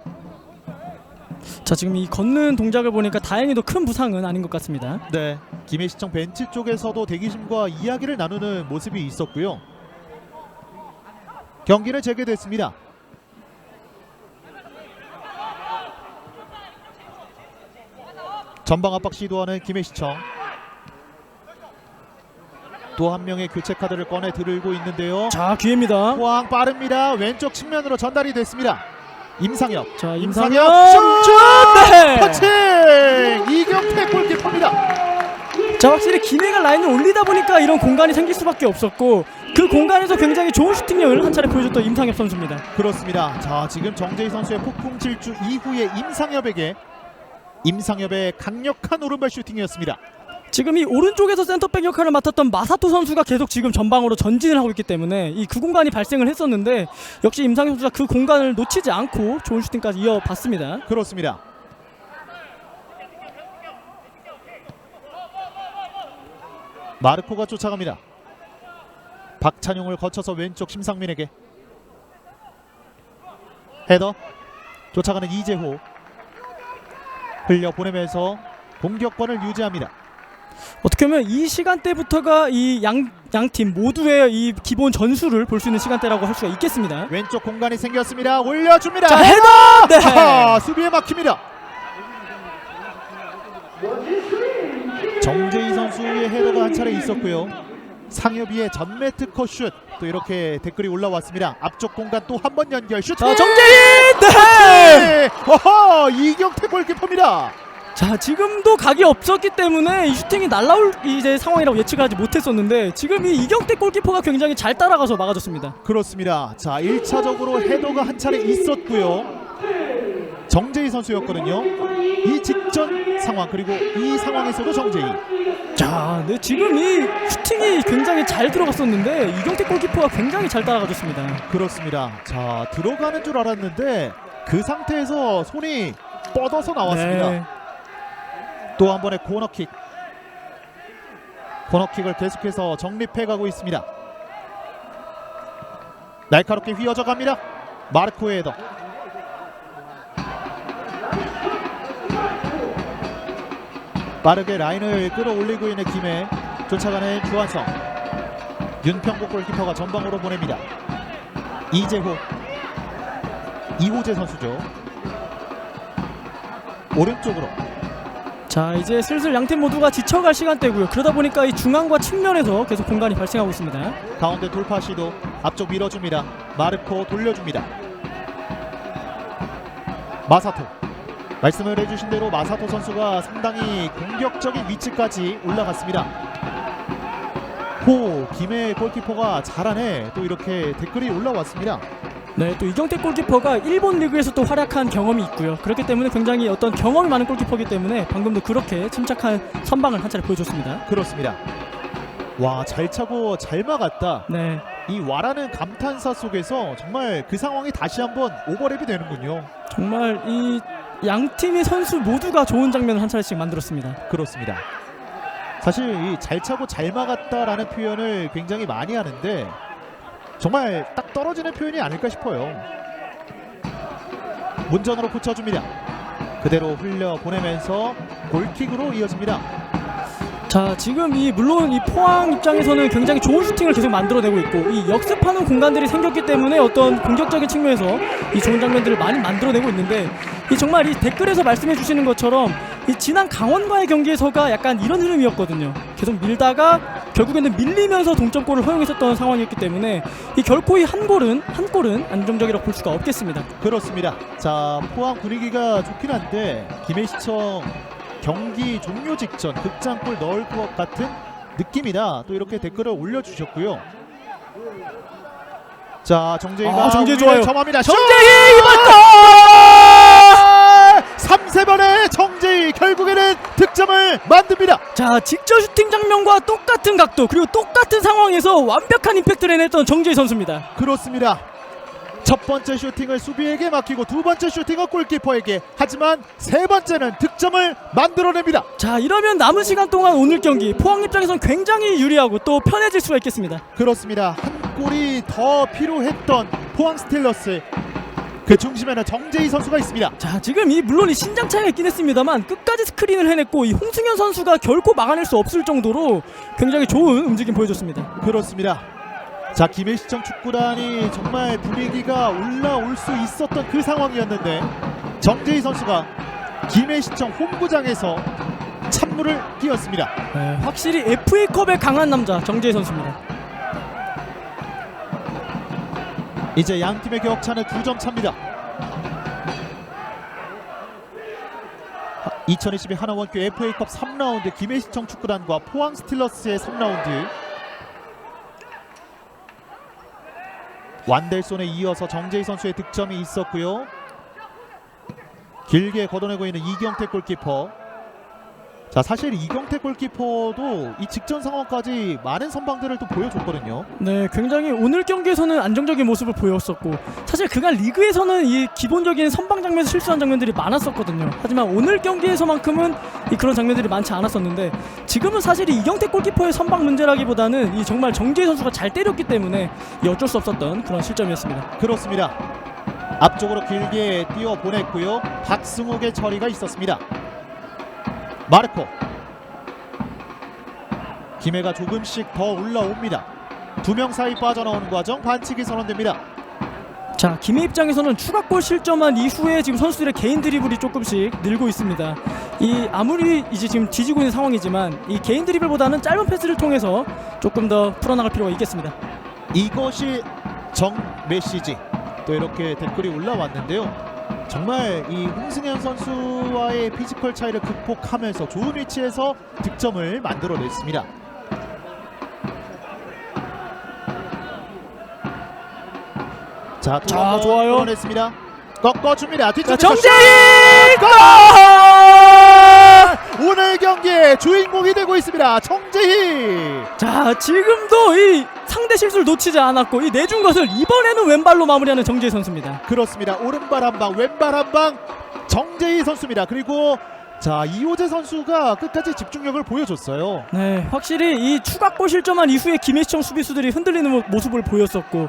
자, 지금 이 걷는 동작을 보니까 다행히도 큰 부상은 아닌 것 같습니다. 네, 김해시청 벤치 쪽에서도 대기심과 이야기를 나누는 모습이 있었고요. 경기는 재개됐습니다. 전방 압박 시도하는 김해시청. 또 한 명의 교체 카드를 꺼내 들고 있는데요. 자, 기회입니다. 포항 빠릅니다. 왼쪽 측면으로 전달이 됐습니다. 임상혁. 자, 임상혁 슛! 네! 터칭! 이경태 골키퍼입니다. 자, 확실히 김해가 라인을 올리다 보니까 이런 공간이 생길 수밖에 없었고 그 공간에서 굉장히 좋은 슈팅력을 한 차례 보여줬던 임상혁 선수입니다. 그렇습니다. 자, 지금 정재희 선수의 폭풍 질주 이후에 임상엽의 강력한 오른발 슈팅이었습니다. 지금 이 오른쪽에서 센터백 역할을 맡았던 마사토 선수가 계속 지금 전방으로 전진을 하고 있기 때문에 이 그 공간이 발생을 했었는데 역시 임상혁 선수가 그 공간을 놓치지 않고 좋은 슈팅까지 이어봤습니다. 그렇습니다. 마르코가 쫓아갑니다. 박찬용을 거쳐서 왼쪽 심상민에게 헤더. 쫓아가는 이재호 흘려보내면서 공격권을 유지합니다. 어떻게 보면 이 시간대부터가 이 양 팀 모두의 이 기본 전술을 볼 수 있는 시간대라고 할 수가 있겠습니다. 왼쪽 공간이 생겼습니다. 올려줍니다. 자, 헤더! 네. 아하, 수비에 막힙니다. 정재희 선수의 헤더가 한 차례 있었고요. 상엽이의 전매 특허 슛, 또 이렇게 댓글이 올라왔습니다. 앞쪽 공간 또 한 번 연결 슛. 자, 정재희! 네! 어허, 이경태 골키퍼입니다. 자, 지금도 각이 없었기 때문에 이 슈팅이 날라올 이제 상황이라고 예측하지 못했었는데 지금 이 이경태 골키퍼가 굉장히 잘 따라가서 막아줬습니다. 그렇습니다. 자, 1차적으로 헤더가 한 차례 있었고요. 정재희 선수였거든요. 이 직전 상황, 그리고 이 상황에서도 정재희. 자, 네, 지금 이 슈팅이 굉장히 잘 들어갔었는데 이경태 골키퍼가 굉장히 잘 따라가줬습니다. 그렇습니다. 자, 들어가는 줄 알았는데 그 상태에서 손이 뻗어서 나왔습니다. 네. 또 한 번의 코너킥. 코너킥을 계속해서 정립해가고 있습니다. 날카롭게 휘어져 갑니다. 마르코의 헤더. 빠르게 라인을 끌어올리고 있는 김해. 쫓아가는 주한성. 윤평국 골키퍼가 전방으로 보냅니다. 이재호. 이호재 선수죠. 오른쪽으로. 자, 이제 슬슬 양팀 모두가 지쳐갈 시간대고요. 그러다 보니까 이 중앙과 측면에서 계속 공간이 발생하고 있습니다. 가운데 돌파 시도. 앞쪽 밀어줍니다. 마르코 돌려줍니다. 마사토. 말씀을 해주신 대로 마사토 선수가 상당히 공격적인 위치까지 올라갔습니다. 김해 골키퍼가 잘하네, 또 이렇게 댓글이 올라왔습니다. 네, 또 이경택 골키퍼가 일본 리그에서 또 활약한 경험이 있고요. 그렇기 때문에 굉장히 어떤 경험이 많은 골키퍼이기 때문에 방금도 그렇게 침착한 선방을 한 차례 보여줬습니다. 그렇습니다. 와, 잘 차고 잘 막았다. 네. 이 와라는 감탄사 속에서 정말 그 상황이 다시 한번 오버랩이 되는군요. 정말 이 양 팀의 선수 모두가 좋은 장면을 한 차례씩 만들었습니다. 그렇습니다. 사실 이 잘 차고 잘 막았다라는 표현을 굉장히 많이 하는데 정말 딱 떨어지는 표현이 아닐까 싶어요. 문전으로 붙여줍니다. 그대로 흘려 보내면서 골킥으로 이어집니다. 자, 지금 물론 이 포항 입장에서는 굉장히 좋은 슈팅을 계속 만들어내고 있고, 이 역습하는 공간들이 생겼기 때문에 어떤 공격적인 측면에서 이 좋은 장면들을 많이 만들어내고 있는데, 이 정말 이 댓글에서 말씀해 주시는 것처럼 이 지난 강원과의 경기에서가 약간 이런 흐름이었거든요. 계속 밀다가 결국에는 밀리면서 동점골을 허용했었던 상황이었기 때문에 이 결코 이 한 골은 안정적이라고 볼 수가 없겠습니다. 그렇습니다. 자, 포항 분위기가 좋긴 한데 김해시청 경기 종료 직전 극장골 넣을 것 같은 느낌이다, 또 이렇게 댓글을 올려주셨고요. 자, 정재희가 정재희 좋아요. 점합니다. 정재희 이번 골! 3세번의 정재희 결국에는 득점을 만듭니다. 자, 직접 슈팅 장면과 똑같은 각도 그리고 똑같은 상황에서 완벽한 임팩트를 해냈던 정재희 선수입니다. 그렇습니다. 첫 번째 슈팅을 수비에게 맡기고 두 번째 슈팅은 골키퍼에게, 하지만 세 번째는 득점을 만들어냅니다. 자, 이러면 남은 시간 동안 오늘 경기 포항 입장에서는 굉장히 유리하고 또 편해질 수가 있겠습니다. 그렇습니다. 한 골이 더 필요했던 포항 스틸러스, 그 중심에는 정재희 선수가 있습니다. 자, 지금 물론 이 신장 차이가 있긴 했습니다만 끝까지 스크린을 해냈고 이 홍승현 선수가 결코 막아낼 수 없을 정도로 굉장히 좋은 움직임 보여줬습니다. 그렇습니다. 자, 김해시청 축구단이 정말 분위기가 올라올 수 있었던 그 상황이었는데 정재희 선수가 김해시청 홈구장에서 찬물을 끼웠습니다. 네, 확실히 FA컵에 강한 남자 정재희 선수입니다. 이제 양 팀의 격차는 2점 차입니다. 2022 하나원큐 FA컵 3라운드 김해시청 축구단과 포항 스틸러스의 3라운드. 완델손에 이어서 정재희 선수의 득점이 있었고요. 길게 걷어내고 있는 이경택 골키퍼. 자, 사실 이경택 골키퍼도 이 직전 상황까지 많은 선방들을 또 보여줬거든요. 네, 굉장히 오늘 경기에서는 안정적인 모습을 보였었고, 사실 그간 리그에서는 이 기본적인 선방 장면에서 실수한 장면들이 많았었거든요. 하지만 오늘 경기에서만큼은 그런 장면들이 많지 않았었는데, 지금은 사실 이경택 골키퍼의 선방 문제라기보다는 이 정말 정재희 선수가 잘 때렸기 때문에 어쩔 수 없었던 그런 실점이었습니다. 그렇습니다. 앞쪽으로 길게 뛰어 보냈고요. 박승욱의 처리가 있었습니다. 마르코, 김해가 조금씩 더 올라옵니다. 두 명 사이 빠져나오는 과정, 반칙이 선언됩니다. 자, 김해 입장에서는 추가골 실점한 이후에 지금 선수들의 개인 드리블이 조금씩 늘고 있습니다. 아무리 이제 지금 뒤지고 있는 상황이지만 이 개인 드리블보다는 짧은 패스를 통해서 조금 더 풀어나갈 필요가 있겠습니다. 이것이 정 메시지, 또 이렇게 댓글이 올라왔는데요. 정말 이 홍승현 선수와의 피지컬 차이를 극복하면서 좋은 위치에서 득점을 만들어냈습니다. 자, 좋아요. 끌어냈습니다. 꺾어줍니다. 뒤쪽에서 정재희 골! 오늘 경기의 주인공이 되고 있습니다. 정재희. 자, 지금도 이 상대 실수를 놓치지 않았고 이 내준 것을 이번에는 왼발로 마무리하는 정재희 선수입니다. 그렇습니다. 오른발 한 방, 왼발 한 방, 정재희 선수입니다. 그리고 자, 이호재 선수가 끝까지 집중력을 보여줬어요. 네, 확실히 이 추가골 실점한 이후에 김해시청 수비수들이 흔들리는 모습을 보였었고,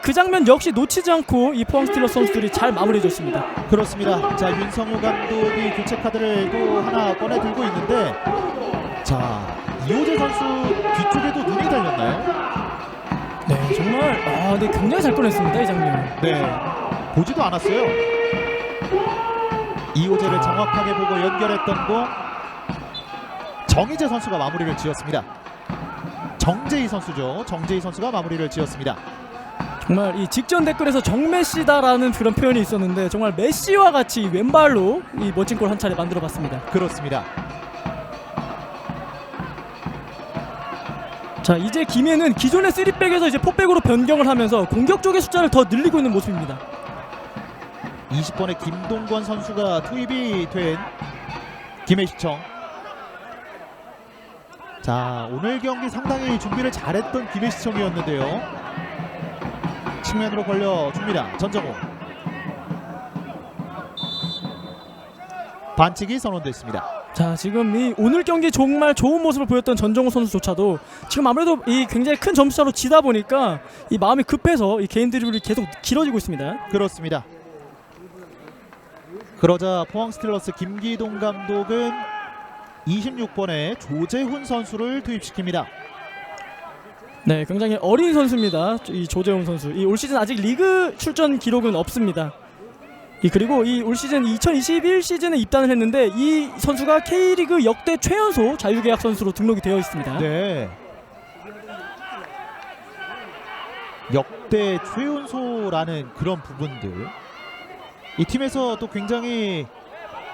그 장면 역시 놓치지 않고 이 포항 스틸러스 선수들이 잘 마무리해줬습니다. 그렇습니다. 자, 윤성효 감독이 교체 카드를 또 하나 꺼내 들고 있는데, 자, 이호재 선수 뒤쪽에도 눈이 달렸나요? 네, 정말 네, 굉장히 잘 꺼냈습니다, 이 장면. 네, 보지도 않았어요. 이호재를 정확하게 보고 연결했던 거 정희재 선수가 마무리를 지었습니다. 정재희 선수죠. 정재희 선수가 마무리를 지었습니다. 정말 이 직전 댓글에서 정메시다라는 그런 표현이 있었는데 정말 메시와 같이 왼발로 이 멋진 골 한 차례 만들어봤습니다. 그렇습니다. 자, 이제 김해는 기존의 3백에서 이제 4백으로 변경을 하면서 공격 쪽의 숫자를 더 늘리고 있는 모습입니다. 20번의 김동건 선수가 투입이 된 김해시청. 자, 오늘 경기 상당히 준비를 잘했던 김해시청이었는데요. 측면으로 벌려줍니다. 전정호. 반칙이 선언됐습니다. 자, 지금 이 오늘 경기 정말 좋은 모습을 보였던 전정호 선수조차도 지금 아무래도 이 굉장히 큰 점수차로 지다 보니까 이 마음이 급해서 이 개인 드리블이 계속 길어지고 있습니다. 그렇습니다. 그러자 포항 스틸러스 김기동 감독은 26번의 조재훈 선수를 투입시킵니다. 네, 굉장히 어린 선수입니다. 이 조재훈 선수. 이 올 시즌 아직 리그 출전 기록은 없습니다. 그리고 이 올 시즌 2021 시즌에 입단을 했는데 이 선수가 K리그 역대 최연소 자유계약 선수로 등록이 되어 있습니다. 네. 역대 최연소라는 그런 부분들. 이 팀에서 또 굉장히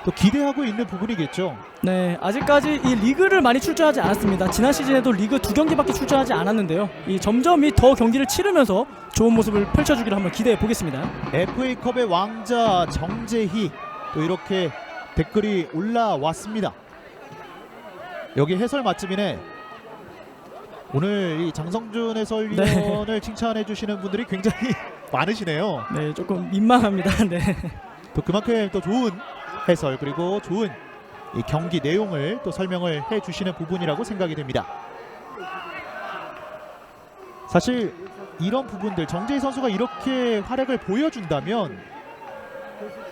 또 기대하고 있는 부분이겠죠. 네, 아직까지 이 리그를 많이 출전하지 않았습니다. 지난 시즌에도 리그 2경기밖에 출전하지 않았는데요. 이 점점 더 경기를 치르면서 좋은 모습을 펼쳐주기를 한번 기대해 보겠습니다. FA컵의 왕자 정재희, 또 이렇게 댓글이 올라왔습니다. 여기 해설 맛집이네. 오늘 이 장성준 해설위원을 칭찬해 주시는 분들이 굉장히 많으시네요. 네, 조금 민망합니다. 네. 또 그만큼 또 좋은 해설 그리고 좋은 이 경기 내용을 또 설명을 해주시는 부분이라고 생각이 됩니다. 사실 이런 부분들 정재희 선수가 이렇게 활약을 보여준다면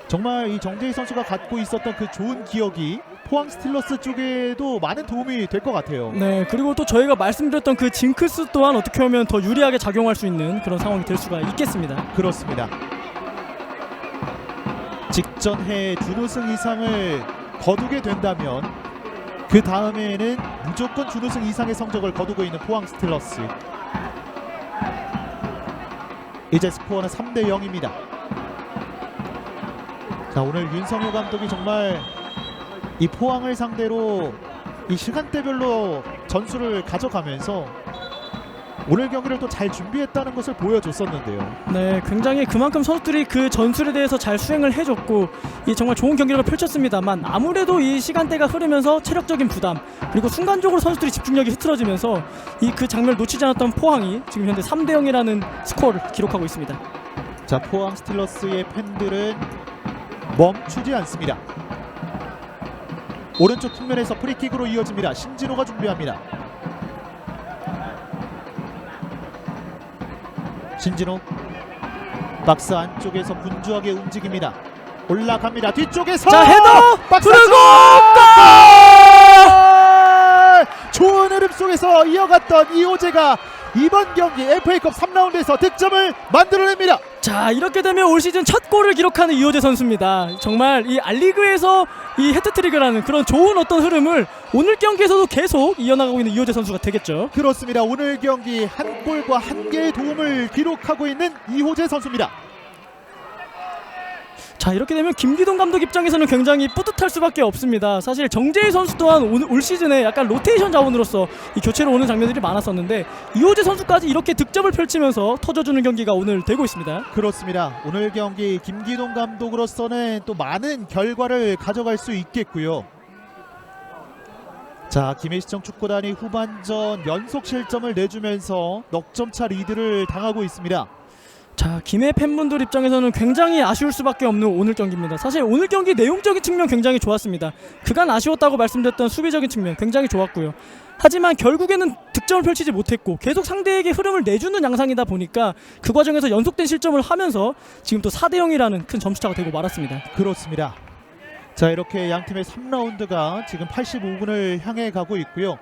정말 이 정재희 선수가 갖고 있었던 그 좋은 기억이 포항 스틸러스 쪽에도 많은 도움이 될 것 같아요. 네, 그리고 또 저희가 말씀드렸던 그 징크스 또한 어떻게 보면 더 유리하게 작용할 수 있는 그런 상황이 될 수가 있겠습니다. 그렇습니다. 직전 해 준우승 이상을 거두게 된다면 그 다음에는 무조건 준우승 이상의 성적을 거두고 있는 포항 스틸러스. 이제 스코어는 3대 0입니다. 자, 오늘 윤성효 감독이 정말 이 포항을 상대로 이 시간대별로 전술을 가져가면서 오늘 경기를 또 잘 준비했다는 것을 보여줬었는데요. 네, 굉장히 그만큼 선수들이 그 전술에 대해서 잘 수행을 해줬고 이 정말 좋은 경기력을 펼쳤습니다만 아무래도 이 시간대가 흐르면서 체력적인 부담 그리고 순간적으로 선수들이 집중력이 흐트러지면서 이 그 장면을 놓치지 않았던 포항이 지금 현재 3대 0이라는 스코어를 기록하고 있습니다. 자, 포항 스틸러스의 팬들은 멈추지 않습니다. 오른쪽 측면에서 프리킥으로 이어집니다. 신진호가 준비합니다. 신진호 박스 안쪽에서 분주하게 움직입니다. 올라갑니다. 뒤쪽에서 자, 헤더! 박스 그리고 골! 좋은 흐름 속에서 이어갔던 이호재가 이번 경기 FA컵 3라운드에서 득점을 만들어냅니다. 자, 이렇게 되면 올 시즌 첫 골을 기록하는 이호재 선수입니다. 정말 이 알리그에서 이 해트트릭을 그런 좋은 어떤 흐름을 오늘 경기에서도 계속 이어나가고 있는 이호재 선수가 되겠죠. 그렇습니다. 오늘 경기 한 골과 한 개의 도움을 기록하고 있는 이호재 선수입니다. 자, 이렇게 되면 김기동 감독 입장에서는 굉장히 뿌듯할 수밖에 없습니다. 사실 정재희 선수 또한 올 시즌에 약간 로테이션 자원으로서 이 교체로 오는 장면들이 많았었는데 이호재 선수까지 이렇게 득점을 펼치면서 터져주는 경기가 오늘 되고 있습니다. 그렇습니다. 오늘 경기 김기동 감독으로서는 또 많은 결과를 가져갈 수 있겠고요. 자, 김해시청 축구단이 후반전 연속 실점을 내주면서 넉점차 리드를 당하고 있습니다. 자, 김해 팬분들 입장에서는 굉장히 아쉬울 수밖에 없는 오늘 경기입니다. 사실 오늘 경기 내용적인 측면 굉장히 좋았습니다. 그간 아쉬웠다고 말씀드렸던 수비적인 측면 굉장히 좋았고요. 하지만 결국에는 득점을 펼치지 못했고 계속 상대에게 흐름을 내주는 양상이다 보니까 그 과정에서 연속된 실점을 하면서 지금 또 4대 0이라는 큰 점수차가 되고 말았습니다. 그렇습니다. 자, 이렇게 양팀의 3라운드가 지금 85분을 향해 가고 있고요.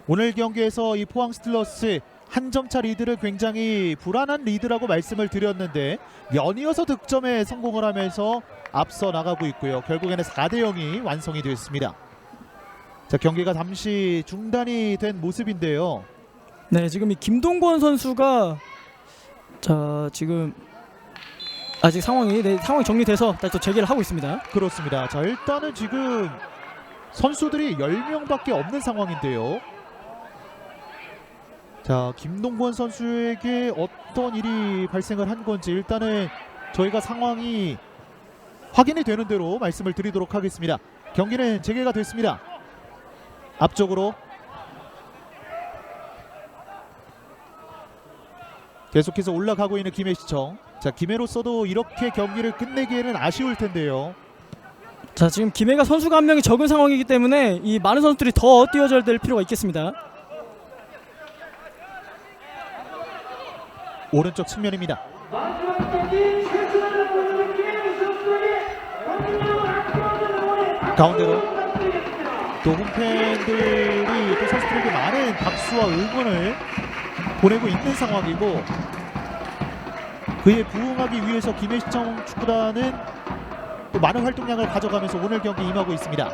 오늘 경기에서 이 포항 스틸러스 한 점차 리드를 굉장히 불안한 리드라고 말씀을 드렸는데 연이어서 득점에 성공을 하면서 앞서 나가고 있고요. 결국에는 4대 0이 완성이 되었습니다. 자, 경기가 잠시 중단이 된 모습인데요. 네, 지금 이 김동건 선수가 자, 지금 아직 상황이 정리돼서 다시 또 재개를 하고 있습니다. 그렇습니다. 자, 일단은 지금 선수들이 10명밖에 없는 상황인데요. 자, 김동권 선수에게 어떤 일이 발생을 한 건지 일단은 저희가 상황이 확인이 되는 대로 말씀을 드리도록 하겠습니다. 경기는 재개가 됐습니다. 앞쪽으로 계속해서 올라가고 있는 김해시청. 자, 김해로서도 이렇게 경기를 끝내기에는 아쉬울 텐데요. 자, 지금 김해가 선수가 한 명이 적은 상황이기 때문에 이 많은 선수들이 더 뛰어줘야 될 필요가 있겠습니다. 오른쪽 측면입니다. 가운데로 또 홈팬들이 또 선수들에게 많은 박수와 응원을 보내고 있는 상황이고, 그에 부응하기 위해서 김해시청 축구단은 또 많은 활동량을 가져가면서 오늘 경기 임하고 있습니다.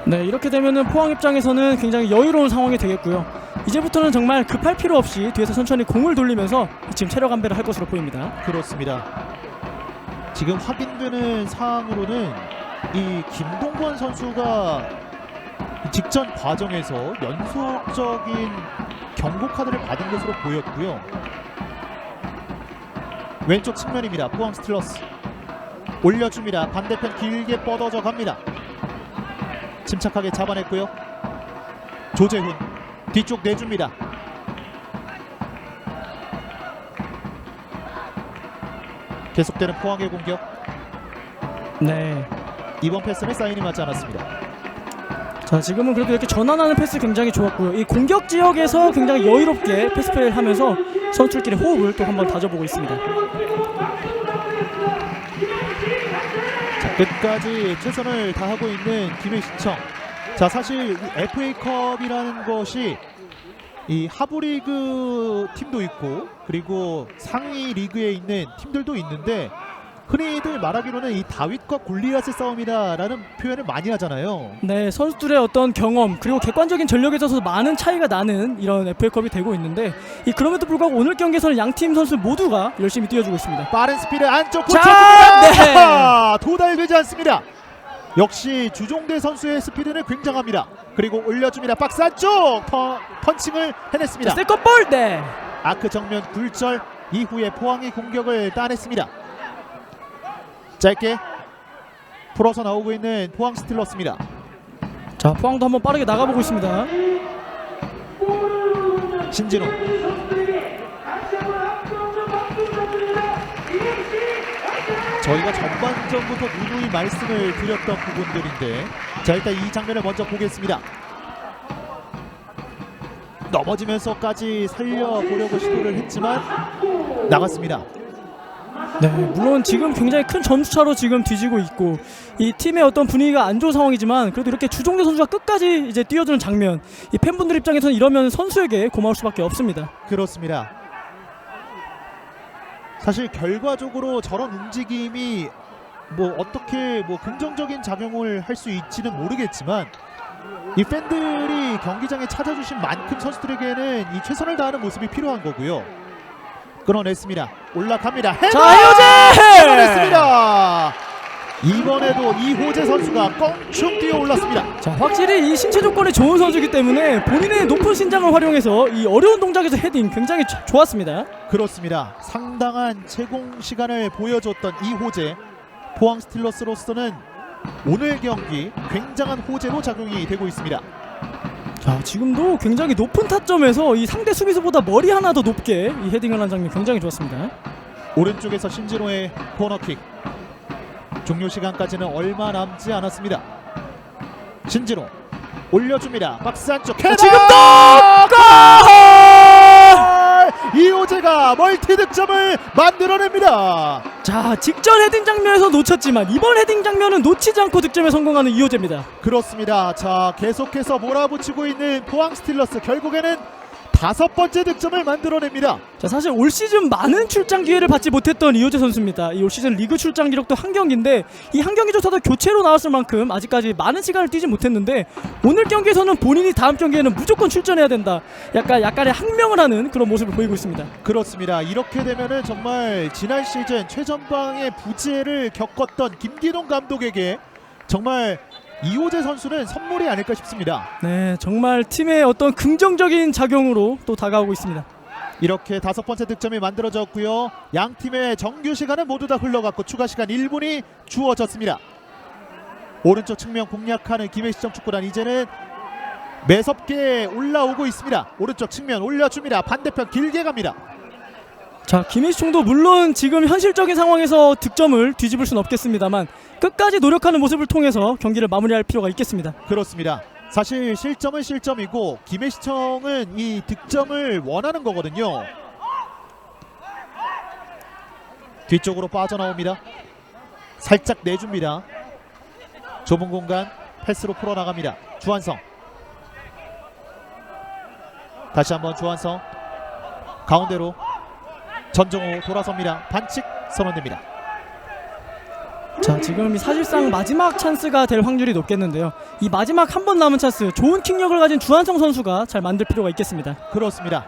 네, 이렇게 되면은 포항 입장에서는 굉장히 여유로운 상황이 되겠고요. 이제부터는 정말 급할 필요 없이 뒤에서 천천히 공을 돌리면서 지금 체력 안배를 할 것으로 보입니다. 그렇습니다. 지금 확인되는 사항으로는 이 김동권 선수가 직전 과정에서 연속적인 경고 카드를 받은 것으로 보였고요. 왼쪽 측면입니다. 포항 스틸러스 올려줍니다. 반대편 길게 뻗어져 갑니다. 침착하게 잡아냈고요. 조재훈 뒤쪽 내줍니다. 계속되는 포항의 공격. 네, 이번 패스는 사인이 맞지 않았습니다. 자, 지금은 그래도 이렇게 전환하는 패스 굉장히 좋았고요. 이 공격 지역에서 굉장히 여유롭게 패스 플레이를 하면서 선수들끼리 호흡을 또 한번 다져보고 있습니다. 자, 끝까지 최선을 다하고 있는 김해시청. 자, 사실 FA컵이라는 것이 이 하부리그 팀도 있고 그리고 상위 리그에 있는 팀들도 있는데, 흔히들 말하기로는 이 다윗과 골리앗의 싸움이다라는 표현을 많이 하잖아요. 네, 선수들의 어떤 경험 그리고 객관적인 전력에 있어서 많은 차이가 나는 이런 FA컵이 되고 있는데, 그럼에도 불구하고 오늘 경기에서는 양팀 선수 모두가 열심히 뛰어주고 있습니다. 빠른 스피드 안쪽 자, 고쳐줍니다. 도달되지 않습니다. 역시 주종대 선수의 스피드는 굉장합니다. 그리고 올려줍니다. 박스 안쪽 펀칭을 해냈습니다. 세컨볼. 네, 아크 정면 굴절 이후에 포항이 공격을 따냈습니다. 짧게 풀어서 나오고 있는 포항 스틸러스입니다. 자, 포항도 한번 빠르게 나가보고 있습니다. 신진호 저희가 전반전부터 누누이 말씀을 드렸던 부분들인데, 자, 일단 이 장면을 먼저 보겠습니다. 넘어지면서까지 살려보려고 시도를 했지만 나갔습니다. 네, 물론 지금 굉장히 큰 점수차로 지금 뒤지고 있고 이 팀의 어떤 분위기가 안 좋은 상황이지만, 그래도 이렇게 주종대 선수가 끝까지 이제 뛰어드는 장면, 이 팬분들 입장에서는 이러면 선수에게 고마울 수밖에 없습니다. 그렇습니다. 사실 결과적으로 저런 움직임이 뭐 어떻게 뭐 긍정적인 작용을 할 수 있지는 모르겠지만, 이 팬들이 경기장에 찾아주신 만큼 선수들에게는 이 최선을 다하는 모습이 필요한 거고요. 끊어냈습니다. 올라갑니다. 해머! 자, 해호재! 끊어냈습니다. 이번에도 이호재 선수가 껑충 뛰어 올랐습니다. 자, 확실히 이 신체 조건이 좋은 선수이기 때문에 본인의 높은 신장을 활용해서 이 어려운 동작에서 헤딩 굉장히 좋았습니다. 그렇습니다. 상당한 제공 시간을 보여줬던 이호재. 포항 스틸러스로서는 오늘 경기 굉장한 호재로 작용이 되고 있습니다. 자, 지금도 굉장히 높은 타점에서 이 상대 수비수보다 머리 하나 더 높게 이 헤딩을 한 장면 굉장히 좋았습니다. 오른쪽에서 신진호의 코너킥. 종료 시간까지는 얼마 남지 않았습니다. 신진호 올려줍니다. 박스 안쪽 헤더! 지금도 골! 이호재가 멀티 득점을 만들어냅니다. 자, 직전 헤딩 장면에서 놓쳤지만 이번 헤딩 장면은 놓치지 않고 득점에 성공하는 이호재입니다. 그렇습니다. 자, 계속해서 몰아붙이고 있는 포항 스틸러스. 결국에는 5번째 득점을 만들어냅니다. 자, 사실 올 시즌 많은 출장 기회를 받지 못했던 이호재 선수입니다. 이 올 시즌 리그 출장 기록도 한 경기인데 이 한 경기조차도 교체로 나왔을 만큼 아직까지 많은 시간을 뛰지 못했는데 오늘 경기에서는 본인이 다음 경기에는 무조건 출전해야 된다. 약간의 항명을 하는 그런 모습을 보이고 있습니다. 그렇습니다. 이렇게 되면은 정말 지난 시즌 최전방의 부재를 겪었던 김기동 감독에게 정말 이호재 선수는 선물이 아닐까 싶습니다. 네, 정말 팀의 어떤 긍정적인 작용으로 또 다가오고 있습니다. 이렇게 5번째 득점이 만들어졌고요. 양 팀의 정규 시간은 모두 다 흘러갔고 추가 시간 1분이 주어졌습니다. 오른쪽 측면 공략하는 김해시청 축구단 이제는 매섭게 올라오고 있습니다. 오른쪽 측면 올려줍니다. 반대편 길게 갑니다. 자, 김해시청도 물론 지금 현실적인 상황에서 득점을 뒤집을 수는 없겠습니다만 끝까지 노력하는 모습을 통해서 경기를 마무리할 필요가 있겠습니다. 그렇습니다. 사실 실점은 실점이고 김해시청은 이 득점을 원하는 거거든요. 뒤쪽으로 빠져나옵니다. 살짝 내줍니다. 좁은 공간 패스로 풀어나갑니다. 주한성. 다시 한번 주한성. 가운데로 전정호 돌아섭니다. 반칙 선언됩니다. 자, 지금 사실상 마지막 찬스가 될 확률이 높겠는데요. 이 마지막 한 번 남은 찬스, 좋은 킥력을 가진 주한성 선수가 잘 만들 필요가 있겠습니다. 그렇습니다.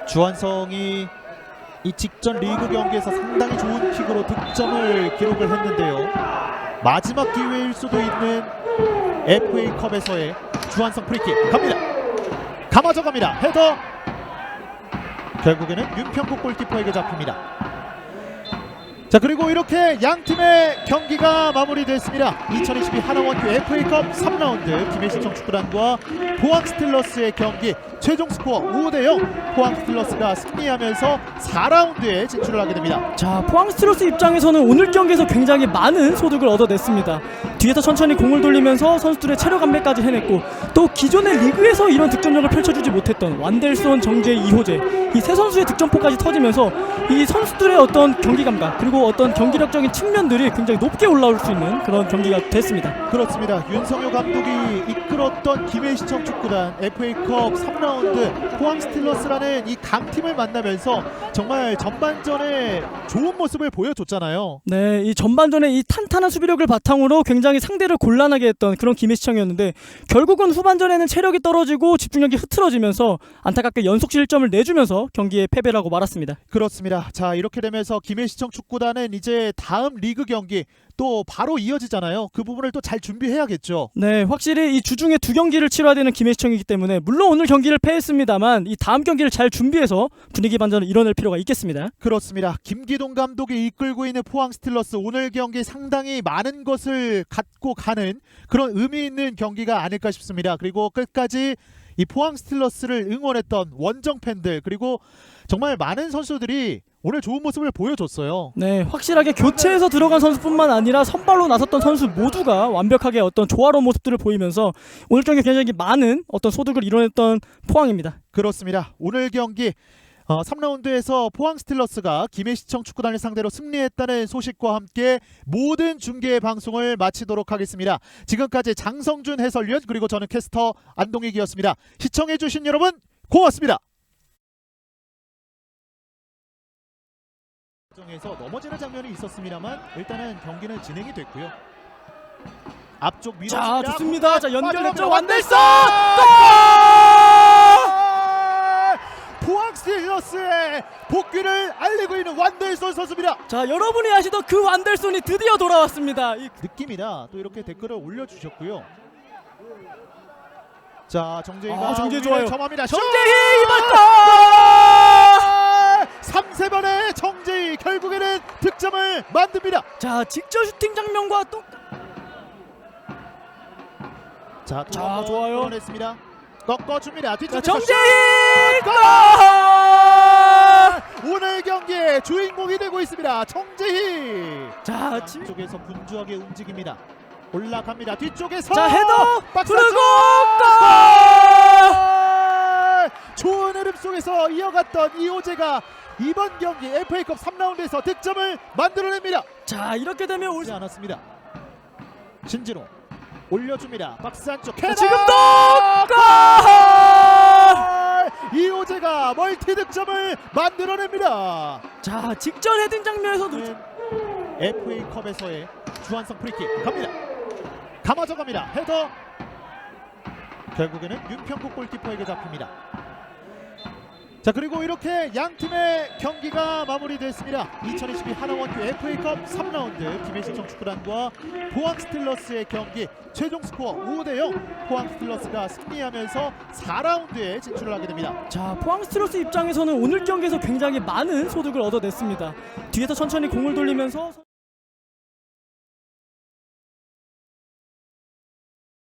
주한성이 이 직전 리그 경기에서 상당히 좋은 킥으로 득점을 기록을 했는데요. 마지막 기회일 수도 있는 FA컵에서의 주한성 프리킥 갑니다. 감아져 갑니다. 헤더. 결국에는 윤평국 골키퍼에게 잡힙니다. 자, 그리고 이렇게 양 팀의 경기가 마무리됐습니다. 2022 하나원큐 FA컵 3라운드 김해시청 축구단과 포항 스틸러스의 경기 최종 스코어 5대0 포항 스틸러스가 승리하면서 4라운드에 진출을 하게 됩니다. 자, 포항 스틸러스 입장에서는 오늘 경기에서 굉장히 많은 소득을 얻어냈습니다. 뒤에서 천천히 공을 돌리면서 선수들의 체력 안배까지 해냈고 또 기존의 리그에서 이런 득점력을 펼쳐주지 못했던 완델손, 정재, 이호재 이 세 선수의 득점포까지 터지면서 이 선수들의 어떤 경기 감각 그리고 어떤 경기력적인 측면들이 굉장히 높게 올라올 수 있는 그런 경기가 됐습니다. 그렇습니다. 윤성효 감독이 이끌었던 김해시청 축구단 FA컵 3라운드 포항 스틸러스라는 이 강팀을 만나면서 정말 전반전에 좋은 모습을 보여줬잖아요. 네, 이 전반전에 이 탄탄한 수비력을 바탕으로 굉장히 상대를 곤란하게 했던 그런 김해시청이었는데 결국은 후반전에는 체력이 떨어지고 집중력이 흐트러지면서 안타깝게 연속 실점을 내주면서 경기에 패배를 하고 말았습니다. 그렇습니다. 자, 이렇게 되면서 김해시청 축구단은 이제 다음 리그 경기 또 바로 이어지잖아요. 그 부분을 또 잘 준비해야겠죠. 네, 확실히 이 주중에 2경기를 치러야 되는 김해시청이기 때문에 물론 오늘 경기를 패했습니다만 이 다음 경기를 잘 준비해서 분위기 반전을 이뤄낼 필요가 있겠습니다. 그렇습니다. 김기동 감독이 이끌고 있는 포항 스틸러스 오늘 경기 상당히 많은 것을 갖고 가는 그런 의미 있는 경기가 아닐까 싶습니다. 그리고 끝까지 이 포항 스틸러스를 응원했던 원정 팬들 그리고 정말 많은 선수들이 오늘 좋은 모습을 보여줬어요. 네, 확실하게 교체해서 들어간 선수뿐만 아니라 선발로 나섰던 선수 모두가 완벽하게 어떤 조화로운 모습들을 보이면서 오늘 경기 굉장히 많은 어떤 소득을 이뤄냈던 포항입니다. 그렇습니다. 오늘 경기 3라운드에서 포항 스틸러스가 김해시청 축구단을 상대로 승리했다는 소식과 함께 모든 중계 방송을 마치도록 하겠습니다. 지금까지 장성준 해설위원 그리고 저는 캐스터 안동익이었습니다. 시청해주신 여러분 고맙습니다. 에서 넘어지는 장면이 있었습니다만 일단은 경기는 진행이 됐고요. 앞쪽 밀어줍니다. 자, 좋습니다. 자, 연결했죠. 완델손! 포항 스틸러스의 복귀를 알리고 있는 완델손 선수입니다. 자, 여러분이 아시던 그 완델손이 드디어 돌아왔습니다. 이 느낌이다. 또 이렇게 댓글을 올려주셨고요. 자, 정재희가 정재희 좋아요. 점합니다. 정재희 이번 골! 3세번의 정재희 결국에는 득점을 만듭니다. 자, 직접 슈팅 장면과 또 자, 좋아요. 했습니다. 꺾어줍니다. 뒤쪽에서 정재희 골! 오늘 경기의 주인공이 되고 있습니다. 정재희. 자, 뒤쪽에서 분주하게 움직입니다. 올라갑니다. 뒤쪽에서 자, 헤더 부르고 골! 좋은 흐름 속에서 이어갔던 이호재가 이번 경기 FA컵 3라운드에서 득점을 만들어냅니다. 자, 이렇게 되면 오지 않았습니다. 신진호 올려줍니다. 박스 안쪽 지금도 골! 이호재가 멀티 득점을 만들어냅니다. 자, 직전 헤딩 장면에서도 FA컵에서의 주한성 프리킥 갑니다. 감아져 갑니다. 헤더. 결국에는 윤평국 골키퍼에게 잡힙니다. 자, 그리고 이렇게 양 팀의 경기가 마무리됐습니다. 2022 하나원큐 FA컵 3라운드 김해시청 축구단과 포항 스틸러스의 경기 최종 스코어 5대0 포항 스틸러스가 승리하면서 4라운드에 진출을 하게 됩니다. 자, 포항 스틸러스 입장에서는 오늘 경기에서 굉장히 많은 소득을 얻어냈습니다. 뒤에서 천천히 공을 돌리면서